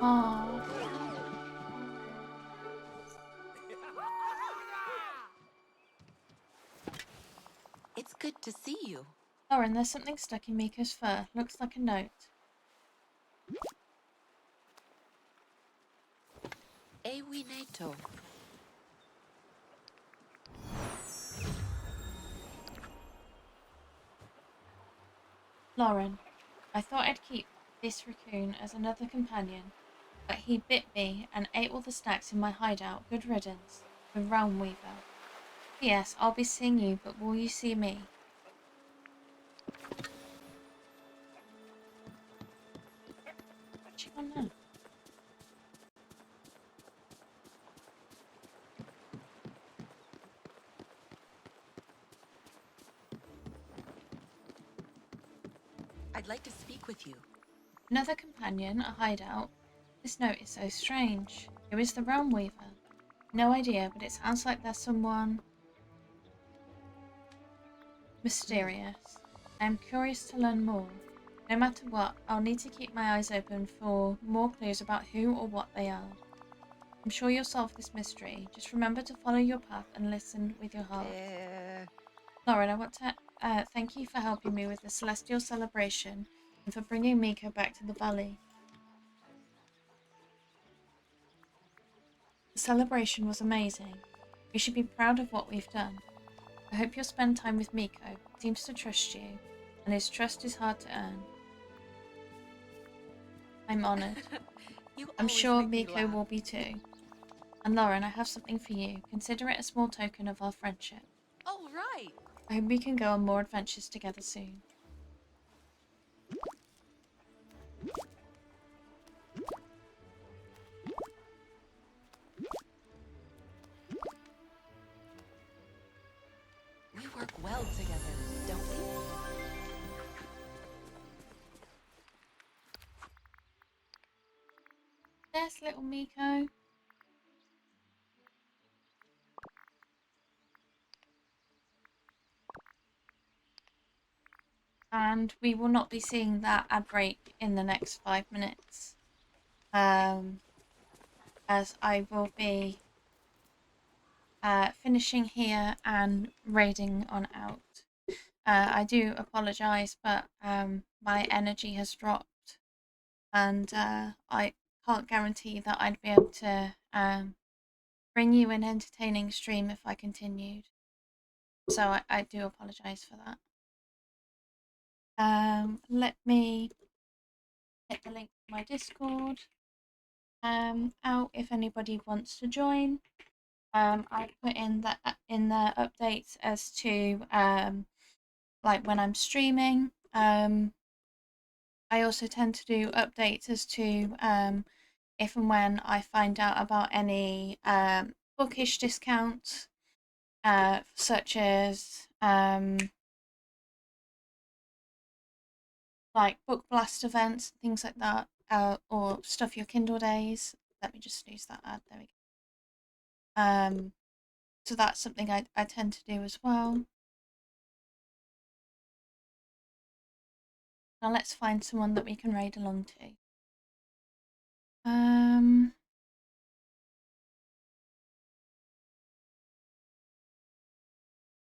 Oh. It's good to see you. Lauren, there's something stuck in Miko's fur. Looks like a note. Ewi Nato. Lauren, I thought I'd keep this raccoon as another companion, but he bit me and ate all the snacks in my hideout. Good riddance. The Realm Weaver. P.S. I'll be seeing you, but will you see me? What's she on now? I'd like to speak with you. Another companion, a hideout. This note is so strange. Who is the Realm Weaver? No idea, but it sounds like there's someone mysterious. I am curious to learn more. No matter what, I'll need to keep my eyes open for more clues about who or what they are. I'm sure you'll solve this mystery. Just remember to follow your path and listen with your heart. Lauren, I want to thank you for helping me with the Celestial Celebration and for bringing Miko back to the valley. The celebration was amazing. We should be proud of what we've done. I hope you'll spend time with Miko. He seems to trust you, and his trust is hard to earn. I'm honoured. I'm sure Miko will be too. And Lauren, I have something for you. Consider it a small token of our friendship. Oh, right. I hope we can go on more adventures together soon. We work well together, don't we? There's little Miko. And we will not be seeing that ad break in the next 5 minutes. As I will be finishing here and raiding on out. I do apologise, but my energy has dropped, and I can't guarantee that I'd be able to bring you an entertaining stream if I continued. So I do apologise for that. Let me hit the link to my Discord. out if anybody wants to join. I put in the updates as to like when I'm streaming. I also tend to do updates as to if and when I find out about any bookish discounts, such as like book blast events, things like that, or stuff your Kindle days. Let me just use that ad. There we go. So that's something I tend to do as well. Now let's find someone that we can raid along to.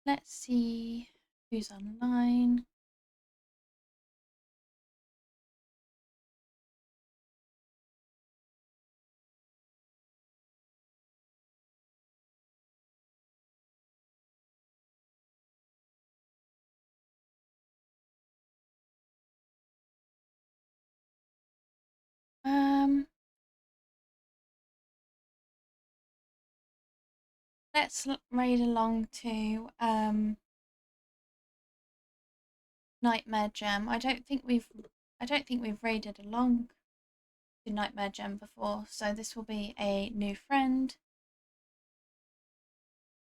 Let's see who's online. Let's raid along to Nightmare Gem. I don't think we've raided along to Nightmare Gem before, so this will be a new friend.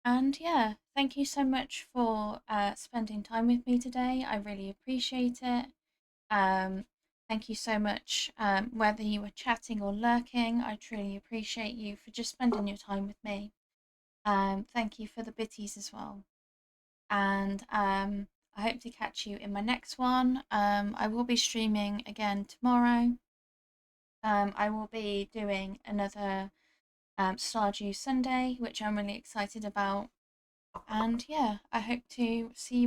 And yeah, thank you so much for spending time with me today. I really appreciate it. Thank you so much, whether you were chatting or lurking. I truly appreciate you for just spending your time with me. Thank you for the bitties as well. And I hope to catch you in my next one. I will be streaming again tomorrow. I will be doing another Stardew Sunday, which I'm really excited about. And yeah, I hope to see you